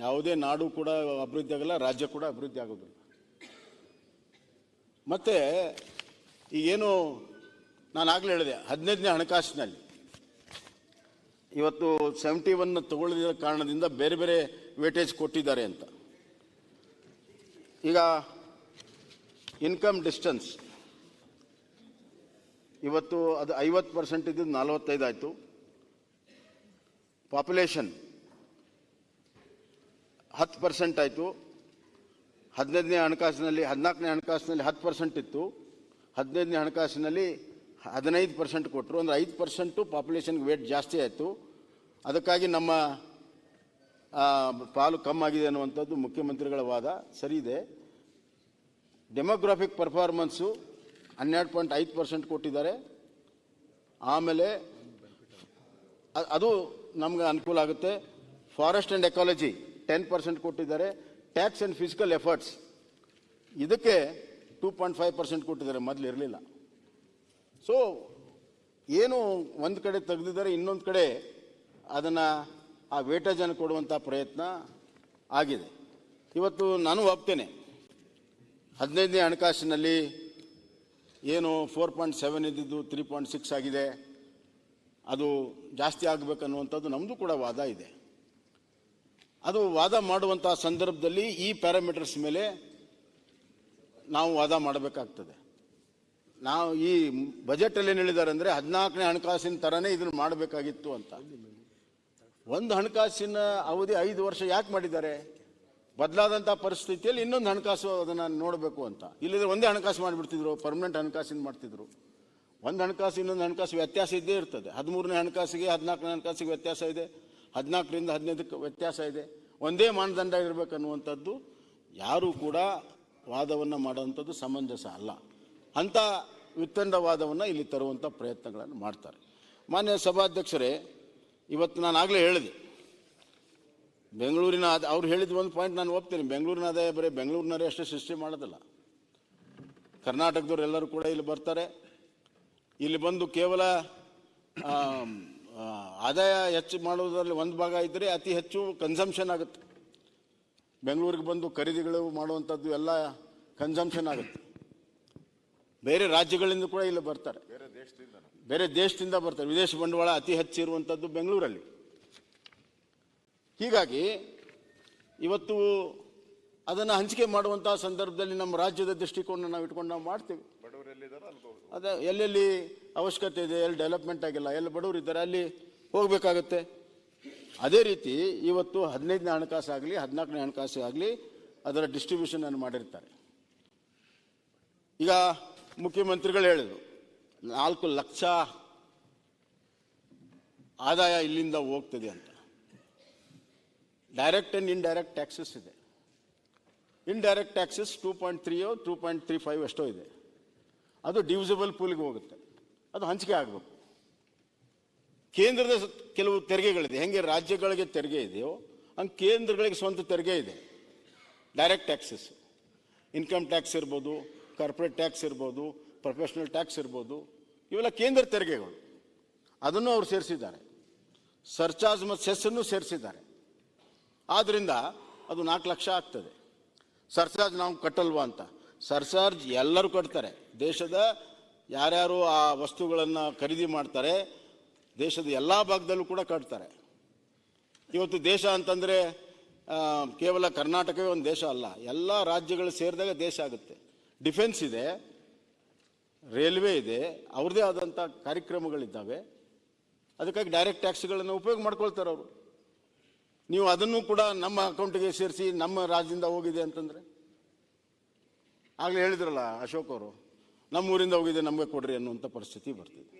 ಯಾವುದೇ ನಾಡು ಕೂಡ ಅಭಿವೃದ್ಧಿ ಆಗಲ್ಲ, ರಾಜ್ಯ ಕೂಡ ಅಭಿವೃದ್ಧಿ ಆಗೋದಿಲ್ಲ. ಮತ್ತೆ ಈಗೇನು ನಾನು ಆಗಲೇ ಹೇಳಿದೆ, 15ನೇ ಹಣಕಾಸಿನಲ್ಲಿ ಇವತ್ತು 71 ತಗೊಳ್ಳಿದ ಕಾರಣದಿಂದ ಬೇರೆ ಬೇರೆ ವೇಟೇಜ್ ಕೊಟ್ಟಿದ್ದಾರೆ ಅಂತ. ಈಗ ಇನ್ಕಮ್ ಡಿಸ್ಟೆನ್ಸ್ ಇವತ್ತು ಅದು 50% ಇದ್ದು 45 ಆಯಿತು. ಪಾಪ್ಯುಲೇಷನ್ 10% ಆಯಿತು. 15ನೇ ಹಣಕಾಸಿನಲ್ಲಿ 14ನೇ ಹಣಕಾಸಿನಲ್ಲಿ 10% ಇತ್ತು. 15ನೇ ಹಣಕಾಸಿನಲ್ಲಿ 15% ಕೊಟ್ಟರು. ಅಂದರೆ 5% ಪಾಪ್ಯುಲೇಷನ್ಗೆ ವೇಟ್ ಜಾಸ್ತಿ ಆಯಿತು. ಅದಕ್ಕಾಗಿ ನಮ್ಮ ಪಾಲು ಕಮ್ಮಾಗಿದೆ ಅನ್ನುವಂಥದ್ದು ಮುಖ್ಯಮಂತ್ರಿಗಳ ವಾದ ಸರಿ ಇದೆ. ಡೆಮೋಗ್ರಾಫಿಕ್ ಪರ್ಫಾರ್ಮೆನ್ಸು 12.5% ಕೊಟ್ಟಿದ್ದಾರೆ. ಆಮೇಲೆ ಅದು ನಮ್ಗೆ ಅನುಕೂಲ ಆಗುತ್ತೆ. ಫಾರೆಸ್ಟ್ ಆ್ಯಂಡ್ ಎಕಾಲಜಿ 10% ಕೊಟ್ಟಿದ್ದಾರೆ. ಟ್ಯಾಕ್ಸ್ ಆ್ಯಂಡ್ ಫಿಸಿಕಲ್ ಎಫರ್ಟ್ಸ್ ಇದಕ್ಕೆ 2.5% ಕೊಟ್ಟಿದ್ದಾರೆ, ಮೊದಲು ಇರಲಿಲ್ಲ. ಸೊ ಏನು ಒಂದು ಕಡೆ ತೆಗೆದಿದ್ದಾರೆ, ಇನ್ನೊಂದು ಕಡೆ ಅದನ್ನು ಆ ವೇಟೇಜನ್ನು ಕೊಡುವಂಥ ಪ್ರಯತ್ನ ಆಗಿದೆ. ಇವತ್ತು ನಾನು ಒಪ್ತೇನೆ, 15ನೇ ಹಣಕಾಸಿನಲ್ಲಿ ಏನು 4.7 ಇದ್ದಿದ್ದು 3.6 ಆಗಿದೆ, ಅದು ಜಾಸ್ತಿ ಆಗಬೇಕನ್ನುವಂಥದ್ದು ನಮ್ಮದು ಕೂಡ ವಾದ ಇದೆ. ಅದು ವಾದ ಮಾಡುವಂಥ ಸಂದರ್ಭದಲ್ಲಿ ಈ ಪ್ಯಾರಾಮೀಟರ್ಸ್ ಮೇಲೆ ನಾವು ವಾದ ಮಾಡಬೇಕಾಗ್ತದೆ. ನಾವು ಈ ಬಜೆಟಲ್ಲಿ ಏನು ಹೇಳಿದ್ದಾರೆ ಅಂದರೆ 14ನೇ ಹಣಕಾಸಿನ ಥರನೇ ಇದನ್ನು ಮಾಡಬೇಕಾಗಿತ್ತು ಅಂತ. ಒಂದು ಹಣಕಾಸಿನ ಅವಧಿ 5 ವರ್ಷ ಯಾಕೆ ಮಾಡಿದ್ದಾರೆ? ಬದಲಾದಂಥ ಪರಿಸ್ಥಿತಿಯಲ್ಲಿ ಇನ್ನೊಂದು ಹಣಕಾಸು ಅದನ್ನು ನೋಡಬೇಕು ಅಂತ. ಇಲ್ಲಿದ್ರೆ ಒಂದೇ ಹಣಕಾಸು ಮಾಡಿಬಿಡ್ತಿದ್ರು, ಪರ್ಮನೆಂಟ್ ಹಣಕಾಸಿನ ಮಾಡ್ತಿದ್ರು. ಒಂದು ಹಣಕಾಸು ಇನ್ನೊಂದು ಹಣಕಾಸು ವ್ಯತ್ಯಾಸ ಇದ್ದೇ ಇರ್ತದೆ. 13ನೇ ಹಣಕಾಸಿಗೆ 14ನೇ ಹಣಕಾಸಿಗೆ ವ್ಯತ್ಯಾಸ ಇದೆ, 14ರಿಂದ 15ಕ್ಕೆ ವ್ಯತ್ಯಾಸ ಇದೆ. ಒಂದೇ ಮಾನದಂಡ ಇರಬೇಕನ್ನುವಂಥದ್ದು ಯಾರೂ ಕೂಡ ವಾದವನ್ನು ಮಾಡುವಂಥದ್ದು ಸಮಂಜಸ ಅಲ್ಲ. ಅಂಥ ವಿತ್ತಂಡವಾದವನ್ನು ಇಲ್ಲಿ ತರುವಂಥ ಪ್ರಯತ್ನಗಳನ್ನು ಮಾಡ್ತಾರೆ. ಮಾನ್ಯ ಸಭಾಧ್ಯಕ್ಷರೇ, ಇವತ್ತು ನಾನು ಆಗಲೇ ಹೇಳಿದೆ, ಬೆಂಗಳೂರಿನ ಅವ್ರು ಹೇಳಿದ ಒಂದು ಪಾಯಿಂಟ್ ನಾನು ಒಪ್ತೇನೆ. ಬೆಂಗಳೂರಿನ ಆದಾಯ ಬರೀ ಬೆಂಗಳೂರಿನವರೇ ಅಷ್ಟೇ ಸೃಷ್ಟಿ ಮಾಡೋದಿಲ್ಲ, ಕರ್ನಾಟಕದವ್ರು ಎಲ್ಲರೂ ಕೂಡ ಇಲ್ಲಿ ಬರ್ತಾರೆ. ಇಲ್ಲಿ ಬಂದು ಕೇವಲ ಆದಾಯ ಹೆಚ್ಚು ಮಾಡೋದರಲ್ಲಿ ಒಂದು ಭಾಗ ಇದ್ದರೆ ಅತಿ ಹೆಚ್ಚು ಕನ್ಸಂಪ್ಷನ್ ಆಗುತ್ತೆ. ಬೆಂಗಳೂರಿಗೆ ಬಂದು ಖರೀದಿಗಳು ಮಾಡುವಂಥದ್ದು ಎಲ್ಲ ಕನ್ಸಂಪ್ಷನ್ ಆಗುತ್ತೆ. ಬೇರೆ ರಾಜ್ಯಗಳಿಂದ ಕೂಡ ಇಲ್ಲಿ ಬರ್ತಾರೆ, ಬೇರೆ ದೇಶದಿಂದ ಬರ್ತಾರೆ. ವಿದೇಶ ಬಂಡವಾಳ ಅತಿ ಹೆಚ್ಚು ಇರುವಂಥದ್ದು ಬೆಂಗಳೂರಲ್ಲಿ. ಹೀಗಾಗಿ ಇವತ್ತು ಅದನ್ನು ಹಂಚಿಕೆ ಮಾಡುವಂಥ ಸಂದರ್ಭದಲ್ಲಿ ನಮ್ಮ ರಾಜ್ಯದ ದೃಷ್ಟಿಕೋನ ನಾವು ಇಟ್ಕೊಂಡು ನಾವು ಮಾಡ್ತೀವಿ. ಅದೇ ಎಲ್ಲೆಲ್ಲಿ ಅವಶ್ಯಕತೆ ಇದೆ, ಎಲ್ಲಿ ಡೆವಲಪ್ಮೆಂಟ್ ಆಗಿಲ್ಲ, ಎಲ್ಲಿ ಬಡವರು ಇದ್ದಾರೆ ಅಲ್ಲಿ ಹೋಗಬೇಕಾಗತ್ತೆ. ಅದೇ ರೀತಿ ಇವತ್ತು 15ನೇ ಹಣಕಾಸು ಆಗಲಿ 14ನೇ ಹಣಕಾಸು ಆಗಲಿ ಅದರ ಡಿಸ್ಟ್ರಿಬ್ಯೂಷನನ್ನು ಮಾಡಿರ್ತಾರೆ. ಈಗ ಮುಖ್ಯಮಂತ್ರಿಗಳು ಹೇಳಿದರು 4 ಲಕ್ಷ ಆದಾಯ ಇಲ್ಲಿಂದ ಹೋಗ್ತದೆ ಅಂತ. ಡೈರೆಕ್ಟ್ ಆ್ಯಂಡ್ ಇಂಡೈರೆಕ್ಟ್ ಟ್ಯಾಕ್ಸಸ್ ಇದೆ. ಇಂಡೈರೆಕ್ಟ್ ಟ್ಯಾಕ್ಸಸ್ 2.3 2.35 ಎಷ್ಟೋ ಇದೆ. ಅದು ಡಿವಿಸಿಬಲ್ ಪೂಲ್ಗೆ ಹೋಗುತ್ತೆ, ಅದು ಹಂಚಿಕೆ ಆಗಬೇಕು. ಕೇಂದ್ರದ ಕೆಲವು ತೆರಿಗೆಗಳಿದೆ, ಹೆಂಗೆ ರಾಜ್ಯಗಳಿಗೆ ತೆರಿಗೆ ಇದೆಯೋ ಹಂಗೆ ಕೇಂದ್ರಗಳಿಗೆ ಸ್ವಂತ ತೆರಿಗೆ ಇದೆ. ಡೈರೆಕ್ಟ್ ಟ್ಯಾಕ್ಸಸ್, ಇನ್ಕಮ್ ಟ್ಯಾಕ್ಸ್ ಇರ್ಬೋದು, ಕಾರ್ಪೊರೇಟ್ ಟ್ಯಾಕ್ಸ್ ಇರ್ಬೋದು, ಪ್ರೊಫೆಷನಲ್ ಟ್ಯಾಕ್ಸ್ ಇರ್ಬೋದು, ಇವೆಲ್ಲ ಕೇಂದ್ರ ತೆರಿಗೆಗಳು. ಅದನ್ನು ಅವರು ಸೇರಿಸಿದ್ದಾರೆ. ಸರ್ಚಾರ್ಜ್ ಮತ್ತು ಸೆಸ್ಸನ್ನು ಸೇರಿಸಿದ್ದಾರೆ. ಆದ್ದರಿಂದ ಅದು 4 ಲಕ್ಷ ಆಗ್ತದೆ. ಸರ್ಚಾರ್ಜ್ ನಾವು ಕಟ್ಟಲ್ವಾ ಅಂತ. ಸರ್ಚಾರ್ಜ್ ಎಲ್ಲರೂ ಕಟ್ತಾರೆ. ದೇಶದ ಯಾರ್ಯಾರು ಆ ವಸ್ತುಗಳನ್ನು ಖರೀದಿ ಮಾಡ್ತಾರೆ ದೇಶದ ಎಲ್ಲ ಭಾಗದಲ್ಲೂ ಕೂಡ ಕಟ್ತಾರೆ. ಇವತ್ತು ದೇಶ ಅಂತಂದರೆ ಕೇವಲ ಕರ್ನಾಟಕವೇ ಒಂದು ದೇಶ ಅಲ್ಲ, ಎಲ್ಲ ರಾಜ್ಯಗಳು ಸೇರಿದಾಗ ದೇಶ ಆಗುತ್ತೆ. ಡಿಫೆನ್ಸ್ ಇದೆ, ರೈಲ್ವೆ ಇದೆ, ಅವ್ರದ್ದೇ ಆದಂಥ ಕಾರ್ಯಕ್ರಮಗಳಿದ್ದಾವೆ. ಅದಕ್ಕಾಗಿ ಡೈರೆಕ್ಟ್ ಟ್ಯಾಕ್ಸ್ಗಳನ್ನು ಉಪಯೋಗ ಮಾಡ್ಕೊಳ್ತಾರೆ ಅವರು. ನೀವು ಅದನ್ನು ಕೂಡ ನಮ್ಮ ಅಕೌಂಟಿಗೆ ಸೇರಿಸಿ ನಮ್ಮ ರಾಜ್ಯದಿಂದ ಹೋಗಿದೆ ಅಂತಂದರೆ, ಆಗಲೇ ಹೇಳಿದ್ರಲ್ಲ ಅಶೋಕ್ ಅವರು, ನಮ್ಮೂರಿಂದ ಹೋಗಿದೆ ನಮಗೆ ಕೊಡ್ರಿ ಅನ್ನುವಂಥ ಪರಿಸ್ಥಿತಿ ಬರ್ತಿದೆ.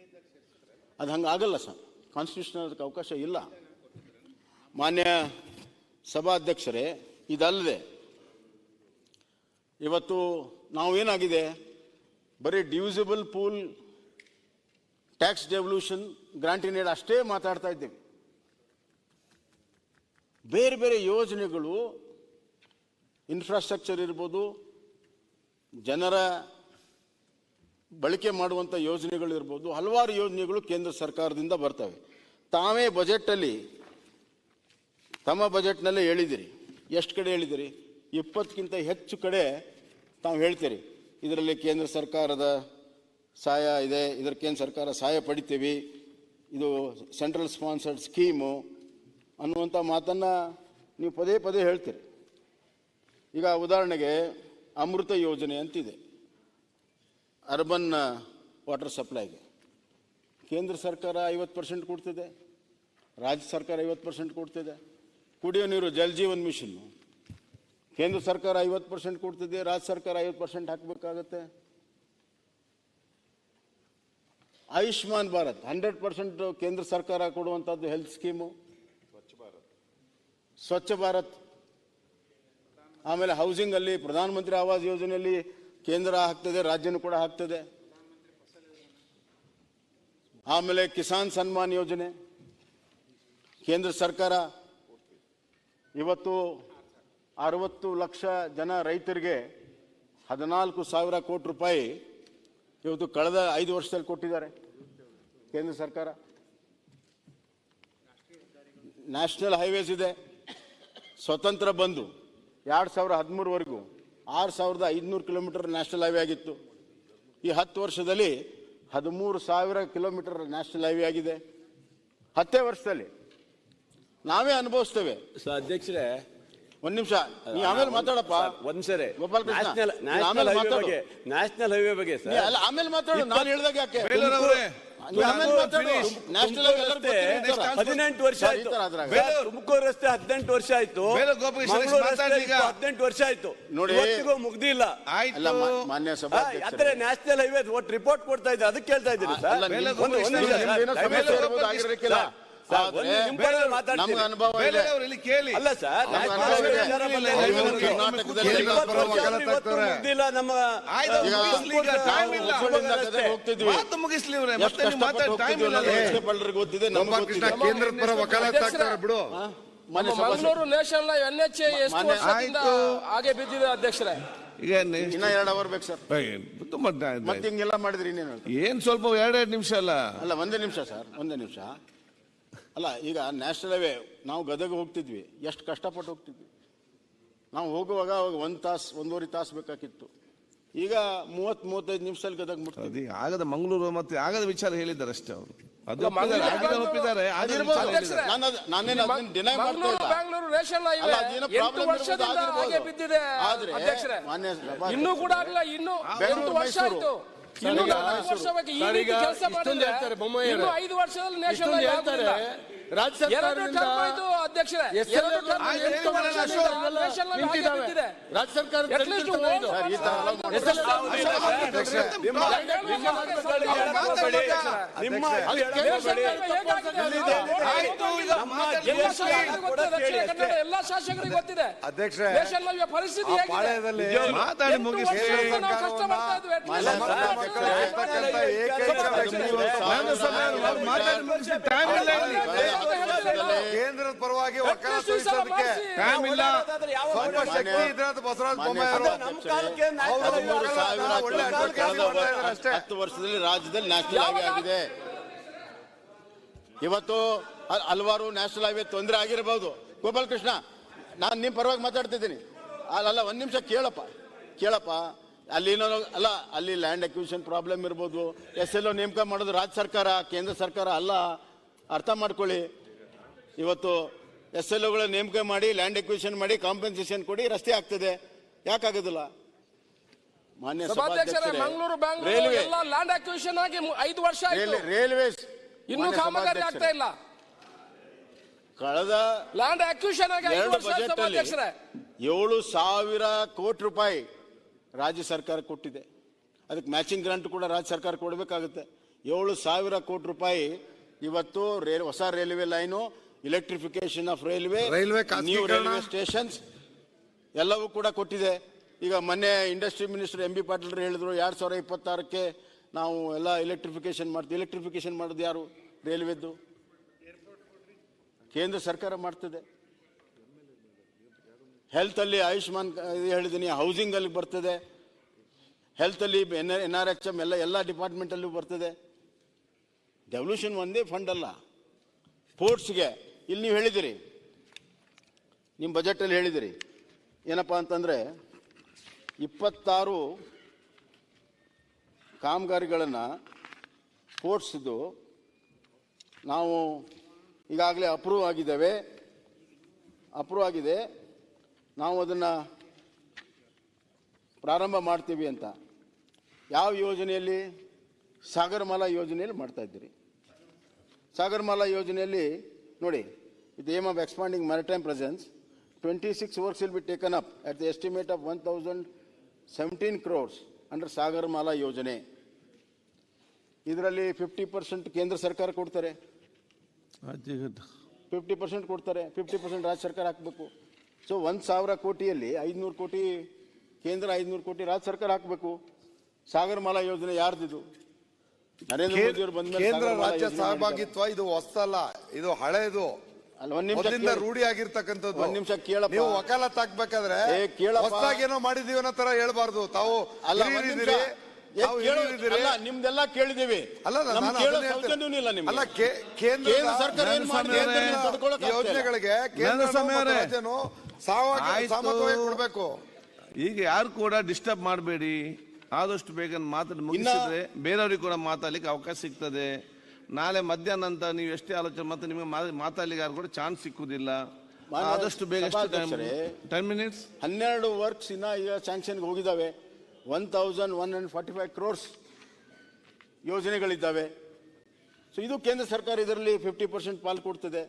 ಅದು ಹಂಗೆ ಆಗಲ್ಲ ಸರ್, ಕಾನ್ಸ್ಟಿಟ್ಯೂಷನ್ ಅದಕ್ಕೆ ಅವಕಾಶ ಇಲ್ಲ. ಮಾನ್ಯ ಸಭಾಧ್ಯಕ್ಷರೇ, ಇದಲ್ಲದೆ ಇವತ್ತು ನಾವು ಏನಾಗಿದೆ, ಬರೀ divisible pool, tax devolution, grant in aid ಅಷ್ಟೇ ಮಾತಾಡ್ತಾ ಇದ್ದೇವೆ. ಬೇರೆ ಬೇರೆ ಯೋಜನೆಗಳು, ಇನ್ಫ್ರಾಸ್ಟ್ರಕ್ಚರ್ ಇರ್ಬೋದು, ಜನರ ಬಳಕೆ ಮಾಡುವಂಥ ಯೋಜನೆಗಳು ಇರ್ಬೋದು, ಹಲವಾರು ಯೋಜನೆಗಳು ಕೇಂದ್ರ ಸರ್ಕಾರದಿಂದ ಬರ್ತವೆ. ತಾವೇ ಬಜೆಟಲ್ಲಿ, ತಮ್ಮ ಬಜೆಟ್ನಲ್ಲೇ ಹೇಳಿದಿರಿ. ಎಷ್ಟು ಕಡೆ ಹೇಳಿದಿರಿ? 20ಕ್ಕಿಂತ ಹೆಚ್ಚು ಕಡೆ ತಾವು ಹೇಳ್ತೀರಿ ಇದರಲ್ಲಿ ಕೇಂದ್ರ ಸರ್ಕಾರದ ಸಹಾಯ ಇದೆ, ಇದರ ಕೇಂದ್ರ ಸರ್ಕಾರ ಸಹಾಯ ಪಡಿತೀವಿ, ಇದು ಸೆಂಟ್ರಲ್ ಸ್ಪಾನ್ಸರ್ಡ್ ಸ್ಕೀಮು ಅನ್ನುವಂಥ ಮಾತನ್ನು ನೀವು ಪದೇ ಪದೇ ಹೇಳ್ತೀರಿ. ಈಗ ಉದಾಹರಣೆಗೆ ಅಮೃತ ಯೋಜನೆ ಅಂತಿದೆ, ಅರ್ಬನ್ ವಾಟರ್ ಸಪ್ಲೈಗೆ ಕೇಂದ್ರ ಸರ್ಕಾರ 50% ಕೊಡ್ತಿದೆ, ರಾಜ್ಯ ಸರ್ಕಾರ 50% ಕೊಡ್ತಿದೆ. ಕುಡಿಯೋ ನೀರು ಜಲ್ ಜೀವನ್ ಮಿಷನ್ ಕೇಂದ್ರ ಸರ್ಕಾರ 50% ಕೊಡ್ತಿದೆ, ರಾಜ್ಯ ಸರ್ಕಾರ 50% ಹಾಕಬೇಕಾಗತ್ತೆ. ಆಯುಷ್ಮಾನ್ ಭಾರತ್ 100% ಕೇಂದ್ರ ಸರ್ಕಾರ ಕೊಡುವಂಥದ್ದು ಹೆಲ್ತ್ ಸ್ಕೀಮು. ಸ್ವಚ್ಛ ಭಾರತ್, ಆಮೇಲೆ ಹೌಸಿಂಗ್ ಅಲ್ಲಿ ಪ್ರಧಾನಮಂತ್ರಿ ಆವಾಸ್ ಯೋಜನೆಯಲ್ಲಿ ಕೇಂದ್ರ ಹಾಕ್ತದೆ, ರಾಜ್ಯನೂ ಕೂಡ ಹಾಕ್ತದೆ. ಆಮೇಲೆ ಕಿಸಾನ್ ಸನ್ಮಾನ್ ಯೋಜನೆ ಕೇಂದ್ರ ಸರ್ಕಾರ ಇವತ್ತು 60 ಲಕ್ಷ ಜನ ರೈತರಿಗೆ 14,000 ಕೋಟಿ ರೂಪಾಯಿ ಇವತ್ತು ಕಳೆದ 5 ವರ್ಷದಲ್ಲಿ ಕೊಟ್ಟಿದ್ದಾರೆ ಕೇಂದ್ರ ಸರ್ಕಾರ. ನ್ಯಾಷನಲ್ ಹೈವೇಸ್ ಇದೆ, ಸ್ವತಂತ್ರ ಬಂದು 2013ವರೆಗೂ 6,500 ಕಿಲೋಮೀಟರ್ ನ್ಯಾಷನಲ್ ಹೈವೇ ಆಗಿತ್ತು. ಈ 10 ವರ್ಷದಲ್ಲಿ 13,000 ಕಿಲೋಮೀಟರ್ ನ್ಯಾಷನಲ್ ಹೈವೇ ಆಗಿದೆ. 10 ವರ್ಷದಲ್ಲಿ ನಾವೇ ಅನುಭವಿಸ್ತೇವೆ. ಅಧ್ಯಕ್ಷರೇ, ಒಂದ್ ನಿಮಿಷ, ನೀ ಆಮೇಲೆ ಮಾತಾಡಪ್ಪ. ಒಂದ್ಸರಿ ಗೋಪಾಲ್ ಕೃಷ್ಣ, ನ್ಯಾಷನಲ್ ಹೈವೇ ಬಗ್ಗೆ ಸರ್, ಆಮೇಲೆ ಮಾತಾಡು. ನಾನು ಹೇಳಿದಾಗ ಯಾಕೆ? 18 ವರ್ಷ ಆಯ್ತು. ತುಮಕೂರು ರಸ್ತೆ 18 ವರ್ಷ ಆಯ್ತು. ಮಂಗಳೂರು ರಸ್ತೆ 18 ವರ್ಷ ಆಯ್ತು. ನೋಡಿ, ಮುಗ್ದಿಲ್ಲ. ಮಾನ್ಯ ಸಭಾ ಅಂದ್ರೆ ನ್ಯಾಷನಲ್ ಹೈವೇ ಒಟ್ಟು ರಿಪೋರ್ಟ್ ಕೊಡ್ತಾ ಇದ್ದಾರೆ, ಅದಕ್ಕೆ ಕೇಳ್ತಾ ಇದ್ದೀನಿ ಸರ್. ನಮ್ಗೆ ಅನುಭವ ಇದೆ. ಅಲ್ಲ ಸರ್, ಮುಗ್ದಿಲ್ಲ ನಮ್ಮ ಗೊತ್ತಿದೆ. ಕೇಂದ್ರ ಪರ ವಕಾಲತ್ ಆಗ್ತಾರೆ ಬಿಡು. ಮಂಗಳೂರು ನ್ಯಾಷನಲ್ NHA ಎಷ್ಟು ವರ್ಷದಿಂದ ಹಾಗೆ ಬಿದ್ದಿದೆ ಅಧ್ಯಕ್ಷರೇ? ಈಗ ಇನ್ನ 2 ಅವರ್ ಬೇಕು ಸರ್. ತುಂಬಾ ಮತ್ತೆ ಹಿಂಗೆಲ್ಲ ಮಾಡಿದ್ರಿ ಇನ್ನೇನು? ಏನ್ ಸ್ವಲ್ಪ 2 ನಿಮಿಷ ಅಲ್ಲ. ಅಲ್ಲ, 1 ನಿಮಿಷ ಸರ್, 1 ನಿಮಿಷ. ಅಲ್ಲ, ಈಗ ನ್ಯಾಷನಲ್ ಹೈವೇ ನಾವು ಗದಗ ಹೋಗ್ತಿದ್ವಿ, ಎಷ್ಟು ಕಷ್ಟಪಟ್ಟು ಹೋಗ್ತಿದ್ವಿ. ನಾವು ಹೋಗುವಾಗ 1 ತಾಸು 1.5 ತಾಸು ಬೇಕಾಗಿತ್ತು. ಈಗ 30-35 ನಿಮಿಷದಲ್ಲಿ ಗದಗ ಮುಟ್ತೀವಿ. ಆಗದ ಮಂಗಳೂರು ಮತ್ತೆ ಆಗದ ವಿಚಾರ ಹೇಳಿದ್ದಾರೆ ಅಷ್ಟೇ ಅವರು. ಅದು ಒಪ್ಪಿದ್ದಾರೆ. ಬ್ಯಾಂಗ್ಳೂರು ನ್ಯಾಷನಲ್ ಹೈವೇ 8 ವರ್ಷದಿಂದ ಹಾಗೆ ಬಿದ್ದಿದೆ ಅಧ್ಯಕ್ಷರೇ. ಇನ್ನೂ ಕೂಡ ಆಗಲ್ಲ, ಇನ್ನು 8 ವರ್ಷ ಆಯ್ತು. ಇನ್ನು 4 ವರ್ಷ ಬೇಕು. ಈ ರೀತಿ ಕೆಲಸ ಮಾಡಿದ್ರೆ ಇನ್ನು 5 ವರ್ಷದಲ್ಲಿ ನ್ಯಾಷನಲ್ ಹೈವೇ ಆಗ್ತಿಲ್ಲ. ರಾಜ್ಯ ಸರ್ಕಾರದಿಂದ ಅಧ್ಯಕ್ಷರೇ, ರಾಜ್ಯ ಸರ್ಕಾರ ಎಲ್ಲ ಶಾಸಕರಿಗೆ ಗೊತ್ತಿದೆ ಪರಿಸ್ಥಿತಿ ಮಾತಾಡಿ ಮುಗಿಸಿ. ಕೇಂದ್ರದ ಪರವಾಗಿ ಪರವಾಗಿ ವಕಾಲತ್ತು ವಹಿಸೋದಕ್ಕೆ ಟೈಮ್ ಇಲ್ಲ. ಸ್ವಲ್ಪ ಶಕ್ತಿ ಇದ್ರೆ ಅದು ಬಸವರಾಜ ಬೊಮ್ಮಾಯಿ ಅವರು ನಮ್ಮ ಕಾಲಕ್ಕೆ ಅವರು 13,000 ಒಳ್ಳೆ advocacy ಮಾಡ್ತಾ ಇದ್ದಾರೆ ಅಷ್ಟೇ. 10 ವರ್ಷದಲ್ಲಿ ರಾಜ್ಯದಲ್ಲಿ ನ್ಯಾಷನಲ್ ಹೈವೇ ಆಗಿದೆ. ಇವತ್ತು ಹಲವಾರು ನ್ಯಾಷನಲ್ ಹೈವೇ ತೊಂದರೆ ಆಗಿರಬಹುದು. ಗೋಪಾಲ್ ಕೃಷ್ಣ, ನಾನು ನಿಮ್ಮ ಪರವಾಗಿ ಮಾತಾಡ್ತಿದ್ದೀನಿ. ಅಲ್ಲ, ಒಂದ್ ನಿಮಿಷ ಕೇಳಪ್ಪ. ಅಲ್ಲಿ ಅಲ್ಲ, ಅಲ್ಲಿ ಲ್ಯಾಂಡ್ ಅಕ್ವಿಸಿಷನ್ ಪ್ರಾಬ್ಲಮ್ ಇರ್ಬೋದು. SLO ನೇಮಕ ಮಾಡೋದು ರಾಜ್ಯ ಸರ್ಕಾರ, ಕೇಂದ್ರ ಸರ್ಕಾರ ಅಲ್ಲ. ಅರ್ಥ ಮಾಡ್ಕೊಳ್ಳಿ. ಇವತ್ತು SLOಗಳ ನೇಮಕ ಮಾಡಿ, ಲ್ಯಾಂಡ್ ಅಕ್ವಿಸಿಷನ್ ಮಾಡಿ, ಕಾಂಪೆನ್ಸೇಷನ್ ಕೊಡಿ, ರಸ್ತೆ ಆಗ್ತದೆ. ಯಾಕಾಗೋದಿಲ್ಲ? ಮಾನ್ಯ ಸಭಾಧ್ಯಕ್ಷರೇ, ಮಂಗಳೂರು ಬ್ಯಾಂಗ್ಳೂರು ಎಲ್ಲ ಲ್ಯಾಂಡ್ ಅಕ್ವಿಸಿಷನ್ ಆಗಿ 5 ವರ್ಷ ಆಯ್ತು. ರೈಲ್ವೇಸ್ ಇನ್ನೂ ಕಾಮಗಾರಿ ಆಗ್ತಾ ಇಲ್ಲ. ಕಳೆದ ಲ್ಯಾಂಡ್ ಅಕ್ವಿಸಿಷನ್ ಆಗಿ 5 ವರ್ಷ ಬಜೆಟ್ ಅಲ್ಲಿ ಸಭಾಧ್ಯಕ್ಷರೇ 7,000 ಕೋಟಿ ರೂಪಾಯಿ ರಾಜ್ಯ ಸರ್ಕಾರ ಕೊಟ್ಟಿದೆ. ಅದಕ್ಕೆ ಮ್ಯಾಚಿಂಗ್ ಗ್ರಾಂಟ್ ಕೂಡ ರಾಜ್ಯ ಸರ್ಕಾರ ಕೊಡಬೇಕಾಗುತ್ತೆ. 7,000 ಕೋಟಿ ರೂಪಾಯಿ ಇವತ್ತು ಹೊಸ railway line, electrification of railway, new railway stations ಎಲ್ಲವೂ ಕೂಡ ಕೊಟ್ಟಿದೆ. ಈಗ ಮೊನ್ನೆ ಇಂಡಸ್ಟ್ರಿ ಮಿನಿಸ್ಟರ್ MB ಪಾಟೀಲ್ ಹೇಳಿದ್ರು 2026ಕ್ಕೆ ನಾವು ಎಲ್ಲ ಎಲೆಕ್ಟ್ರಿಫಿಕೇಶನ್ ಮಾಡ್ತೀವಿ. ಎಲೆಕ್ಟ್ರಿಫಿಕೇಶನ್ ಮಾಡೋದು ಯಾರು? ರೈಲ್ವೆದ್ದು ಕೇಂದ್ರ ಸರ್ಕಾರ ಮಾಡ್ತದೆ. ಹೆಲ್ತ್ ಅಲ್ಲಿ ಆಯುಷ್ಮಾನ್ ಹೇಳಿದ್ದೀನಿ, ಹೌಸಿಂಗ್ ಅಲ್ಲಿ ಬರ್ತದೆ, ಹೆಲ್ತ್ ಅಲ್ಲಿ NRHM ಎಲ್ಲ ಡಿಪಾರ್ಟ್ಮೆಂಟ್ ಅಲ್ಲೂ ಬರ್ತದೆ. ಡೆವಲ್ಯೂಷನ್ ಒಂದೇ ಫಂಡ್ ಅಲ್ಲ. ಸ್ಪೋರ್ಟ್ಸ್ಗೆ ಇಲ್ಲಿ ನೀವು ಹೇಳಿದಿರಿ, ನಿಮ್ಮ ಬಜೆಟ್ ಅಲ್ಲಿ ಹೇಳಿದಿರಿ ಏನಪ್ಪಾ ಅಂತಂದ್ರೆ 26 ಕಾಮಗಾರಿಗಳನ್ನು ಸ್ಪೋರ್ಟ್ಸ್ದು ನಾವು ಈಗಾಗಲೇ ಅಪ್ರೂವ್ ಆಗಿದೆ, ನಾವು ಅದನ್ನು ಪ್ರಾರಂಭ ಮಾಡ್ತೀವಿ ಅಂತ. ಯಾವ ಯೋಜನೆಯಲ್ಲಿ? ಸಾಗರಮಾಲಾ ಯೋಜನೆಯಲ್ಲಿ ಮಾಡ್ತಾ ಇದ್ದೀರಿ. ಸಾಗರಮಾಲಾ ಯೋಜನೆಯಲ್ಲಿ ನೋಡಿ, with aim of expanding maritime presence 26 works will be taken up at the estimate of 1,017 crores under Sagarmala ಯೋಜನೆ. ಇದರಲ್ಲಿ 50% ಕೇಂದ್ರ ಸರ್ಕಾರ ಕೊಡ್ತಾರೆ, 50% ಕೊಡ್ತಾರೆ, 50% ರಾಜ್ಯ ಸರ್ಕಾರ ಹಾಕಬೇಕು. ಸೊ 1,000 ಕೋಟಿಯಲ್ಲಿ 500 ಕೋಟಿ ಕೇಂದ್ರ, 500 ಕೋಟಿ ರಾಜ್ಯ ಸರ್ಕಾರ ಹಾಕಬೇಕು. ಸಾಗರಮಾಲಾ ಯೋಜನೆ ಯಾರ್ದಿದು? ನರೇಂದ್ರ ಮೋದಿ ಅವರು ಬಂದ ಕೇಂದ್ರ ರಾಜ್ಯ ಸಹಭಾಗಿತ್ವ ಇದು ಹೊಸಲ್ಲ, ಇದು ಹಳೆದು. ಮೊದಲಿಂದ ರೂಢಿ ಆಗಿರ್ತಕ್ಕಂಥದ್ದು. ಒಂದ್ ನಿಮಿಷ ಕೇಳಪ್ಪ. ನೀವು ವಕಾಲತ್ ಹಾಕ್ಬೇಕಾದ್ರೆ ಹೊಸದಾಗಿ ಏನೋ ಮಾಡಿದೀವಿ ಅನ್ನೋ ತರ ಹೇಳ್ಬಾರ್ದು. ತಾವು ನಿಮ್ದೆಲ್ಲ ಕೇಳಿದೀವಿ. ಕೇಂದ್ರ ಸರ್ಕಾರ ಯೋಜನೆಗಳಿಗೆ ಸಮನ್ವಯ ಕೊಡಬೇಕು. ಈಗ ಯಾರು ಕೂಡ ಡಿಸ್ಟರ್ಬ್ ಮಾಡಬೇಡಿ. ಆದಷ್ಟು ಬೇಗ ಮಾತಾಡಿ ಮುಗಿಸಿದ್ರೆ ಬೇರೆಯವ್ರಿಗೆ ಕೂಡ ಮಾತಾಡ್ಲಿಕ್ಕೆ ಅವಕಾಶ ಸಿಗ್ತದೆ. ನಾಳೆ ಮಧ್ಯಾಹ್ನ ಅಂತ ನೀವು ಎಷ್ಟೇ ಆಲೋಚನೆ ಮತ್ತೆ ನಿಮಗೆ ಮಾತಾಡ್ಲಿಕ್ಕೆ ಯಾರು ಕೂಡ ಚಾನ್ಸ್ ಸಿಕ್ಕುದಿಲ್ಲ. ಆದಷ್ಟು ಬೇಗ 10 minutes 12 ವರ್ಕ್ಸ್ ಇನ್ನ ಈಗ ಸ್ಯಾಂಕ್ಷನ್ಗೆ ಹೋಗಿದ್ದಾವೆ. 1,145 crores ಯೋಜನೆಗಳಿದ್ದಾವೆ. ಸೊ ಇದು ಕೇಂದ್ರ ಸರ್ಕಾರ ಇದರಲ್ಲಿ 50% ಪಾಲು ಕೊಡ್ತದೆ.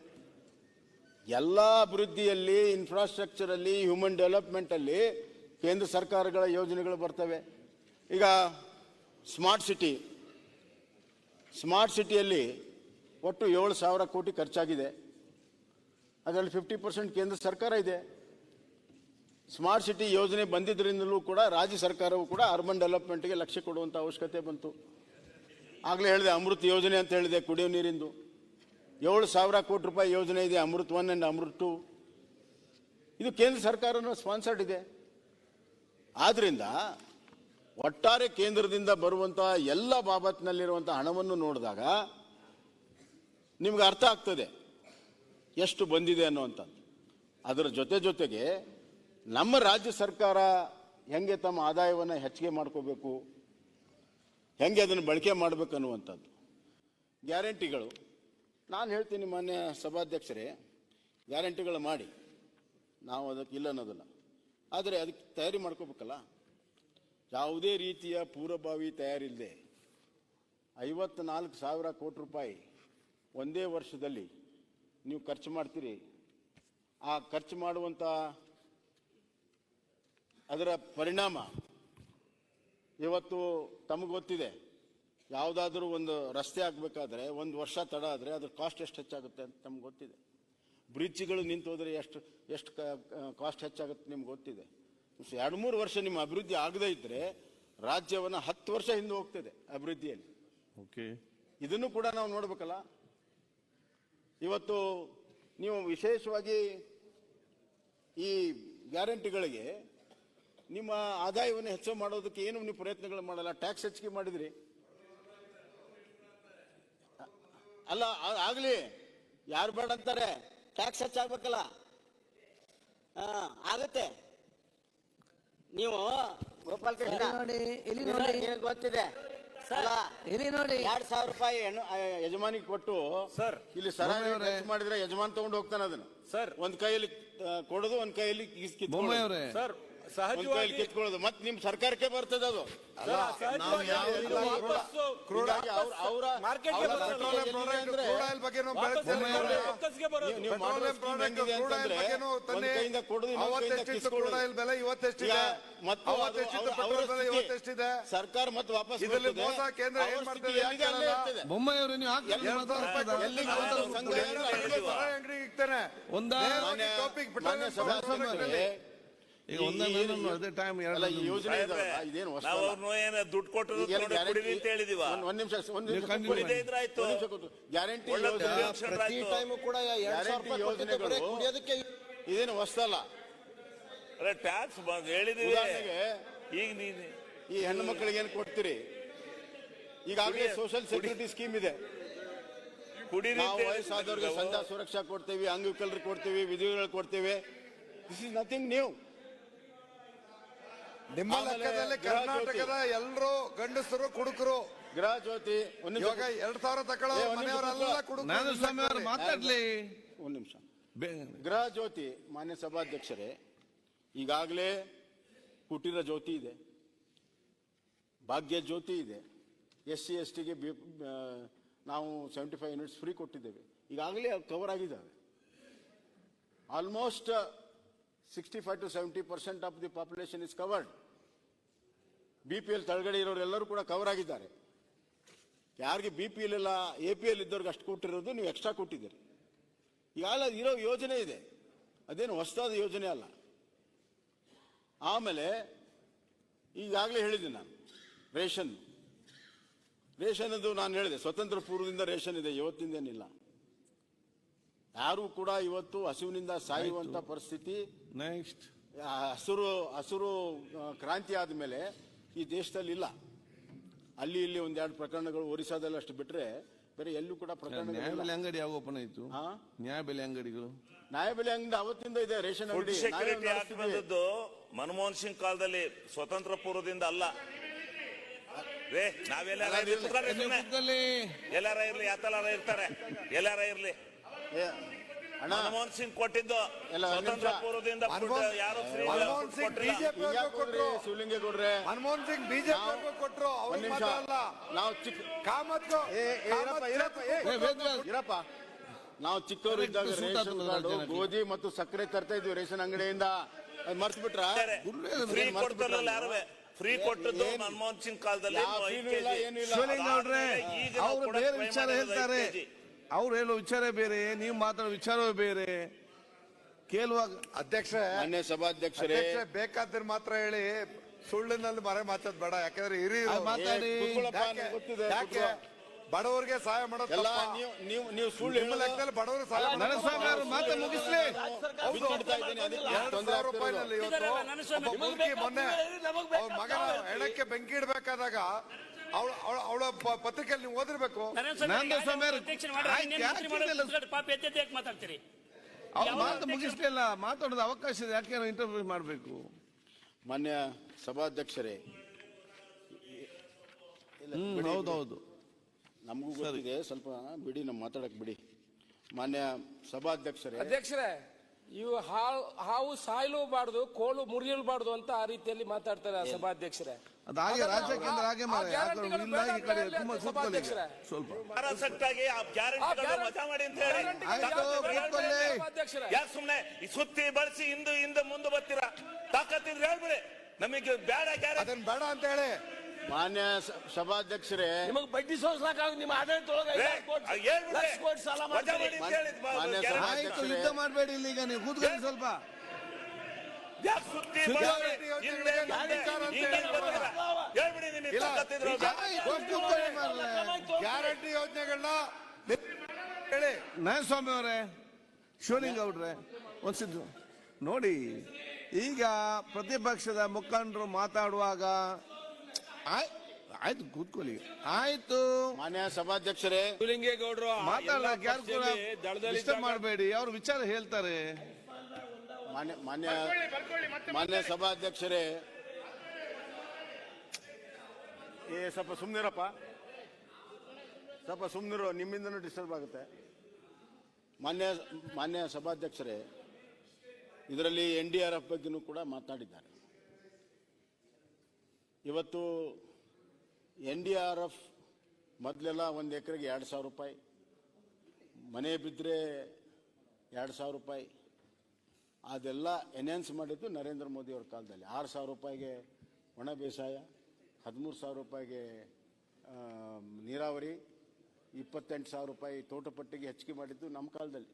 ಎಲ್ಲ ಅಭಿವೃದ್ಧಿಯಲ್ಲಿ, ಇನ್ಫ್ರಾಸ್ಟ್ರಕ್ಚರ್ ಅಲ್ಲಿ, ಹ್ಯೂಮನ್ ಡೆವಲಪ್ಮೆಂಟ್ ಅಲ್ಲಿ ಕೇಂದ್ರ ಸರ್ಕಾರಗಳ ಯೋಜನೆಗಳು ಬರ್ತವೆ. ಈಗ ಸ್ಮಾರ್ಟ್ ಸಿಟಿಯಲ್ಲಿ ಒಟ್ಟು 7,000 ಕೋಟಿ ಖರ್ಚಾಗಿದೆ. ಅದರಲ್ಲಿ 50% ಕೇಂದ್ರ ಸರ್ಕಾರ ಇದೆ. ಸ್ಮಾರ್ಟ್ ಸಿಟಿ ಯೋಜನೆ ಬಂದಿದ್ದರಿಂದಲೂ ಕೂಡ ರಾಜ್ಯ ಸರ್ಕಾರವು ಕೂಡ ಅರ್ಬನ್ ಡೆವಲಪ್ಮೆಂಟ್ಗೆ ಲಕ್ಷ್ಯ ಕೊಡುವಂಥ ಅವಶ್ಯಕತೆ ಬಂತು. ಆಗಲೇ ಹೇಳಿದೆ, ಅಮೃತ್ ಯೋಜನೆ ಅಂತ ಹೇಳಿದೆ, ಕುಡಿಯುವ ನೀರಿಂದು 7,000 ಕೋಟಿ ರೂಪಾಯಿ ಯೋಜನೆ ಇದೆ. ಅಮೃತ್ 1 and ಅಮೃತ್ 2 ಇದು ಕೇಂದ್ರ ಸರ್ಕಾರನ ಸ್ಪಾನ್ಸರ್ಡ್ ಇದೆ. ಆದ್ರಿಂದ ಒಟ್ಟಾರೆ ಕೇಂದ್ರದಿಂದ ಬರುವಂತಹ ಎಲ್ಲ ಬಾಬತ್ನಲ್ಲಿರುವಂತಹ ಹಣವನ್ನು ನೋಡಿದಾಗ ನಿಮ್ಗೆ ಅರ್ಥ ಆಗ್ತದೆ ಎಷ್ಟು ಬಂದಿದೆ ಅನ್ನುವಂಥದ್ದು. ಅದರ ಜೊತೆಗೆ ನಮ್ಮ ರಾಜ್ಯ ಸರ್ಕಾರ ಹೆಂಗೆ ತಮ್ಮ ಆದಾಯವನ್ನು ಹೆಚ್ಚಿಗೆ ಮಾಡ್ಕೋಬೇಕು, ಹೆಂಗೆ ಅದನ್ನು ಬಳಕೆ ಮಾಡಬೇಕು ಅನ್ನುವಂಥದ್ದು. ಗ್ಯಾರಂಟಿಗಳು ನಾನು ಹೇಳ್ತೀನಿ ಮಾನ್ಯ ಸಭಾಧ್ಯಕ್ಷರೇ, ಗ್ಯಾರಂಟಿಗಳು ಮಾಡಿ, ನಾವು ಅದಕ್ಕೆ ಇಲ್ಲ ಅನ್ನೋದಲ್ಲ. ಆದರೆ ಅದಕ್ಕೆ ತಯಾರಿ ಮಾಡ್ಕೋಬೇಕಲ್ಲ. ಯಾವುದೇ ರೀತಿಯ ಪೂರ್ವಭಾವಿ ತಯಾರಿಲ್ಲದೆ 54,000 ಕೋಟಿ ರೂಪಾಯಿ ಒಂದೇ ವರ್ಷದಲ್ಲಿ ನೀವು ಖರ್ಚು ಮಾಡ್ತೀರಿ. ಆ ಖರ್ಚು ಮಾಡುವಂಥ ಅದರ ಪರಿಣಾಮ ಇವತ್ತು ತಮಗೆ ಗೊತ್ತಿದೆ. ಯಾವುದಾದ್ರೂ ಒಂದು ರಸ್ತೆ ಆಗಬೇಕಾದ್ರೆ 1 ವರ್ಷ ತಡ ಆದರೆ ಅದ್ರ ಕಾಸ್ಟ್ ಎಷ್ಟು ಹೆಚ್ಚಾಗುತ್ತೆ ಅಂತ ನಮ್ಗೆ ಗೊತ್ತಿದೆ. ಬ್ರಿಡ್ಜ್ಗಳು ನಿಂತು ಹೋದರೆ ಎಷ್ಟು ಕಾಸ್ಟ್ ಹೆಚ್ಚಾಗುತ್ತೆ ನಿಮ್ಗೆ ಗೊತ್ತಿದೆ. 2-3 ವರ್ಷ ನಿಮ್ಮ ಅಭಿವೃದ್ಧಿ ಆಗದೇ ಇದ್ದರೆ ರಾಜ್ಯವನ್ನು 10 ವರ್ಷ ಹಿಂದೆ ಹೋಗ್ತದೆ ಅಭಿವೃದ್ಧಿಯಲ್ಲಿ. ಇದನ್ನು ಕೂಡ ನಾವು ನೋಡ್ಬೇಕಲ್ಲ. ಇವತ್ತು ನೀವು ವಿಶೇಷವಾಗಿ ಈ ಗ್ಯಾರಂಟಿಗಳಿಗೆ ನಿಮ್ಮ ಆದಾಯವನ್ನು ಹೆಚ್ಚು ಮಾಡೋದಕ್ಕೆ ಏನು ನೀವು ಪ್ರಯತ್ನಗಳು ಮಾಡಲ್ಲ. ಟ್ಯಾಕ್ಸ್ ಹೆಚ್ಚಿಗೆ ಮಾಡಿದ್ರಿ ಅಲ್ಲ, ಆಗ್ಲಿ, ಯಾರು ಬೇಡ ಅಂತಾರೆ, ಟ್ಯಾಕ್ಸ್ ಹೆಚ್ಚಾಗ್ಬೇಕಲ್ಲ. ಆಗತ್ತೆ. ನೀವು ಗೋಪಾಲಕೃಷ್ಣ ಗೊತ್ತಿದೆ, 2,000 ರೂಪಾಯಿ ಯಜಮಾನಿಗೆ ಕೊಟ್ಟು ಸರ್ ಇಲ್ಲಿ ಸರಾಗ ಮಾಡಿದ್ರೆ ಯಜಮಾನ್ ತಗೊಂಡು ಹೋಗ್ತಾನೆ ಅದನ್ನ. ಸರ್ ಒಂದ್ ಕೈಯಲ್ಲಿ ಕೊಡೋದು, ಒಂದ್ ಕೈಯಲ್ಲಿ ಸರ್ ಸಹಜವಾಗಿ ಕಿತ್ಕೊಳ್ಳೋದು, ಮತ್ತೆ ನಿಮ್ ಸರ್ಕಾರಕ್ಕೆ ಬರ್ತದೆ ಅದು. ಸರ್ಕಾರ ಮತ್ತೆ ವಾಪಸ್ ಕೇಂದ್ರ ಏನ್ ಮಾಡ್ತದೆ? ಅಂಗಡಿ ಇಕ್ತಾನೆ ಈಗ ಅದೇ ಟೈಮ್ ಯೋಜನೆ ದುಡ್ಡು ಕೊಟ್ಟು ಅಂತ ಹೇಳಿದೀವ. ಒಂದ್ ನಿಮಿಷ ಗ್ಯಾರಂಟಿ ಇದೇನು ಹೊಸದಲ್ಲ. ಟ್ಯಾಕ್ಸ್ ಹೇಳಿದೀವಿ. ಈಗ ಈ ಹೆಣ್ಣು ಮಕ್ಕಳಿಗೆ ಏನು ಕೊಡ್ತೀರಿ? ಈಗಾಗಲೇ ಸೋಷಿಯಲ್ ಸೆಕ್ಯೂರಿಟಿ ಸ್ಕೀಮ್ ಇದೆ. ನಾವು ವಯಸ್ಸಾದವ್ರಿಗೆ ಸಂಧ್ಯಾ ಸುರಕ್ಷಾ ಕೊಡ್ತೀವಿ, ಅಂಗವಿಕಲರಿಗೆ ಕೊಡ್ತೀವಿ, ವಿಧವೆಗಳಿಗೆ ಕೊಡ್ತೀವಿ. This is nothing new. ನಿಮ್ಮ ಲೆಕ್ಕದಲ್ಲಿ ಕರ್ನಾಟಕದ ಎಲ್ಲರೂ ಗಂಡಸರು ಕುಡುಕರು. ಗೃಹ ಜ್ಯೋತಿ 2,000 ತಗೊಳ್ಳೋ ಮನೆಯವರೆಲ್ಲ ಕುಡುಕರು. ಮಾತಾಡ್ಲಿ ಒಂದ್ ನಿಮಿಷ. ಗೃಹ ಜ್ಯೋತಿ ಮಾನ್ಯ ಸಭಾಧ್ಯಕ್ಷರೇ, ಈಗಾಗಲೇ ಕುಟೀರ ಜ್ಯೋತಿ ಇದೆ, ಭಾಗ್ಯ ಜ್ಯೋತಿ ಇದೆ. SC ST ಗೆ ನಾವು 75 ಯೂನಿಟ್ಸ್ ಫ್ರೀ ಕೊಟ್ಟಿದ್ದೇವೆ. ಈಗಾಗಲೇ ಕವರ್ ಆಗಿದ್ದಾವೆ. Almost 65 to 70% of the population is covered. BPL ತಳಗಡೆ ಇರೋರೆಲ್ಲರೂ ಕೂಡ ಕವರ್ ಆಗಿದ್ದಾರೆ. ಯಾರಿಗೆ BPL ಇಲ್ಲ, APL ಇದ್ದವ್ರಿಗೆ ಅಷ್ಟು ಕೊಟ್ಟಿರೋದು ನೀವು ಎಕ್ಸ್ಟ್ರಾ ಕೊಟ್ಟಿದ್ದೀರಿ. ಈಗಾಗಲೇ ಇರೋ ಯೋಜನೆ ಇದೆ, ಅದೇನು ಹೊಸದಾದ ಯೋಜನೆ ಅಲ್ಲ. ಆಮೇಲೆ ಈಗಾಗಲೇ ಹೇಳಿದ್ದೀನಿ ನಾನು, ರೇಷನ್ ಅದು ನಾನು ಹೇಳಿದೆ, ಸ್ವತಂತ್ರ ಪೂರ್ವದಿಂದ ರೇಷನ್ ಇದೆ, ಇವತ್ತಿಂದೇನಿಲ್ಲ. ಯಾರು ಕೂಡ ಇವತ್ತು ಹಸಿವಿನಿಂದ ಸಾಯುವಂತ ಪರಿಸ್ಥಿತಿ, ನೆಕ್ಸ್ಟ್ ಹಸಿರು ಕ್ರಾಂತಿ ಆದ್ಮೇಲೆ ಈ ದೇಶದಲ್ಲಿ ಇಲ್ಲ. ಅಲ್ಲಿ ಇಲ್ಲಿ ಒಂದೆರಡು ಪ್ರಕರಣಗಳು ಒರಿಸ್ಸಾದಲ್ಲಿ ಅಷ್ಟು ಬಿಟ್ರೆ ಬೇರೆ ಎಲ್ಲೂ ಕೂಡ ಪ್ರಕರಣ. ಅಂಗಡಿ ಯಾವ ಓಪನ್ ಆಯ್ತು? ನ್ಯಾಯಬೆಲೆ ಅಂಗಡಿಗಳು, ನ್ಯಾಯಬೆಲೆ ಅಂಗಡಿ ಅವತ್ತಿಂದ ಇದೆ. ರೇಷನ್ ಅಂಗಡಿ ಮನಮೋಹನ್ ಸಿಂಗ್ ಕಾಲದಲ್ಲಿ, ಸ್ವತಂತ್ರ ಪೂರ್ವದಿಂದ ಅಲ್ಲ. ನಾವೆಲ್ಲಾರ ಇರ್ಲಿ, ಯಾತಲಾರ ಇರ್ತಾರೆ, ಎಲ್ಲಾರ ಇರ್ಲಿ. ಮನಮೋಹನ್ ಸಿಂಗ್ ಕೊಟ್ಟಿದ್ದು ಸ್ವತಂತ್ರ ಪೂರ್ವದಿಂದ ಯಾರು ಶಿವಲಿಂಗೇಗೌಡ್ರೆ, ಮನಮೋಹನ್ ಸಿಂಗ್ ಬಿಜೆಪಿ ಕೊಟ್ಟರು. ನಾವು ಇರಪ್ಪ, ನಾವು ಚಿಕ್ಕವರು ಇದ್ದಾಗ ರೇಷನ್ ಕಾರ್ಡು, ಗೋಧಿ ಮತ್ತು ಸಕ್ಕರೆ ತರ್ತಾ ಇದ್ವಿ ರೇಷನ್ ಅಂಗಡಿಯಿಂದ. ಮರ್ತು ಬಿಟ್ರ? ಫ್ರೀ ಕೊಟ್ಟದ್ದು ಮನಮೋಹನ್ ಸಿಂಗ್ ಕಾಲದಲ್ಲಿ. ಅವರು ಬೇರೆ ವಿಚಾರ ಹೇಳ್ತಾರೆ, ಅವ್ರು ಹೇಳೋ ವಿಚಾರ ಬೇರೆ, ನೀವು ಮಾತಾಡೋ ವಿಚಾರವೇ ಬೇರೆ. ಕೇಳುವಾಗ ಅಧ್ಯಕ್ಷ, ಮಾನ್ಯ ಸಭಾಧ್ಯಕ್ಷರೇ, ಬೇಕಾದ್ರೆ ಮಾತ್ರ ಹೇಳಿ, ಸುಳ್ಳಿನಲ್ಲಿ ಮರೆ ಮಾತಾಡ್ ಬೇಡ. ಯಾಕಂದ್ರೆ ಹಿರಿಯರು ಮಾತಾಡಿ, ಬಡವರಿಗೆ ಸಹಾಯ ಮಾಡೋದು. ನೀವು ಸುಳ್ಳು ಲೆಕ್ಕದಲ್ಲಿ ಬಡವರಿಗೆ ಸಹಾಯ ಮಾತು ಮುಗಿಸ್ಲಿ. 2,000 ರೂಪಾಯಿನಲ್ಲಿ ಇವತ್ತು ಮೊನ್ನೆ ಅವ್ರ ಮಗನ ಹೆಣಕ್ಕೆ ಬೆಂಕಿ ಇಡಬೇಕಾದಾಗ ಅವಳ ಪತ್ರಿಕೆಯಲ್ಲಿ ನೀವು ಓದಿರ್ಬೇಕು. ಮಾತು ಮುಗಿಸ್ಲಿಲ್ಲ, ಮಾತಾಡೋದು ಅವಕಾಶ ಇದೆ, ಯಾಕೆ ಇಂಟರ್ವ್ಯೂ ಮಾಡಬೇಕು? ಮಾನ್ಯ ಸಭಾಧ್ಯಕ್ಷರೇ, ಹೌದೌದು, ನಮಗೂ ಗೊತ್ತಿದೆ, ಸ್ವಲ್ಪ ಬಿಡಿ, ನಮ್ಮ ಮಾತಾಡಕ್ ಬಿಡಿ. ಮಾನ್ಯ ಸಭಾಧ್ಯಕ್ಷರೇ, ಇವು ಹಾವು ಸಾಯಲೂಬಾರ್ದು, ಕೋಲು ಮುರಿಯಲ್ಬಾರ್ದು ಅಂತ ಆ ರೀತಿಯಲ್ಲಿ ಮಾತಾಡ್ತಾರೆ ಸಭಾಧ್ಯಕ್ಷರೇ. ಅದಾಗೆ ರಾಜ್ಯಕ್ಕೆ ಹಾಗೆ ಸ್ವಲ್ಪ ಸುಮ್ನೆ ಸುತ್ತಿ ಬಳಸಿ ಹಿಂದೆ ಮುಂದೆ ಬರ್ತೀರಾ? ತಾಕತ್ತಿದ್ರೆ ಹೇಳ್ಬಿಡಿ, ನಮಗೆ ಬೇಡ ಅದನ್ನ ಬೇಡ ಅಂತ ಹೇಳಿ. ಮಾನ್ಯ ಸಭಾಧ್ಯಕ್ಷರೇ, ನಿಮಗೆ ಬಡ್ಡಿ ಸೋಸ್ಲಾಕ ನಿಮ್ಮ ಯುದ್ಧ ಮಾಡಬೇಡಿ ಇಲ್ಲಿ, ಈಗ ನೀವು ಕೂತ್ಕೊಳ್ಳಿ ಸ್ವಲ್ಪ. ಗ್ಯಾರಂಟಿ ಯೋಜನೆಗಳನ್ನ ನಾರಾಯಣಸ್ವಾಮಿ ಅವರೇ, ಶಿವಲಿಂಗೌಡ್ರೆ ಒಂದ್ಸಿದ್ದು ನೋಡಿ, ಈಗ ಪ್ರತಿಪಕ್ಷದ ಮುಖಂಡರು ಮಾತಾಡುವಾಗ ಆಯ್ತು ಕೂತ್ಕೊಳ್ಳಿ, ಆಯ್ತು. ಮಾನ್ಯ ಸಭಾಧ್ಯಕ್ಷರೇ, ಶಿವಲಿಂಗೇಗೌಡರು ಮಾತಾಡಕ್ಕೆ ಯಾರು ಕೂಡ ಡಿಸ್ಟರ್ಬ್ ಮಾಡಬೇಡಿ, ಅವ್ರ ವಿಚಾರ ಹೇಳ್ತಾರೆ. ಮಾನ್ಯ ಸಭಾಧ್ಯಕ್ಷರೇ, ಸ್ವಲ್ಪ ಸುಮ್ಮನಿರಪ್ಪ, ಸ್ವಲ್ಪ ಸುಮ್ಮನಿರು, ನಿಮ್ಮಿಂದನೂ ಡಿಸ್ಟರ್ಬ್ ಆಗುತ್ತೆ. ಮಾನ್ಯ ಸಭಾಧ್ಯಕ್ಷರೇ, ಇದರಲ್ಲಿ NDRF ಬಗ್ಗೆನೂ ಕೂಡ ಮಾತನಾಡಿದ್ದಾರೆ. ಇವತ್ತು NDRF ಮೊದಲೆಲ್ಲ 1 ಎಕರೆಗೆ 2,000 ರೂಪಾಯಿ, ಮನೆ ಬಿದ್ದರೆ 2,000 ರೂಪಾಯಿ, ಅದೆಲ್ಲ ಎನ್ಹಾನ್ಸ್ ಮಾಡಿದ್ದು ನರೇಂದ್ರ ಮೋದಿ ಅವ್ರ ಕಾಲದಲ್ಲಿ. 6,000 ರೂಪಾಯಿಗೆ ಒಣ ಬೇಸಾಯ, 13,000 ರೂಪಾಯಿಗೆ ನೀರಾವರಿ, 28,000 ರೂಪಾಯಿ ತೋಟಪಟ್ಟಿಗೆ ಹೆಚ್ಚಿಗೆ ಮಾಡಿದ್ದು ನಮ್ಮ ಕಾಲದಲ್ಲಿ.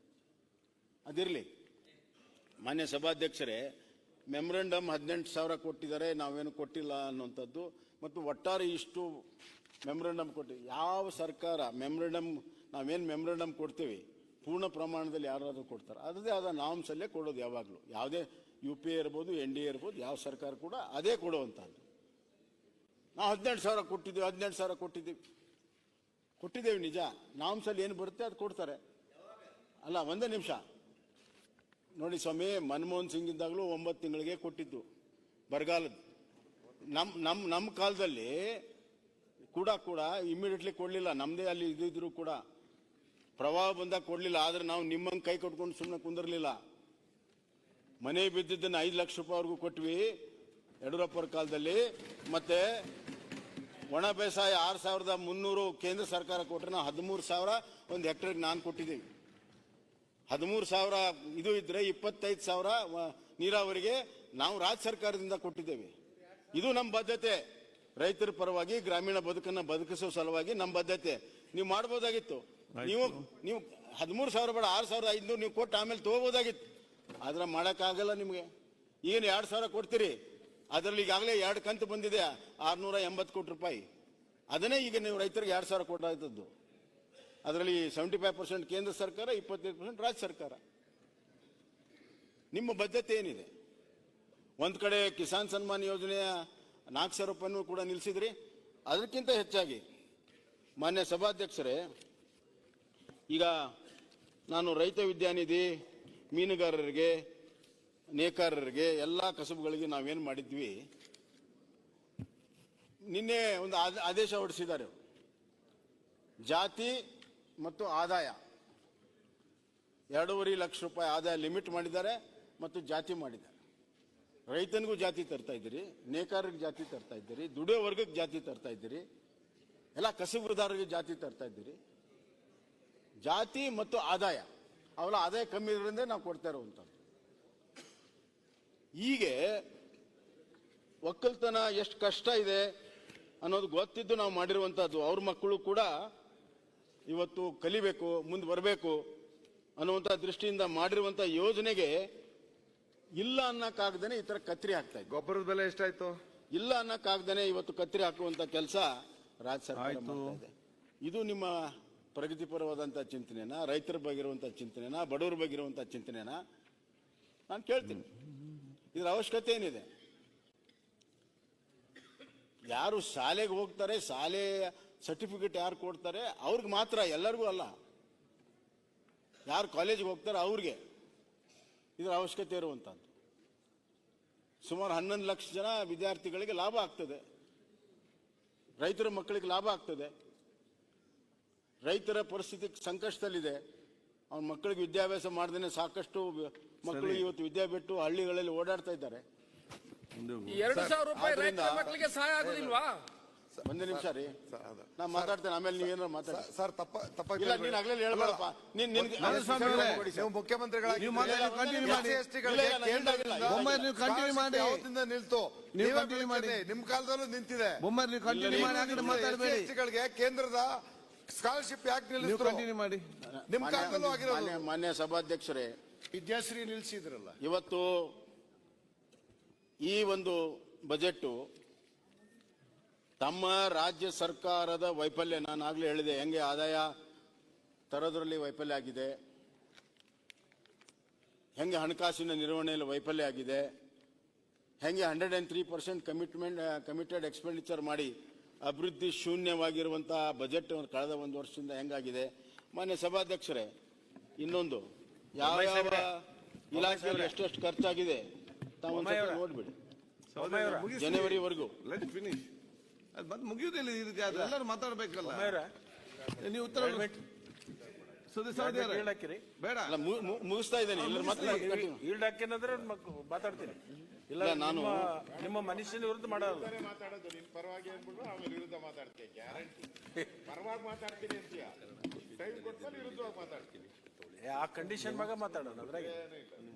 ಅದಿರಲಿ, ಮಾನ್ಯ ಸಭಾಧ್ಯಕ್ಷರೇ, ಮೆಮೊರಂಡಮ್ 18,000 ಕೊಟ್ಟಿದ್ದಾರೆ, ನಾವೇನು ಕೊಟ್ಟಿಲ್ಲ ಅನ್ನುವಂಥದ್ದು, ಮತ್ತು ಒಟ್ಟಾರೆ ಇಷ್ಟು ಮೆಮೊರಂಡಮ್ ಕೊಟ್ಟು ಯಾವ ಸರ್ಕಾರ ನಾವೇನು ಮೆಮೊರಂಡಮ್ ಕೊಡ್ತೀವಿ ಪೂರ್ಣ ಪ್ರಮಾಣದಲ್ಲಿ ಯಾರಾದರೂ ಕೊಡ್ತಾರೆ, ಅದರದೇ ಆದ ನಾಮ್ಸಲ್ಲೇ ಕೊಡೋದು ಯಾವಾಗಲೂ. ಯಾವುದೇ UPA ಇರ್ಬೋದು, NDA ಇರ್ಬೋದು, ಯಾವ ಸರ್ಕಾರ ಕೂಡ ಅದೇ ಕೊಡುವಂಥದ್ದು. ನಾವು 18,000 ಕೊಟ್ಟಿದ್ದೀವಿ, 18,000 ಕೊಟ್ಟಿದ್ದೇವೆ ನಿಜ. ನಾಮ್ಸಲ್ಲಿ ಏನು ಬರುತ್ತೆ ಅದು ಕೊಡ್ತಾರೆ. ಅಲ್ಲ, ಒಂದೇ ನಿಮಿಷ ನೋಡಿ ಸ್ವಾಮಿ, ಮನಮೋಹನ್ ಸಿಂಗ್ ಇದ್ದಾಗಲೂ 9 ತಿಂಗಳಿಗೆ ಕೊಟ್ಟಿದ್ದು ಬರಗಾಲದ. ನಮ್ಮ ಕಾಲದಲ್ಲಿ ಕೂಡ ಇಮಿಡಿಯೇಟ್ಲಿ ಕೊಡಲಿಲ್ಲ, ನಮ್ಮದೇ ಅಲ್ಲಿ ಇದ್ದಿದ್ರು ಕೂಡ ಪ್ರವಾಹ ಬಂದಾಗ ಕೊಡಲಿಲ್ಲ. ಆದರೆ ನಾವು ನಿಮ್ಮಂಗೆ ಕೈ ಕಟ್ಕೊಂಡು ಸುಮ್ಮನೆ ಕುಂದಿರಲಿಲ್ಲ. ಮನೆ ಬಿದ್ದಿದ್ದನ್ನು 5 ಲಕ್ಷ ರೂಪಾಯಿವರೆಗೂ ಕೊಟ್ವಿ ಯಡಿಯೂರಪ್ಪರ ಕಾಲದಲ್ಲಿ. ಮತ್ತೆ ಒಣ ಬೇಸಾಯ 6,300 ಕೇಂದ್ರ ಸರ್ಕಾರ ಕೊಟ್ಟರೆ ನಾವು 13,000 1 ಹೆಕ್ಟರ್ಗೆ ನಾನು ಕೊಟ್ಟಿದ್ದೀವಿ. 13,000 ಇದು ಇದ್ರೆ 25,000 ನೀರಾವರಿಗೆ ನಾವು ರಾಜ್ಯ ಸರ್ಕಾರದಿಂದ ಕೊಟ್ಟಿದ್ದೇವೆ. ಇದು ನಮ್ಮ ಬದ್ಧತೆ, ರೈತರ ಪರವಾಗಿ ಗ್ರಾಮೀಣ ಬದುಕನ್ನು ಬದುಕಿಸುವ ಸಲುವಾಗಿ ನಮ್ಮ ಬದ್ಧತೆ. ನೀವು ಮಾಡ್ಬೋದಾಗಿತ್ತು, ನೀವು 13,000 ಬೇಡ 6,500 ನೀವು ಕೊಟ್ಟು ಆಮೇಲೆ ತಗೋಬೋದಾಗಿತ್ತು. ಆದ್ರೆ ಮಾಡೋಕ್ಕಾಗಲ್ಲ ನಿಮಗೆ. ಏನು 2,000 ಕೊಡ್ತೀರಿ, ಅದರಲ್ಲಿ ಈಗಾಗಲೇ 2 ಕಂತು ಬಂದಿದೆ 680 ಕೋಟಿ ರೂಪಾಯಿ. ಅದನ್ನೇ ಈಗ ನೀವು ರೈತರಿಗೆ 2,000 ಕೊಟ್ಟಾಯ್ತದ್ದು. ಅದರಲ್ಲಿ 75% ಕೇಂದ್ರ ಸರ್ಕಾರ, 25% ರಾಜ್ಯ ಸರ್ಕಾರ. ನಿಮ್ಮ ಬದ್ಧತೆ ಏನಿದೆ? ಒಂದು ಕಡೆ ಕಿಸಾನ್ ಸನ್ಮಾನ್ ಯೋಜನೆಯ 4,000 ರೂಪಾಯಿನೂ ಕೂಡ ನಿಲ್ಲಿಸಿದ್ರಿ. ಅದಕ್ಕಿಂತ ಹೆಚ್ಚಾಗಿ ಮಾನ್ಯ ಸಭಾಧ್ಯಕ್ಷರೇ, ಈಗ ನಾನು ರೈತ ವಿದ್ಯಾನಿಧಿ, ಮೀನುಗಾರರಿಗೆ, ನೇಕಾರರಿಗೆ, ಎಲ್ಲ ಕಸಬುಗಳಿಗೆ ನಾವೇನು ಮಾಡಿದ್ವಿ, ನಿನ್ನೆ ಒಂದು ಆದೇಶ ಹೊರಡಿಸಿದ್ದಾರೆ. ಜಾತಿ ಮತ್ತು ಆದಾಯ 2.5 ಲಕ್ಷ ರೂಪಾಯಿ ಆದಾಯ ಲಿಮಿಟ್ ಮಾಡಿದ್ದಾರೆ ಮತ್ತು ಜಾತಿ ಮಾಡಿದ್ದಾರೆ. ರೈತನಿಗೂ ಜಾತಿ ತರ್ತಾ ಇದ್ದೀರಿ, ನೇಕಾರರಿಗೆ ಜಾತಿ ತರ್ತಾ ಇದ್ದೀರಿ, ದುಡಿಯೋ ವರ್ಗಕ್ಕೆ ಜಾತಿ ತರ್ತಾ ಇದ್ದೀರಿ, ಎಲ್ಲ ಕಸಬುದಾರರಿಗೆ ಜಾತಿ ತರ್ತಾ ಇದ್ದೀರಿ. ಜಾತಿ ಮತ್ತು ಆದಾಯ, ಅವೆಲ್ಲ ಆದಾಯ ಕಮ್ಮಿ ಇರೋದ್ರಿಂದ ನಾವು ಕೊಡ್ತಾ ಇರುವಂಥದ್ದು. ಹೀಗೆ ಒಕ್ಕಲ್ತನ ಎಷ್ಟು ಕಷ್ಟ ಇದೆ ಅನ್ನೋದು ಗೊತ್ತಿದ್ದು ನಾವು ಮಾಡಿರುವಂಥದ್ದು. ಅವ್ರ ಮಕ್ಕಳು ಕೂಡ ಇವತ್ತು ಕಲಿಬೇಕು, ಮುಂದೆ ಬರಬೇಕು ಅನ್ನುವಂಥ ದೃಷ್ಟಿಯಿಂದ ಮಾಡಿರುವಂಥ ಯೋಜನೆಗೆ ಇಲ್ಲ ಅನ್ನಕ್ಕಾಗ್ದೇನೆ ಈ ತರ ಕತ್ರಿ ಹಾಕ್ತಾ ಇದೆ. ಗೊಬ್ಬರದ ಬೆಲೆ ಎಷ್ಟಾಯ್ತು? ಇಲ್ಲ ಅನ್ನಕ್ಕಾಗ್ದೇನೆ ಇವತ್ತು ಕತ್ರಿ ಹಾಕುವಂತ ಕೆಲಸ ರಾಜ್ಯ ಸರ್ಕಾರ ಮಾಡ್ತಾ ಇದೆ. ಇದು ನಿಮ್ಮ ಪ್ರಗತಿಪರವಾದಂಥ ಚಿಂತನೆನಾ, ರೈತರ ಬಗ್ಗೆ ಇರುವಂಥ ಚಿಂತನೆನಾ, ಬಡವರ ಬಗ್ಗೆ ಇರುವಂಥ ಚಿಂತನೆನಾ? ನಾನು ಕೇಳ್ತೀನಿ, ಇದರ ಅವಶ್ಯಕತೆ ಏನಿದೆ? ಯಾರು ಶಾಲೆಗೆ ಹೋಗ್ತಾರೆ, ಶಾಲೆ ಸರ್ಟಿಫಿಕೇಟ್ ಯಾರು ಕೊಡ್ತಾರೆ ಅವ್ರಿಗೆ ಮಾತ್ರ, ಎಲ್ಲರಿಗೂ ಅಲ್ಲ. ಯಾರು ಕಾಲೇಜಿಗೆ ಹೋಗ್ತಾರೆ ಅವ್ರಿಗೆ ಇದರ ಅವಶ್ಯಕತೆ ಇರುವಂಥದ್ದು. ಸುಮಾರು 11 ಲಕ್ಷ ಜನ ವಿದ್ಯಾರ್ಥಿಗಳಿಗೆ ಲಾಭ ಆಗ್ತದೆ, ರೈತರ ಮಕ್ಕಳಿಗೆ ಲಾಭ ಆಗ್ತದೆ. ರೈತರ ಪರಿಸ್ಥಿತಿ ಸಂಕಷ್ಟದಲ್ಲಿದೆ. ಅವನ ಮಕ್ಕಳಿಗೆ ವಿದ್ಯಾಭ್ಯಾಸ ಮಾಡ್ದೇನೆ ಸಾಕಷ್ಟು ಮಕ್ಕಳು ಇವತ್ತು ವಿದ್ಯಾ ಬಿಟ್ಟು ಹಳ್ಳಿಗಳಲ್ಲಿ ಓಡಾಡ್ತಾ ಇದ್ದಾರೆ. 2,000 ರೂಪಾಯಿ ರೈತರ ಮಕ್ಕಳಿಗೆ ಸಹಾಯ ಆಗೋದಿಲ್ವಾ? ಒಂದೇ ನಿಮಿಷ ರೀ, ನಾ ಮಾತಾಡ್ತೇನೆ, ಆಮೇಲೆ ನೀವೇನಾರು ಮಾತಾಡಿ. ಸರ್ ತಪ್ಪಾಗಿ ನೀನ್ ಆಗ್ಲೇ ಹೇಳ್ಬೇಡಪ್ಪ. ನೀವು ಮುಖ್ಯಮಂತ್ರಿಗಳಾಗಿ ನಿಲ್ತು, ನಿಮ್ ಕಾಲದಲ್ಲೂ ನಿಂತಿದೆ. ಗಳಿಗೆ ಕೇಂದ್ರದ ಸ್ಕಾಲರ್ಶಿಪ್ ಯಾಕೆ ನಿಲ್ಲಿಸಿದ್ರು ಮಾಡಿ? ನಿಮ್ ಕಾಲದಲ್ಲೂ ಆಗಿರೋದು. ಮಾನ್ಯ ಸಭಾಧ್ಯಕ್ಷರೇ, ವಿದ್ಯಾಶ್ರೀ ನಿಲ್ಲಿಸಿದ್ರಲ್ಲ. ಇವತ್ತು ಈ ಒಂದು ಬಜೆಟ್ ತಮ್ಮ ರಾಜ್ಯ ಸರ್ಕಾರದ ವೈಫಲ್ಯ, ನಾನು ಆಗ್ಲೇ ಹೇಳಿದೆ ಹೆಂಗೆ ಆದಾಯ ತರೋದ್ರಲ್ಲಿ ವೈಫಲ್ಯ ಆಗಿದೆ, ಹೆಂಗೆ ಹಣಕಾಸಿನ ನಿರ್ವಹಣೆಯಲ್ಲಿ ವೈಫಲ್ಯ ಆಗಿದೆ, ಹೆಂಗೆ 103% ಕಮಿಟೆಡ್ ಎಕ್ಸ್ಪೆಂಡಿಚರ್ ಮಾಡಿ ಅಭಿವೃದ್ಧಿ ಶೂನ್ಯವಾಗಿರುವಂಥ ಬಜೆಟ್ ಕಳೆದ ಒಂದು ವರ್ಷದಿಂದ ಹೆಂಗಾಗಿದೆ. ಮಾನ್ಯ ಸಭಾಧ್ಯಕ್ಷರೇ, ಇನ್ನೊಂದು ಯಾವ ಯಾವ ಇಲಾಖೆಯಲ್ಲಿ ಎಷ್ಟೆಷ್ಟು ಖರ್ಚಾಗಿದೆ ತಾವು ನೋಡ್ಬಿಡಿ ಜನವರಿವರೆಗೂ. Let finish. ಅದು ಮತ್ತೆ ಮುಗಿಯುವುದಿಲ್ಲ, ಎಲ್ಲರೂ ಮಾತಾಡ್ಬೇಕಲ್ಲ. ನೀವು ಉತ್ತರ ಬೇಡ, ಅಲ್ಲ ಮುಗಿಸ್ತಾ ಇದ್ದೇನೆ. ಎಲ್ಲರೂ ಮತ್ತೆ ಈಲ್ಡ್ ಹಾಕಿನಂದ್ರೆ ಮಾತಾಡ್ತೀನಿ. ಇಲ್ಲ, ನಾನು ನಿಮ್ಮ ಮನುಷ್ಯನ ವಿರುದ್ಧ ಮಾಡೋದು. ಮಾತಾಡೋದು ನಿನ್ ಪರವಾಗಿ ಅಂದ್ಬಿಟ್ಟು ಆಮೇಲೆ ವಿರುದ್ಧ ಮಾತಾಡ್ತೀನಿ. ಗ್ಯಾರಂಟಿ ಪರವಾಗಿ ಮಾತಾಡ್ತೀನಿ ಅಂತೀಯ, ಟೈಮ್ ಕೊಟ್ಮೇಲೆ ವಿರುದ್ಧವಾಗಿ ಮಾತಾಡ್ತೀನಿ. ಆ ಕಂಡೀಷನ್ ಮಗ ಮಾತಾಡೋಣ. ಅದ್ರಾಗ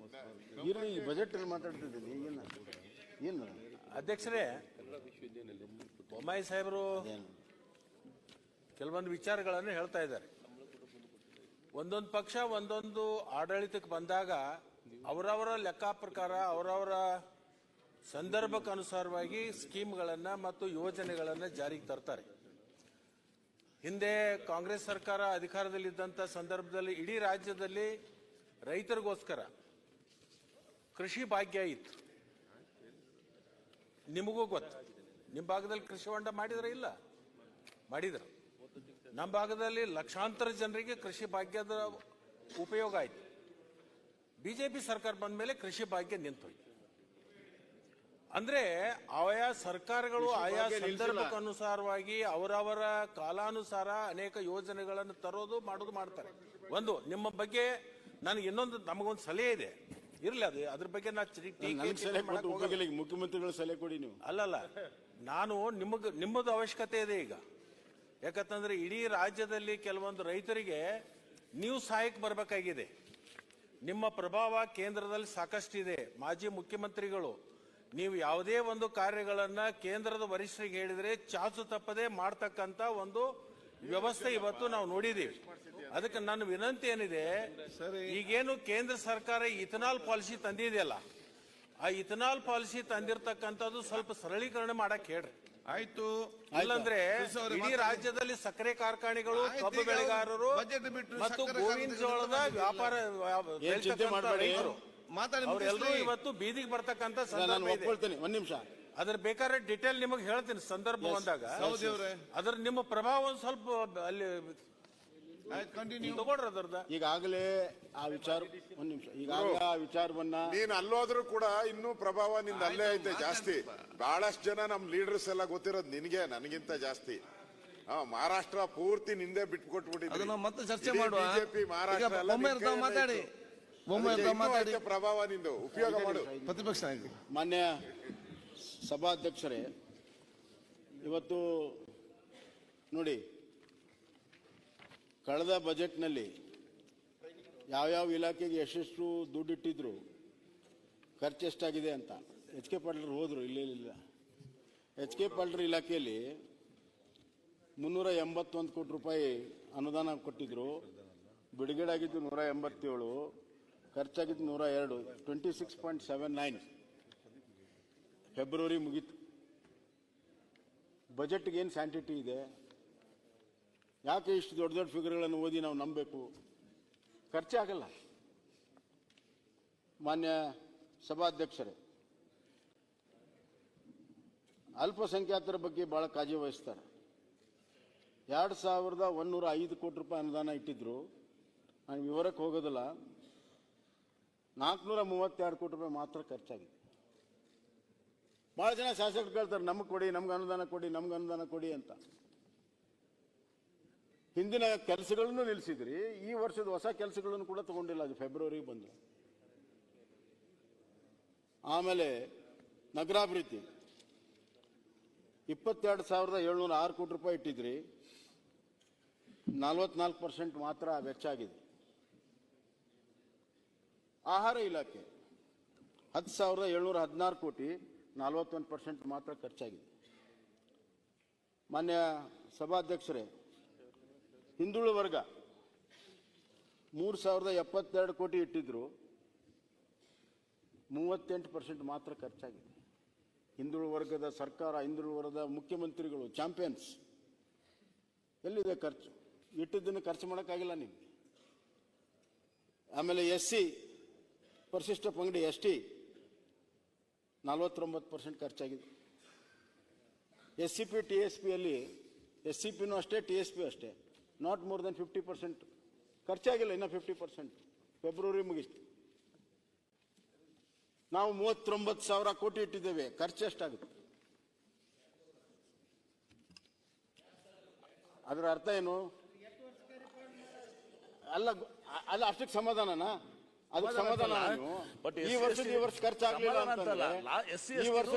ಇರ್ಲಿ, ಈ ಬಜೆಟ್ ಅಲ್ಲಿ ಮಾತಾಡ್ತಿದ್ದೀನಿ. ಏನು ಅಧ್ಯಕ್ಷರೇ, ಬೊಮ್ಮಾಯಿ ಸಾಹೇಬರು ಕೆಲವೊಂದು ವಿಚಾರಗಳನ್ನು ಹೇಳ್ತಾ ಇದ್ದಾರೆ. ಒಂದೊಂದು ಪಕ್ಷ ಒಂದೊಂದು ಆಡಳಿತಕ್ಕೆ ಬಂದಾಗ ಅವರವರ ಲೆಕ್ಕ ಪ್ರಕಾರ ಅವರವರ ಸಂದರ್ಭಕ್ಕೆ ಅನುಸಾರವಾಗಿ ಸ್ಕೀಮ್ಗಳನ್ನು ಮತ್ತು ಯೋಜನೆಗಳನ್ನು ಜಾರಿಗೆ ತರ್ತಾರೆ. ಹಿಂದೆ ಕಾಂಗ್ರೆಸ್ ಸರ್ಕಾರ ಅಧಿಕಾರದಲ್ಲಿದ್ದಂಥ ಸಂದರ್ಭದಲ್ಲಿ ಇಡೀ ರಾಜ್ಯದಲ್ಲಿ ರೈತರಿಗೋಸ್ಕರ ಕೃಷಿ ಭಾಗ್ಯ ಇತ್ತು. ನಿಮಗೂ ಗೊತ್ತು, ನಿಮ್ಮ ಭಾಗದಲ್ಲಿ ಕೃಷಿ ಹೊಂಡ ಮಾಡಿದ್ರೆ ಇಲ್ಲ, ಮಾಡಿದ್ರು. ನಮ್ಮ ಭಾಗದಲ್ಲಿ ಲಕ್ಷಾಂತರ ಜನರಿಗೆ ಕೃಷಿ ಭಾಗ್ಯದ ಉಪಯೋಗ ಆಯ್ತು. ಬಿಜೆಪಿ ಸರ್ಕಾರ ಬಂದ ಮೇಲೆ ಕೃಷಿ ಭಾಗ್ಯ ನಿಂತೋಯ್ತು. ಅಂದ್ರೆ ಆಯಾ ಸರ್ಕಾರಗಳು ಆಯಾ ಸಂದರ್ಭಕ್ಕೆ ಅನುಸಾರವಾಗಿ ಅವರವರ ಕಾಲಾನುಸಾರ ಅನೇಕ ಯೋಜನೆಗಳನ್ನು ತರೋದು ಮಾಡೋದು ಮಾಡ್ತಾರೆ. ಒಂದು ನಿಮ್ಮ ಬಗ್ಗೆ ನನಗೆ ಇನ್ನೊಂದು ನಮಗೊಂದು ಸಲಹೆ ಇದೆ, ಇರ್ಲಿ ಅದು ಅದ್ರ ಬಗ್ಗೆ ಮುಖ್ಯಮಂತ್ರಿಗಳ ಸಲಹೆ ಕೊಡಿ ನೀವು. ಅಲ್ಲಲ್ಲ, ನಾನು ನಿಮ್ಮದು ಅವಶ್ಯಕತೆ ಇದೆ ಈಗ. ಯಾಕಂತಂದ್ರೆ ಇಡೀ ರಾಜ್ಯದಲ್ಲಿ ಕೆಲವೊಂದು ರೈತರಿಗೆ ನೀವು ಸಹಾಯಕ್ಕೆ ಬರಬೇಕಾಗಿದೆ. ನಿಮ್ಮ ಪ್ರಭಾವ ಕೇಂದ್ರದಲ್ಲಿ ಸಾಕಷ್ಟಿದೆ. ಮಾಜಿ ಮುಖ್ಯಮಂತ್ರಿಗಳು, ನೀವು ಯಾವುದೇ ಒಂದು ಕಾರ್ಯಗಳನ್ನ ಕೇಂದ್ರದ ವರಿಷ್ಠರಿಗೆ ಹೇಳಿದ್ರೆ ಚಾಚು ತಪ್ಪದೆ ಮಾಡ್ತಕ್ಕಂತ ಒಂದು ವ್ಯವಸ್ಥೆ ಇವತ್ತು ನಾವು ನೋಡಿದೀವಿ. ಅದಕ್ಕೆ ನನ್ನ ವಿನಂತಿ ಏನಿದೆ, ಈಗೇನು ಕೇಂದ್ರ ಸರ್ಕಾರ ಇಥನಾಲ್ ಪಾಲಿಸಿ ತಂದಿದೆಯಲ್ಲ, ಆ ಇಥನಾಲ್ ಪಾಲಿಸಿ ತಂದಿರತಕ್ಕಂಥದ್ದು ಸ್ವಲ್ಪ ಸರಳೀಕರಣ ಮಾಡಕ್ ಹೇಳ್ರಿ. ಆಯ್ತು. ಇಲ್ಲಂದ್ರೆ ಇಡೀ ರಾಜ್ಯದಲ್ಲಿ ಸಕ್ಕರೆ ಕಾರ್ಖಾನೆಗಳು, ಕಬ್ಬು ಬೆಳೆಗಾರರು ಮತ್ತು ಗೋವಿನ ಜೋಳದ ವ್ಯಾಪಾರ ರೈತರು ಅವರೆಲ್ಲರೂ ಇವತ್ತು ಬೀದಿಗೆ ಬರ್ತಕ್ಕಂಥ ಸಂದರ್ಭ ಇದೆ. ಒಂದ್ ನಿಮಿಷ, ಅದ್ರ ಬೇಕಾದ್ರೆ ಡಿಟೇಲ್ ನಿಮಗೆ ಹೇಳ್ತೀನಿ ಸಂದರ್ಭ ಬಂದಾಗ. ಅದ್ರ ನಿಮ್ಮ ಪ್ರಭಾವ ಒಂದು ಸ್ವಲ್ಪ ಅಲ್ಲಿ ತಗೊಳ್ರಿ. ಅದರದ ಈಗಾಗಲೇ ಆ ವಿಚಾರ, ಒಂದ್ ನಿಮಿಷ, ಈಗಾಗಲೇ ಆ ವಿಚಾರವನ್ನ ನೀನ್ ಅಲ್ಲೋದ್ರೂ ಕೂಡ ಇನ್ನೂ ಪ್ರಭಾವ ನಿಂದ ಅಲ್ಲೇ ಐತೆ ಜಾಸ್ತಿ. ಬಹಳಷ್ಟು ಜನ ನಮ್ ಲೀಡರ್ಸ್ ಎಲ್ಲ ಗೊತ್ತಿರೋದು ನಿನ್ಗೆ ನನಗಿಂತ ಜಾಸ್ತಿ. ಮಹಾರಾಷ್ಟ್ರ ಪೂರ್ತಿ ನಿಂದೆ ಬಿಟ್ಕೊಟ್ಬಿಟ್ಟಿದ್ದೆ. ಮತ್ತೆ ಚರ್ಚೆ ಮಾಡುವ. ಬಿಜೆಪಿ ಮಹಾರಾಷ್ಟ್ರ ಮಾತಾಡಿ, ಪ್ರಭಾವ ನಿಂದು ಉಪಯೋಗ ಮಾಡು. ಪ್ರತಿಪಕ್ಷ ನಾಯಕರು. ಮಾನ್ಯ ಸಭಾಧ್ಯಕ್ಷರೇ, ಇವತ್ತು ನೋಡಿ, ಕಳೆದ ಬಜೆಟ್ನಲ್ಲಿ ಯಾವ್ಯಾವ ಇಲಾಖೆಗೆ ಎಷ್ಟೆಷ್ಟು ದುಡ್ಡು ಇಟ್ಟಿದ್ರು, ಖರ್ಚು ಎಷ್ಟಾಗಿದೆ ಅಂತ ಎಚ್ ಕೆ ಪಾಟೀಲ್ ಹೋದ್ರು. ಇಲ್ಲ, ಎಚ್ ಕೆ ಪಾಟೀಲ್ ಇಲಾಖೆಯಲ್ಲಿ 381 ಕೋಟಿ ರೂಪಾಯಿ ಅನುದಾನ ಕೊಟ್ಟಿದ್ರು. ಬಿಡುಗಡೆ ಆಗಿದ್ದು 187, ಖರ್ಚಾಗಿದ್ದು 102, 26.79. ಫೆಬ್ರವರಿ ಮುಗೀತು. ಬಜೆಟ್ಗೆ ಏನು ಸ್ಯಾಂಟಿಟಿ ಇದೆ? ಯಾಕೆ ಇಷ್ಟು ದೊಡ್ಡ ದೊಡ್ಡ ಫಿಗರ್ಗಳನ್ನು ಓದಿ ನಾವು ನಂಬಬೇಕು? ಖರ್ಚೇ ಆಗಲ್ಲ. ಮಾನ್ಯ ಸಭಾಧ್ಯಕ್ಷರೇ, ಅಲ್ಪಸಂಖ್ಯಾತರ ಬಗ್ಗೆ ಬಹಳ ಕಾಳಜಿ ವಹಿಸ್ತಾರೆ. 2105 ಕೋಟಿ ರೂಪಾಯಿ ಅನುದಾನ ಇಟ್ಟಿದ್ರು. ನಾನು ವಿವರಕ್ಕೆ ಹೋಗೋದಿಲ್ಲ. 432 ಕೋಟಿ ರೂಪಾಯಿ ಮಾತ್ರ ಖರ್ಚಾಗಿದೆ. ಬಹಳ ಜನ ಶಾಸಕರು ಕೇಳ್ತಾರೆ, ನಮಗೆ ಕೊಡಿ, ನಮ್ಗೆ ಅನುದಾನ ಕೊಡಿ, ನಮ್ಗೆ ಅನುದಾನ ಕೊಡಿ ಅಂತ. ಹಿಂದಿನ ಕೆಲಸಗಳನ್ನು ನಿಲ್ಲಿಸಿದ್ರಿ, ಈ ವರ್ಷದ ಹೊಸ ಕೆಲಸಗಳನ್ನು ಕೂಡ ತಗೊಂಡಿಲ್ಲ. ಅದು ಫೆಬ್ರವರಿಗೆ ಬಂದು. ಆಮೇಲೆ ನಗರಾಭಿವೃದ್ಧಿ 22,706 ಕೋಟಿ ರೂಪಾಯಿ ಇಟ್ಟಿದ್ರಿ, 44% ಮಾತ್ರ ವೆಚ್ಚ ಆಗಿದೆ. ಆಹಾರ ಇಲಾಖೆ 10,716 ಕೋಟಿ, 41% ಮಾತ್ರ ಖರ್ಚಾಗಿದೆ. ಮಾನ್ಯ ಸಭಾಧ್ಯಕ್ಷರೇ, ಹಿಂದುಳಿದ ವರ್ಗ 3,072 ಕೋಟಿ ಇಟ್ಟಿದ್ರು, 38% ಮಾತ್ರ ಖರ್ಚಾಗಿದೆ. ಹಿಂದುಳಿದ ವರ್ಗದ ಸರ್ಕಾರ, ಹಿಂದುಳಿದ ವರ್ಗದ ಮುಖ್ಯಮಂತ್ರಿಗಳು ಚಾಂಪಿಯನ್ಸ್. ಎಲ್ಲಿದೆ ಖರ್ಚು? ಇಟ್ಟಿದ್ದನ್ನು ಖರ್ಚು ಮಾಡೋಕ್ಕಾಗಿಲ್ಲ ನಿಮಗೆ. ಆಮೇಲೆ SC ಪರಿಶಿಷ್ಟ ಪಂಗಡಿ ST 49% ಖರ್ಚಾಗಿದೆ. SCP TSP ಅಲ್ಲಿ SCPನೂ ಅಷ್ಟೇ TSP ಅಷ್ಟೇ, ನಾಟ್ ಮೋರ್ ದೆನ್ 50% ಖರ್ಚಾಗಿಲ್ಲ. ಇನ್ನು 50% ಫೆಬ್ರವರಿ ಮುಗಿಸ್ತು. ನಾವು 39,000 ಕೋಟಿ ಇಟ್ಟಿದ್ದೇವೆ, ಖರ್ಚು ಎಷ್ಟಾಗುತ್ತೆ? ಅದರ ಅರ್ಥ ಏನು? ಅಲ್ಲ ಅಲ್ಲ, ಅಷ್ಟಕ್ಕೆ ಸಮಾಧಾನನಾ? ಅದಕ್ಕೆ ಸಮಾಧಾನ ನೀವು ಈ ವರ್ಷ ಖರ್ಚಾಗ್ಲಿಲ್ಲ ಅಂತಂದ್ರೆ ಈ ವರ್ಷ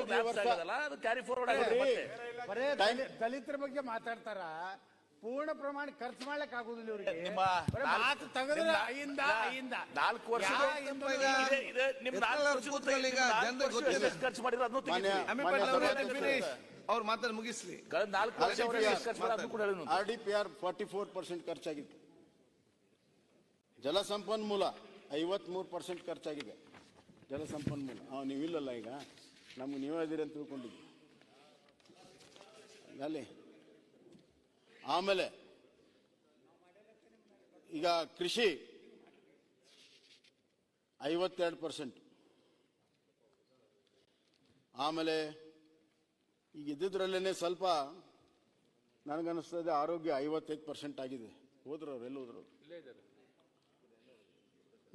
ದಲಿತರ ಬಗ್ಗೆ ಮಾತಾಡ್ತಾರ, ಪೂರ್ಣ ಪ್ರಮಾಣ ಖರ್ಚು ಮಾಡ್ಲಿಕ್ಕೆ ಆಗುದಿಲ್ಲ ಇವ್ರಿಗೆ. ಮಾತು ತೆಗೆದ್ರೆ 4 ವರ್ಷ ಖರ್ಚು ಮಾಡಿದ್ರೆ ಅದನ್ನು ಅವ್ರು ಮಾತಾಡಿ ಮುಗಿಸ್ಲಿ. 4 ವರ್ಷ RDPR 44% ಖರ್ಚಾಗಿದೆ. ಜಲಸಂಪನ್ಮೂಲ 53% ಖರ್ಚಾಗಿದೆ. ಜಲಸಂಪನ್ಮೂಲ ನೀವಿಲ್ಲಲ್ಲ, ಈಗ ನಮ್ಗೆ ನೀವೇ ಇದೀರಿ ಅಂತ ತಿಳ್ಕೊಂಡಿದ್ವಿ. ಅಲ್ಲಿ ಆಮೇಲೆ ಈಗ ಕೃಷಿ 52%. ಆಮೇಲೆ ಈಗ ಇದ್ದಿದ್ರಲ್ಲೇನೆ ಸ್ವಲ್ಪ ನನಗನ್ನಿಸ್ತದೆ ಆರೋಗ್ಯ 55% ಆಗಿದೆ. ಹೋದ್ರು ಅವ್ರು, ಎಲ್ಲಿ ಹೋದ್ರು?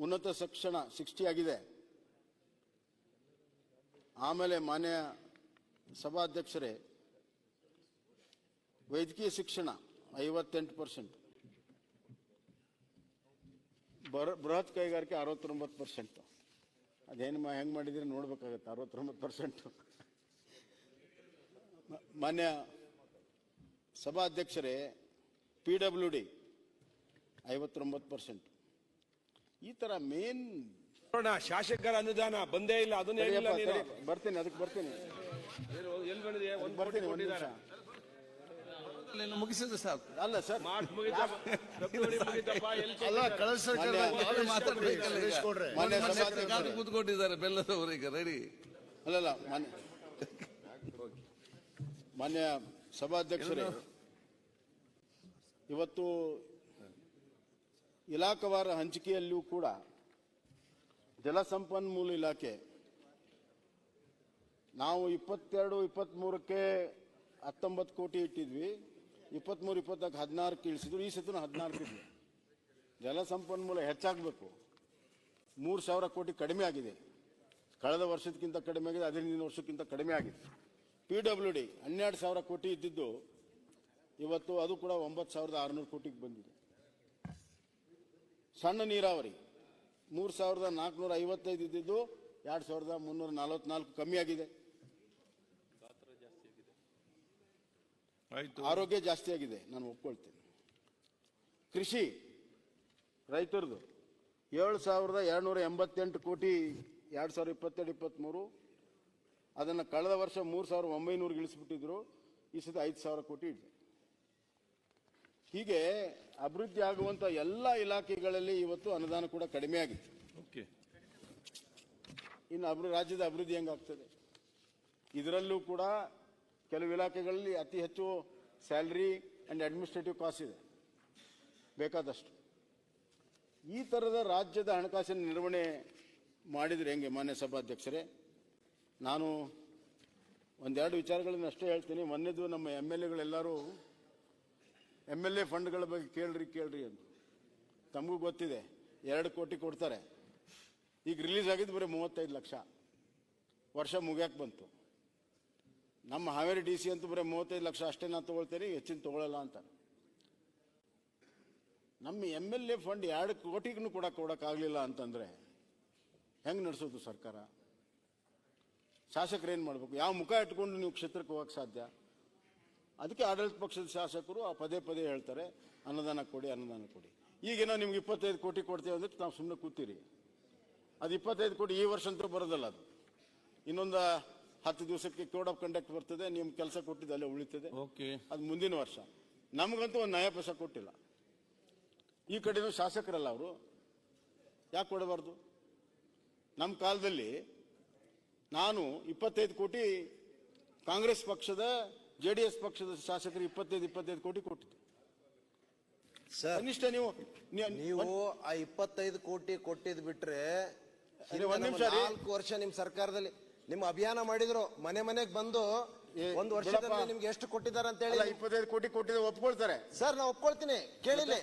ಉನ್ನತ ಶಿಕ್ಷಣ 60 ಆಗಿದೆ. ಆಮೇಲೆ ಮಾನ್ಯ ಸಭಾಧ್ಯಕ್ಷರೇ, ವೈದ್ಯಕೀಯ ಶಿಕ್ಷಣ 58%, ಬೃಹತ್ ಕೈಗಾರಿಕೆ 69%. ಅದೇನು ಹೆಂಗೆ ಮಾಡಿದ್ರೆ ನೋಡ್ಬೇಕಾಗತ್ತೆ. 69%. ಮಾನ್ಯ ಸಭಾಧ್ಯಕ್ಷರೇ, PWD 59%. ಈ ತರ ಮೇನ್ ಶಾಸಕರ ಅನುದಾನ ಬಂದೇ ಇಲ್ಲ, ಅದನ್ನ ಹೇಳಿಲ್ಲ ನೀನು. ಬರ್ತೀನಿ, ಅದಕ್ಕೆ ಬರ್ತೀನಿ. ಮುಗಿಸಿದ್ರೆ ಸಾಕು. ಅಲ್ಲ ಸರ್, ಕೂತ್ಕೊಂಡಿದ್ದಾರೆ ಬೆಲ್ಲದವರೀಗ ರೆಡಿ. ಅಲ್ಲಲ್ಲ, ಮಾನ್ಯ ಸಭಾಧ್ಯಕ್ಷರೇ, ಇವತ್ತು ಇಲಾಖಾವಾರ ಹಂಚಿಕೆಯಲ್ಲಿಯೂ ಕೂಡ ಜಲಸಂಪನ್ಮೂಲ ಇಲಾಖೆ ನಾವು 22-23ಕ್ಕೆ 19 ಕೋಟಿ ಇಟ್ಟಿದ್ವಿ, 23-24 16 ಇಳಿಸಿದ್ರು. ಈ ಸತಿನೂ 14 ಇದ್ವಿ. ಜಲಸಂಪನ್ಮೂಲ ಹೆಚ್ಚಾಗಬೇಕು. 3,000 ಕೋಟಿ ಕಡಿಮೆ ಆಗಿದೆ. ಕಳೆದ ವರ್ಷಕ್ಕಿಂತ ಕಡಿಮೆ ಆಗಿದೆ, ಅದರಿಂದ ವರ್ಷಕ್ಕಿಂತ ಕಡಿಮೆ ಆಗಿದೆ. PWD 12,000 ಕೋಟಿ ಇದ್ದಿದ್ದು ಇವತ್ತು ಅದು ಕೂಡ 9,600 ಕೋಟಿಗೆ ಬಂದಿದೆ. ಸಣ್ಣ ನೀರಾವರಿ 3,455 ಇದ್ದಿದ್ದು 2,344 ಕಮ್ಮಿ ಆಗಿದೆ. ಆರೋಗ್ಯ ಜಾಸ್ತಿ ಆಗಿದೆ, ನಾನು ಒಪ್ಕೊಳ್ತೇನೆ. ಕೃಷಿ ರೈತರದು 7,288 ಕೋಟಿ 2022-23. ಅದನ್ನು ಕಳೆದ ವರ್ಷ 3,900 ಇಳಿಸ್ಬಿಟ್ಟಿದ್ರು. ಈ ಸತಿ 5,000 ಕೋಟಿ ಇದೆ. ಹೀಗೆ ಅಭಿವೃದ್ಧಿ ಆಗುವಂತ ಎಲ್ಲ ಇಲಾಖೆಗಳಲ್ಲಿ ಇವತ್ತು ಅನುದಾನ ಕೂಡ ಕಡಿಮೆ ಆಗಿದೆ. ಇನ್ನು ರಾಜ್ಯದ ಅಭಿವೃದ್ಧಿ ಹೆಂಗಾಗ್ತದೆ? ಇದರಲ್ಲೂ ಕೂಡ ಕೆಲವು ಇಲಾಖೆಗಳಲ್ಲಿ ಅತಿ ಹೆಚ್ಚು ಸ್ಯಾಲರಿ ಅಂಡ್ ಅಡ್ಮಿನಿಸ್ಟ್ರೇಟಿವ್ ಕಾಸ್ಟ್ ಇದೆ, ಬೇಕಾದಷ್ಟು. ಈ ತರದ ರಾಜ್ಯದ ಹಣಕಾಸಿನ ನಿರ್ವಹಣೆ ಮಾಡಿದ್ರೆ ಹೆಂಗೆ? ಮಾನ್ಯ ಸಭಾಧ್ಯಕ್ಷರೇ, ನಾನು ಒಂದೆರಡು ವಿಚಾರಗಳನ್ನು ಅಷ್ಟೇ ಹೇಳ್ತೀನಿ. ಮೊನ್ನೆದು ನಮ್ಮ MLAಗಳೆಲ್ಲರೂ MLA ಫಂಡ್ಗಳ ಬಗ್ಗೆ ಕೇಳ್ರಿ ಅಂತ. ತಮಗೂ ಗೊತ್ತಿದೆ, 2 ಕೋಟಿ ಕೊಡ್ತಾರೆ. ಈಗ ರಿಲೀಸ್ ಆಗಿದ್ದು ಬರೀ 35 ಲಕ್ಷ. ವರ್ಷ ಮುಗ್ಯಾಕೆ ಬಂತು. ನಮ್ಮ ಹಾವೇರಿ DC ಅಂತೂ ಬರೀ 35 ಲಕ್ಷ ಅಷ್ಟೇ ನಾನು ತಗೊಳ್ತೇನೆ, ಹೆಚ್ಚಿನ ತಗೊಳ್ಳಲ್ಲ ಅಂತ. ನಮ್ಮ MLA ಫಂಡ್ 2 ಕೋಟಿಗೂ ಕೂಡ ಕೊಡೋಕ್ಕಾಗಲಿಲ್ಲ ಅಂತಂದ್ರೆ ಹೆಂಗೆ ನಡೆಸೋದು ಸರ್ಕಾರ? ಶಾಸಕರು ಏನು ಮಾಡಬೇಕು? ಯಾವ ಮುಖ ಇಟ್ಕೊಂಡು ನೀವು ಕ್ಷೇತ್ರಕ್ಕೆ ಹೋಗಕ್ಕೆ ಸಾಧ್ಯ? ಅದಕ್ಕೆ ಆಡಳಿತ ಪಕ್ಷದ ಶಾಸಕರು ಪದೇ ಪದೇ ಹೇಳ್ತಾರೆ, ಅನುದಾನ ಕೊಡಿ, ಅನುದಾನ ಕೊಡಿ. ಈಗೇನೋ ನಿಮ್ಗೆ 25 ಕೋಟಿ ಕೊಡ್ತೀವಿ ಅಂದ್ರೆ ನಾವು ಸುಮ್ಮನೆ ಕೂತೀರಿ. ಅದು 25 ಕೋಟಿ ಈ ವರ್ಷ ಅಂತೂ ಬರೋದಲ್ಲ. ಅದು ಇನ್ನೊಂದು 10 ದಿವಸಕ್ಕೆ ಕೋಡ್ ಆಫ್ ಕಂಡಕ್ಟ್ ಬರ್ತದೆ, ನಿಮ್ ಕೆಲಸ ಕೊಟ್ಟಿದ್ದು ಅಲ್ಲೇ ಉಳಿತದೆ. ಅದು ಮುಂದಿನ ವರ್ಷ. ನಮಗಂತೂ ಒಂದು ನಯ ಪೈಸೆ ಕೊಟ್ಟಿಲ್ಲ. ಈ ಕಡೆನೂ ಶಾಸಕರಲ್ಲ ಅವರು, ಯಾಕೆ ಕೊಡಬಾರ್ದು? ನಮ್ಮ ಕಾಲದಲ್ಲಿ ನಾನು 25 ಕೋಟಿ ಕಾಂಗ್ರೆಸ್ ಪಕ್ಷದ JDS ಪಕ್ಷದ ಶಾಸಕರು 25 ಕೋಟಿ ಕೊಟ್ಟಿದ್ದೆ. ಸರ್, ಕನಿಷ್ಠ ನೀವು ಆ 25 ಕೋಟಿ ಕೊಟ್ಟಿದ್ ಬಿಟ್ರೆ ಒಂದ್ ನಿಮಿಷ ರೀ. 4 ವರ್ಷ ನಿಮ್ ಸರ್ಕಾರದಲ್ಲಿ ನಿಮ್ಮ ಅಭಿಯಾನ ಮಾಡಿದ್ರು, ಮನೆ ಮನೆಗೆ ಬಂದು ಒಂದು ವರ್ಷದಲ್ಲಿ ನಿಮ್ಗೆ ಎಷ್ಟು ಕೊಟ್ಟಿದ್ದಾರೆ ಅಂತ ಹೇಳಿ 25 ಕೋಟಿ ಕೊಟ್ಟಿದ್ರೆ ಒಪ್ಕೊಳ್ತಾರೆ ಸರ್. ನಾ ಒಪ್ಕೊಳ್ತೀನಿ, ಕೇಳಿಲ್ಲ.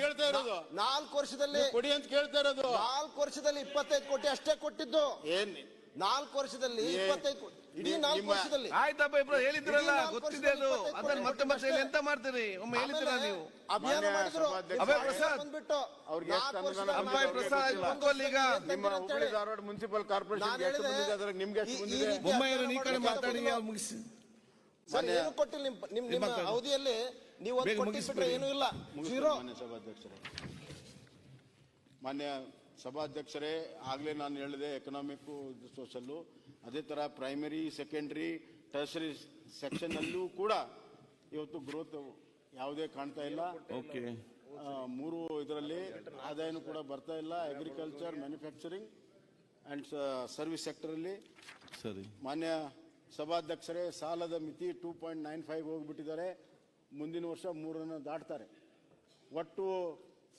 ಕೇಳ್ತಾ ಇರೋದು 4 ವರ್ಷದಲ್ಲಿ ಕೊಡಿ ಅಂತ ಕೇಳ್ತಾ ಇರೋದು. 4 ವರ್ಷದಲ್ಲಿ 25 ಕೋಟಿ ಅಷ್ಟೇ ಕೊಟ್ಟಿದ್ದು. ಏನ್ 4 ವರ್ಷದಲ್ಲಿ 25 ಕೋಟಿ, ಇಡೀ 4 ವರ್ಷದಲ್ಲಿ. ಆಯ್ತಪ್ಪ, ಇಬ್ರು ಹೇಳಿದ್ರಲ್ಲ, ಗೊತ್ತಿದೆ ಅದು. ಅದನ್ನ ಮತ್ತೆ ಮತ್ತೆ ಎಂತ ಮಾಡ್ತೀರಿ? ಒಮ್ಮೆ ಹೇಳಿದ್ರ ನೀವು ಅಭಿಯಾನ ಮಾಡಿದ್ರು. ಅಭಯ್ ಪ್ರಸಾದ್ ಬಂದ್ಬಿಟ್ಟು ಅವ್ರಿಗೆ ಅಭಯ್ ಪ್ರಸಾದ್ ಈಗ ನಿಮ್ಮ ಹುಬ್ಬಳ್ಳಿ ಧಾರವಾಡ ಮುನ್ಸಿಪಲ್ ಕಾರ್ಪೊರೇಷನ್ ಎಷ್ಟು ಬಂದಿದೆ, ಅದ್ರಾಗ ನಿಮ್ಗೆ ಎಷ್ಟು ಬಂದಿದೆ? ಬೊಮ್ಮಾಯಿರು ಈ ಕಡೆ ಮಾತಾಡಿ ಮುಗಿಸಿ. ಸರ್ ಏನು ಕೊಟ್ಟಿಲ್ಲ ನಿಮ್ಮ ಅವಧಿಯಲ್ಲಿ. ನೀವು ಒಂದು ಕೊಟ್ಟಿಬಿಟ್ರೆ ಏನೂ ಇಲ್ಲ, ಜೀರೋ. ಮಾನ್ಯ ಸಭಾಧ್ಯಕ್ಷರೇ, ಆಗ್ಲೇ ನಾನು ಹೇಳಿದೆ ಎಕನಾಮಿಕ್ ಸೋಷಲ್ಲು, ಅದೇ ತರ ಪ್ರೈಮರಿ, ಸೆಕೆಂಡರಿ, ಟರ್ಸರಿ ಸೆಕ್ಷನ್ ಅಲ್ಲೂ ಕೂಡ ಇವತ್ತು ಗ್ರೋತ್ ಯಾವುದೇ ಕಾಣ್ತಾ ಇಲ್ಲ. ಓಕೆ, 3 ಇದರಲ್ಲಿ ಆದಾಯನೂ ಕೂಡ ಬರ್ತಾ ಇಲ್ಲ. Agriculture, manufacturing and service sector ಅಲ್ಲಿ. ಸರಿ ಮಾನ್ಯ ಸಭಾಧ್ಯಕ್ಷರೇ, ಸಾಲದ ಮಿತಿ 2.95 ಹೋಗ್ಬಿಟ್ಟಿದ್ದಾರೆ. ಮುಂದಿನ ವರ್ಷ 3 ದಾಟ್ತಾರೆ.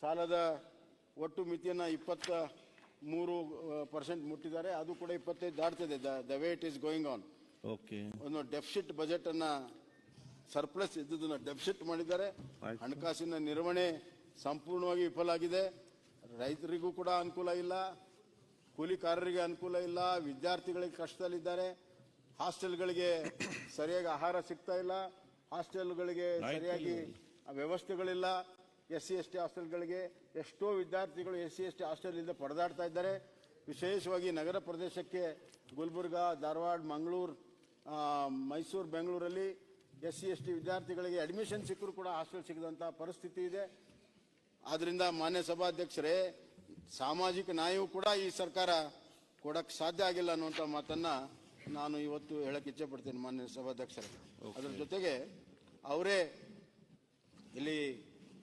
ಸಾಲದ ಒಟ್ಟು ಮಿತಿಯನ್ನ 23% ಮುಟ್ಟಿದ್ದಾರೆ. ಅದು ಕೂಡ 25 ದಾಟ್ತದೆ. The way it is going on. Okay, ಒಂದು ಡೆಫಿಸಿಟ್ ಬಜೆಟ್ ಅನ್ನ ಸರ್ಪ್ಲಸ್ ಇದ್ದುದನ್ನ ಡೆಫಿಸಿಟ್ ಮಾಡಿದ್ದಾರೆ. ಹಣಕಾಸಿನ ನಿರ್ವಹಣೆ ಸಂಪೂರ್ಣವಾಗಿ ವಿಫಲ ಆಗಿದೆ. ರೈತರಿಗೂ ಕೂಡ ಅನುಕೂಲ ಇಲ್ಲ, ಕೂಲಿಕಾರರಿಗೆ ಅನುಕೂಲ ಇಲ್ಲ, ವಿದ್ಯಾರ್ಥಿಗಳಿಗೆ ಕಷ್ಟದಲ್ಲಿದ್ದಾರೆ. ಹಾಸ್ಟೆಲ್ಗಳಿಗೆ ಸರಿಯಾಗಿ ಆಹಾರ ಸಿಗ್ತಾ ಇಲ್ಲ, ಹಾಸ್ಟೆಲ್ಗಳಿಗೆ ಸರಿಯಾಗಿ ವ್ಯವಸ್ಥೆಗಳಿಲ್ಲ. SC/ST ಹಾಸ್ಟೆಲ್ಗಳಿಗೆ ಎಷ್ಟೋ ವಿದ್ಯಾರ್ಥಿಗಳು SC/ST ಹಾಸ್ಟೆಲ್ನಿಂದ ಪರದಾಡ್ತಾ ಇದ್ದಾರೆ. ವಿಶೇಷವಾಗಿ ನಗರ ಪ್ರದೇಶಕ್ಕೆ ಗುಲ್ಬರ್ಗಾ, ಧಾರವಾಡ, ಮಂಗಳೂರು, ಮೈಸೂರು, ಬೆಂಗಳೂರಲ್ಲಿ SC/ST ವಿದ್ಯಾರ್ಥಿಗಳಿಗೆ ಅಡ್ಮಿಷನ್ ಸಿಕ್ಕರೂ ಕೂಡ ಹಾಸ್ಟೆಲ್ ಸಿಗದಂತ ಪರಿಸ್ಥಿತಿ ಇದೆ. ಆದ್ರಿಂದ ಮಾನ್ಯ ಸಭಾಧ್ಯಕ್ಷರೇ, ಸಾಮಾಜಿಕ ನ್ಯಾಯವೂ ಕೂಡ ಈ ಸರ್ಕಾರ ಕೊಡಕ್ಕೆ ಸಾಧ್ಯ ಆಗಿಲ್ಲ ಅನ್ನುವಂಥ ಮಾತನ್ನ ನಾನು ಇವತ್ತು ಹೇಳಕ್ಕೆ ಇಚ್ಛೆ ಪಡ್ತೇನೆ ಮಾನ್ಯ ಸಭಾಧ್ಯಕ್ಷರೇ. ಅದರ ಜೊತೆಗೆ ಅವರೇ ಇಲ್ಲಿ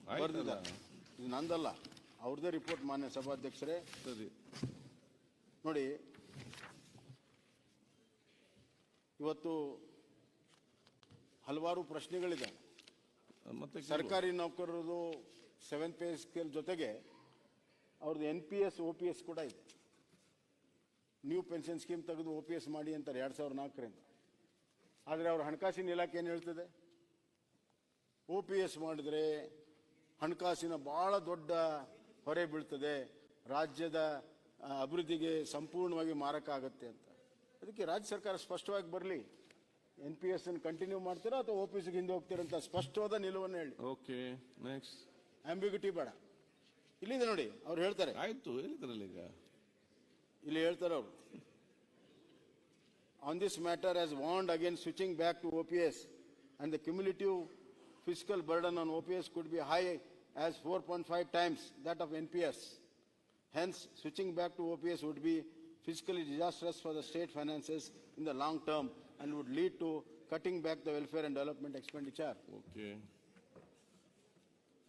ಬರೆದಿದ್ದಾರೆ, ಇದು ನಂದಲ್ಲ, ಅವ್ರದ್ದೇ ರಿಪೋರ್ಟ್ ಮಾನ್ಯ ಸಭಾಧ್ಯಕ್ಷರೇ. ಸರಿ ನೋಡಿ, ಇವತ್ತು ಹಲವಾರು ಪ್ರಶ್ನೆಗಳಿದೆ. ಮತ್ತೆ ಸರ್ಕಾರಿ ನೌಕರರದು 7th ಪೇ ಸ್ಕೇಲ್ ಜೊತೆಗೆ ಅವ್ರದ್ದು NPS OPS ಕೂಡ ಇದೆ. ನ್ಯೂ ಪೆನ್ಷನ್ ಸ್ಕೀಮ್ ತೆಗೆದು OPS ಮಾಡಿ ಅಂತಾರೆ 2004ರಿಂದ. ಆದರೆ ಅವ್ರ ಹಣಕಾಸಿನ ಇಲಾಖೆ ಏನು ಹೇಳ್ತದೆ? OPS ಮಾಡಿದ್ರೆ ಹಣಕಾಸಿನ ಬಹಳ ದೊಡ್ಡ ಹೊರೆ ಬೀಳ್ತದೆ, ರಾಜ್ಯದ ಅಭಿವೃದ್ಧಿಗೆ ಸಂಪೂರ್ಣವಾಗಿ ಮಾರಕ ಆಗುತ್ತೆ ಅಂತ. ಅದಕ್ಕೆ ರಾಜ್ಯ ಸರ್ಕಾರ ಸ್ಪಷ್ಟವಾಗಿ ಬರಲಿ, NPS ಅನ್ನು ಕಂಟಿನ್ಯೂ ಮಾಡ್ತೀರಾ ಅಥವಾ OPSಗೆ ಹಿಂದೆ ಹೋಗ್ತೀರಂತ ಸ್ಪಷ್ಟವಾದ ನಿಲುವನ್ನು ಹೇಳಿ. Okay, next. ಆಂಬಿಗ್ಯುಟಿ ಬೇಡ. ಇಲ್ಲಿದೆ ನೋಡಿ, ಅವ್ರು ಹೇಳ್ತಾರೆ. ಆಯ್ತು, ಹೇಳಿದ್ರಲ್ಲ ಈಗ. ಇಲ್ಲಿ ಹೇಳ್ತಾರೆ ಅವರು, on this matter has warned again switching back to OPS and the cumulative fiscal burden on OPS could be high as 4.5 times that of NPS. Hence, switching back to OPS would be fiscally disastrous for the state finances in the long term and would lead to cutting back the welfare and development expenditure. Okay,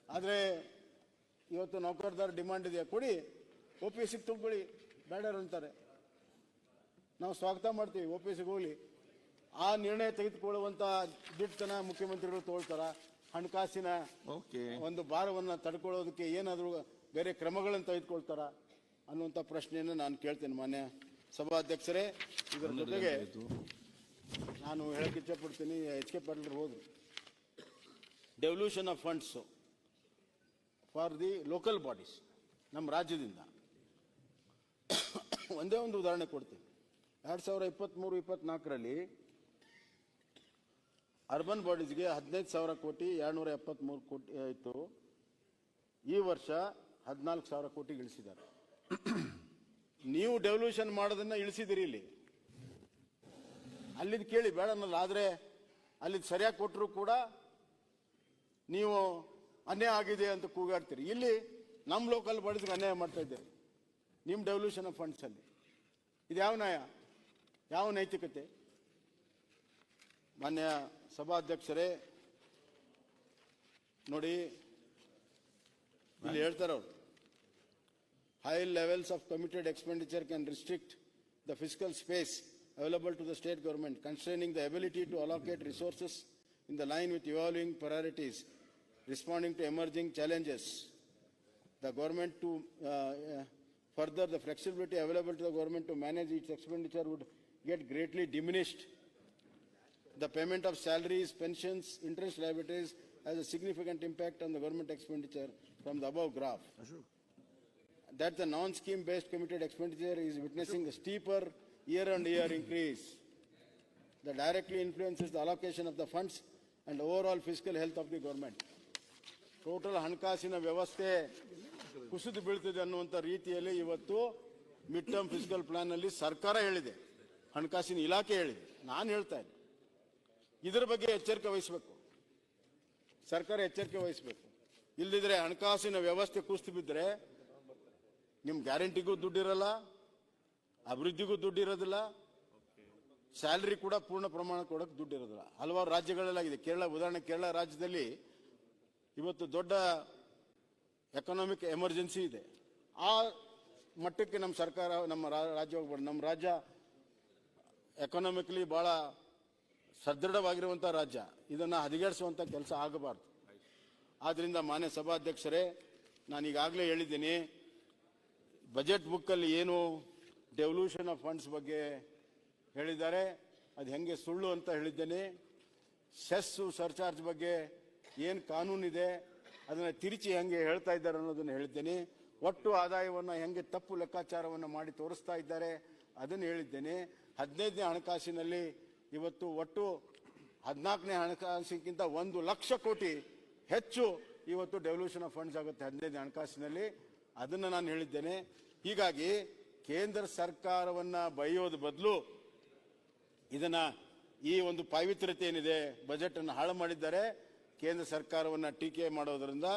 ಆದರೆ ಇವತ್ತು ನೌಕರದಾರ demand ಇದೆ, ಕೊಡಿ OPSಗೆ ತಗೊಳ್ಳಿ, ಬೇಡರು ಅಂತಾರೆ. ನಾವು ಸ್ವಾಗತ ಮಾಡ್ತೀವಿ, OPSಗೆ ಹೋಗ್ಲಿ. ಆ ನಿರ್ಣಯ ತೆಗೆದುಕೊಳ್ಳುವಂತ ದಿಟ್ಟತನ ಮುಖ್ಯಮಂತ್ರಿಗಳು ತಗೊಳ್ತಾರ? ಹಣಕಾಸಿನ ಒಂದು ಭಾರವನ್ನು ತಡ್ಕೊಳ್ಳೋದಕ್ಕೆ ಏನಾದರೂ ಬೇರೆ ಕ್ರಮಗಳನ್ನು ತೆಗೆದುಕೊಳ್ತಾರ ಅನ್ನುವಂಥ ಪ್ರಶ್ನೆಯನ್ನು ನಾನು ಕೇಳ್ತೇನೆ ಮಾನ್ಯ ಸಭಾಧ್ಯಕ್ಷರೇ. ಇದರ ಜೊತೆಗೆ ನಾನು ಹೇಳಕ್ಕೆ ಇಚ್ಛೆ ಪಡ್ತೀನಿ, HK ಪಾಟೀಲ್ ಹೋದ್ರು, devolution of funds for the local bodies ನಮ್ಮ ರಾಜ್ಯದಿಂದ. ಒಂದೇ ಒಂದು ಉದಾಹರಣೆ ಕೊಡ್ತೀನಿ. 2023-24ರಲ್ಲಿ ಅರ್ಬನ್ ಬಾಡೀಸ್ಗೆ 15,000 ಕೋಟಿ 273 ಕೋಟಿ ಆಯಿತು. ಈ ವರ್ಷ 14,000 ಕೋಟಿಗೆ ಇಳಿಸಿದ್ದಾರೆ. ನೀವು ಡೆವಲ್ಯೂಷನ್ ಮಾಡೋದನ್ನ ಇಳಿಸಿದಿರಿ. ಇಲ್ಲಿ ಅಲ್ಲಿದ್ದು ಕೇಳಿ ಬೇಡ ಅನ್ನಲ್ಲ, ಆದರೆ ಅಲ್ಲಿದ್ದು ಸರಿಯಾಗಿ ಕೊಟ್ಟರು ಕೂಡ ನೀವು ಅನ್ಯಾಯ ಆಗಿದೆ ಅಂತ ಕೂಗಾಡ್ತೀರಿ. ಇಲ್ಲಿ ನಮ್ಮ ಲೋಕಲ್ ಬಾಡೀಸ್ಗೆ ಅನ್ಯಾಯ ಮಾಡ್ತಾ ಇದ್ದೀರಿ ನಿಮ್ಮ ಡೆವಲ್ಯೂಷನ್ ಆಫ್ ಫಂಡ್ಸ್ ಅಲ್ಲಿ. ಇದು ಯಾವ ನ್ಯಾಯ, ಯಾವ ನೈತಿಕತೆ? ಮಾನ್ಯ ಸಭಾಧ್ಯಕ್ಷರೇ ನೋಡಿ, ಇಲ್ಲಿ ಹೇಳ್ತಾರೆ ಅವರು, high levels of committed expenditure can restrict the physical space available to the state government, constraining the ability to allocate resources in the line with evolving priorities, responding to emerging challenges. The government to Further, the flexibility available to the government to manage its expenditure would get greatly diminished. The payment of salaries, pensions, interest liabilities has a significant impact on the government expenditure from the above graph. That the non-scheme based committed expenditure is witnessing a steeper year-on-year increase that directly influences the allocation of the funds and overall fiscal health of the government. Total ಹಣಕಾಸಿನ ವ್ಯವಸ್ಥೆ ಕುಸಿದು ಬೀಳ್ತಿದೆ ಅನ್ನುವಂಥ ರೀತಿಯಲ್ಲಿ ಇವತ್ತು mid term physical plan ಅಲ್ಲಿ ಸರ್ಕಾರ ಹೇಳಿದೆ, ಹಣಕಾಸಿನ ಇಲಾಖೆ ಹೇಳಿದೆ, ನಾನು ಹೇಳ್ತಾ ಇದ್ದೆ. ಇದರ ಬಗ್ಗೆ ಎಚ್ಚರಿಕೆ ವಹಿಸಬೇಕು, ಸರ್ಕಾರ ಎಚ್ಚರಿಕೆ ವಹಿಸಬೇಕು. ಇಲ್ಲದಿದ್ರೆ ಹಣಕಾಸಿನ ವ್ಯವಸ್ಥೆ ಕುಸಿದು ಬಿದ್ದರೆ ನಿಮ್ಮ ಗ್ಯಾರಂಟಿಗೂ ದುಡ್ಡಿರಲ್ಲ, ಅಭಿವೃದ್ಧಿಗೂ ದುಡ್ಡಿರೋದಿಲ್ಲ, ಸ್ಯಾಲರಿ ಕೂಡ ಪೂರ್ಣ ಪ್ರಮಾಣ ಕೊಡೋಕೆ ದುಡ್ಡಿರೋದಿಲ್ಲ. ಹಲವಾರು ರಾಜ್ಯಗಳಲ್ಲಾಗಿದೆ. ಕೇರಳ ಉದಾಹರಣೆ, ಕೇರಳ ರಾಜ್ಯದಲ್ಲಿ ಇವತ್ತು ದೊಡ್ಡ ಎಕನಾಮಿಕ್ ಎಮರ್ಜೆನ್ಸಿ ಇದೆ. ಆ ಮಟ್ಟಕ್ಕೆ ನಮ್ಮ ಸರ್ಕಾರ, ನಮ್ಮ ರಾಜ್ಯ ಹೋಗ್ಬಾರ್ದು. ನಮ್ಮ ರಾಜ್ಯ ಎಕನಾಮಿಕಲಿ ಬಹಳ ಸದೃಢವಾಗಿರುವಂಥ ರಾಜ್ಯ. ಇದನ್ನು ಹದಗೆಡಿಸುವಂಥ ಕೆಲಸ ಆಗಬಾರ್ದು. ಆದ್ದರಿಂದ ಮಾನ್ಯ ಸಭಾಧ್ಯಕ್ಷರೇ, ನಾನು ಈಗಾಗಲೇ ಹೇಳಿದ್ದೀನಿ, ಬಜೆಟ್ ಬುಕ್ಕಲ್ಲಿ ಏನು ಡೆವಲ್ಯೂಷನ್ ಆಫ್ ಫಂಡ್ಸ್ ಬಗ್ಗೆ ಹೇಳಿದ್ದಾರೆ ಅದು ಹೆಂಗೆ ಸುಳ್ಳು ಅಂತ ಹೇಳಿದ್ದೇನೆ. ಸೆಸ್ಸು ಸರ್ಚಾರ್ಜ್ ಬಗ್ಗೆ ಏನು ಕಾನೂನಿದೆ ಅದನ್ನು ತಿರುಚಿ ಹೆಂಗೆ ಹೇಳ್ತಾ ಇದ್ದಾರೆ ಅನ್ನೋದನ್ನು ಹೇಳಿದ್ದೇನೆ. ಒಟ್ಟು ಆದಾಯವನ್ನು ಹೆಂಗೆ ತಪ್ಪು ಲೆಕ್ಕಾಚಾರವನ್ನು ಮಾಡಿ ತೋರಿಸ್ತಾ ಇದ್ದಾರೆ ಅದನ್ನು ಹೇಳಿದ್ದೇನೆ. 15ನೇ ಹಣಕಾಸಿನಲ್ಲಿ ಇವತ್ತು ಒಟ್ಟು 14ನೇ ಹಣಕಾಸಿಗಿಂತ 1 ಲಕ್ಷ ಕೋಟಿ ಹೆಚ್ಚು ಇವತ್ತು ಡೆವಲ್ಯೂಷನ್ ಆಫ್ ಫಂಡ್ಸ್ ಆಗುತ್ತೆ 15ನೇ ಹಣಕಾಸಿನಲ್ಲಿ. ಅದನ್ನು ನಾನು ಹೇಳಿದ್ದೇನೆ. ಹೀಗಾಗಿ ಕೇಂದ್ರ ಸರ್ಕಾರವನ್ನು ಬೈಯೋದು ಬದಲು ಇದನ್ನ ಈ ಒಂದು ಪಾವಿತ್ರ್ಯತೆ ಏನಿದೆ ಬಜೆಟ್ ಅನ್ನು ಹಾಳು ಮಾಡಿದ್ದಾರೆ, ಕೇಂದ್ರ ಸರ್ಕಾರವನ್ನು ಟೀಕೆ ಮಾಡೋದ್ರಿಂದ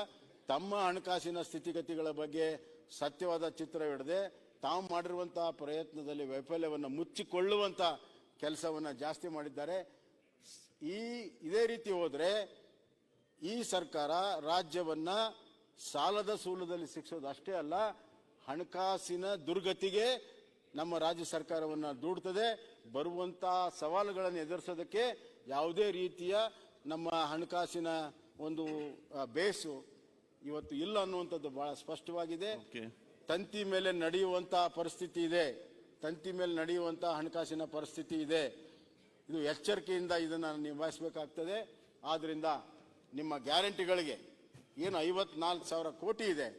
ತಮ್ಮ ಹಣಕಾಸಿನ ಸ್ಥಿತಿಗತಿಗಳ ಬಗ್ಗೆ ಸತ್ಯವಾದ ಚಿತ್ರ ಹಿಡದೆ ತಾವು ಮಾಡಿರುವಂತಹ ಪ್ರಯತ್ನದಲ್ಲಿ ವೈಫಲ್ಯವನ್ನು ಮುಚ್ಚಿಕೊಳ್ಳುವಂತ ಕೆಲಸವನ್ನು ಜಾಸ್ತಿ ಮಾಡಿದ್ದಾರೆ. ಇದೇ ರೀತಿ ಹೋದ್ರೆ ಈ ಸರ್ಕಾರ ರಾಜ್ಯವನ್ನ ಸಾಲದ ಸೂಲದಲ್ಲಿ ಸಿಕ್ಸೋದು ಅಷ್ಟೇ ಅಲ್ಲ, ಹಣಕಾಸಿನ ದುರ್ಗತಿಗೆ ನಮ್ಮ ರಾಜ್ಯ ಸರ್ಕಾರವನ್ನು ದೂಡ್ತದೆ. ಬರುವಂತಹ ಸವಾಲುಗಳನ್ನು ಎದುರಿಸೋದಕ್ಕೆ ಯಾವುದೇ ರೀತಿಯ ನಮ್ಮ ಹಣಕಾಸಿನ ಒಂದು ಬೇಸು ಇವತ್ತು ಇಲ್ಲ ಅನ್ನುವಂಥದ್ದು ಬಹಳ ಸ್ಪಷ್ಟವಾಗಿದೆ. ತಂತಿ ಮೇಲೆ ನಡೆಯುವಂತಹ ಪರಿಸ್ಥಿತಿ ಇದೆ, ತಂತಿ ಮೇಲೆ ನಡೆಯುವಂತಹ ಹಣಕಾಸಿನ ಪರಿಸ್ಥಿತಿ ಇದೆ. ಇದು ಎಚ್ಚರಿಕೆಯಿಂದ ಇದನ್ನು ನಿಭಾಯಿಸಬೇಕಾಗ್ತದೆ. ಆದ್ರಿಂದ ನಿಮ್ಮ ಗ್ಯಾರಂಟಿಗಳಿಗೆ ಏನು 54,000 ಕೋಟಿ ಇದೆ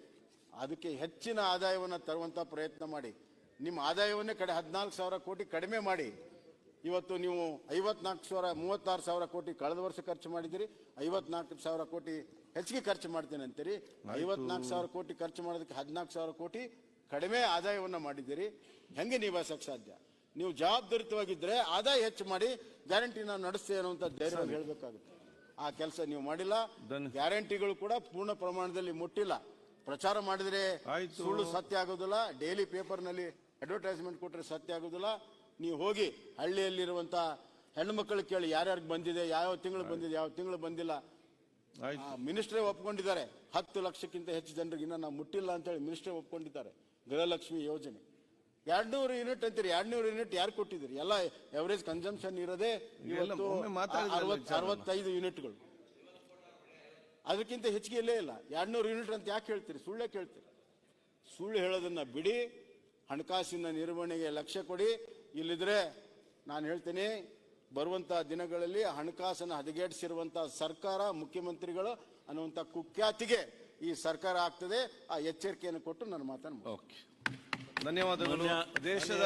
ಅದಕ್ಕೆ ಹೆಚ್ಚಿನ ಆದಾಯವನ್ನು ತರುವಂತ ಪ್ರಯತ್ನ ಮಾಡಿ. ನಿಮ್ಮ ಆದಾಯವನ್ನೇ 14,000 ಕೋಟಿ ಕಡಿಮೆ ಮಾಡಿ. ಇವತ್ತು ನೀವು 36,000 ಕೋಟಿ ಕಳೆದ ವರ್ಷ ಖರ್ಚು ಮಾಡಿದಿರಿ, 54,000 ಕೋಟಿ ಹೆಚ್ಚಿಗೆ ಖರ್ಚು ಮಾಡ್ತೇನೆ ಅಂತೀರಿ. 54,000 ಕೋಟಿ ಖರ್ಚು ಮಾಡೋದಕ್ಕೆ 14,000 ಕೋಟಿ ಕಡಿಮೆ ಆದಾಯವನ್ನು ಮಾಡಿದ್ದೀರಿ. ಹೆಂಗೆ ನಿಭಾಯಿಸಕ್ಕೆ ಸಾಧ್ಯ? ನೀವು ಜವಾಬ್ದಾರಿತವಾಗಿದ್ರೆ ಆದಾಯ ಹೆಚ್ಚು ಮಾಡಿ ಗ್ಯಾರಂಟಿ ನಾವು ನಡೆಸ್ತೇವೆ ಅನ್ನುವಂಥ ಧೈರ್ಯವಾಗಿ ಹೇಳಬೇಕಾಗುತ್ತೆ. ಆ ಕೆಲಸ ನೀವು ಮಾಡಿಲ್ಲ. ಗ್ಯಾರಂಟಿಗಳು ಕೂಡ ಪೂರ್ಣ ಪ್ರಮಾಣದಲ್ಲಿ ಮುಟ್ಟಿಲ್ಲ. ಪ್ರಚಾರ ಮಾಡಿದ್ರೆ ಸುಳ್ಳು ಸತ್ಯ ಆಗೋದಿಲ್ಲ, ಡೈಲಿ ಪೇಪರ್ನಲ್ಲಿ ಅಡ್ವರ್ಟೈಸ್ಮೆಂಟ್ ಕೊಟ್ಟರೆ ಸತ್ಯ ಆಗೋದಿಲ್ಲ. ನೀವು ಹೋಗಿ ಹಳ್ಳಿಯಲ್ಲಿರುವಂತ ಹೆಣ್ಣು ಮಕ್ಕಳು ಕೇಳಿ ಯಾರ್ಯಾರಿಗೆ ಬಂದಿದೆ, ಯಾವ ತಿಂಗಳು ಬಂದಿದೆ, ಯಾವ ತಿಂಗಳು ಬಂದಿಲ್ಲ. ಮಿನಿಸ್ಟ್ರೇ ಒಪ್ಕೊಂಡಿದ್ದಾರೆ 10 ಲಕ್ಷಕ್ಕಿಂತ ಹೆಚ್ಚು ಜನರಿಗೆ ಇನ್ನ ನಾವು ಮುಟ್ಟಿಲ್ಲ ಅಂತ ಹೇಳಿ ಮಿನಿಸ್ಟ್ರೇ ಒಪ್ಕೊಂಡಿದ್ದಾರೆ. ಗೃಹಲಕ್ಷ್ಮಿ ಯೋಜನೆ 200 ಯೂನಿಟ್ ಅಂತೀರಿ, 200 ಯೂನಿಟ್ ಯಾರು ಕೊಟ್ಟಿದ್ದೀರಿ? ಎಲ್ಲ ಎವರೇಜ್ ಕನ್ಸಂಪ್ಷನ್ ಇರೋದೇ ಇವತ್ತು 65 ಯೂನಿಟ್ಗಳು, ಅದಕ್ಕಿಂತ ಹೆಚ್ಚಿಗೆ ಇಲ್ಲೇ ಇಲ್ಲ. 200 ಯೂನಿಟ್ ಅಂತ ಯಾಕೆ ಹೇಳ್ತೀರಿ? ಸುಳ್ಳೇ ಕೇಳ್ತೀರಿ. ಸುಳ್ಳು ಹೇಳೋದನ್ನ ಬಿಡಿ, ಹಣಕಾಸಿನ ನಿರ್ವಹಣೆಗೆ ಲಕ್ಷ್ಯ ಕೊಡಿ. ಇಲ್ಲಿದ್ರೆ ನಾನು ಹೇಳ್ತೀನಿ, ಬರುವಂತಹ ದಿನಗಳಲ್ಲಿ ಹಣಕಾಸನ್ನು ಹದಗೆಡಿಸಿರುವಂತಹ ಸರ್ಕಾರ, ಮುಖ್ಯಮಂತ್ರಿಗಳು ಅನ್ನುವಂಥ ಕುಖ್ಯಾತಿಗೆ ಈ ಸರ್ಕಾರ ಆಗ್ತದೆ. ಆ ಎಚ್ಚರಿಕೆಯನ್ನು ಕೊಟ್ಟು ನಾನು ಮಾತನ್ನು ಧನ್ಯವಾದಗಳು. ದೇಶದ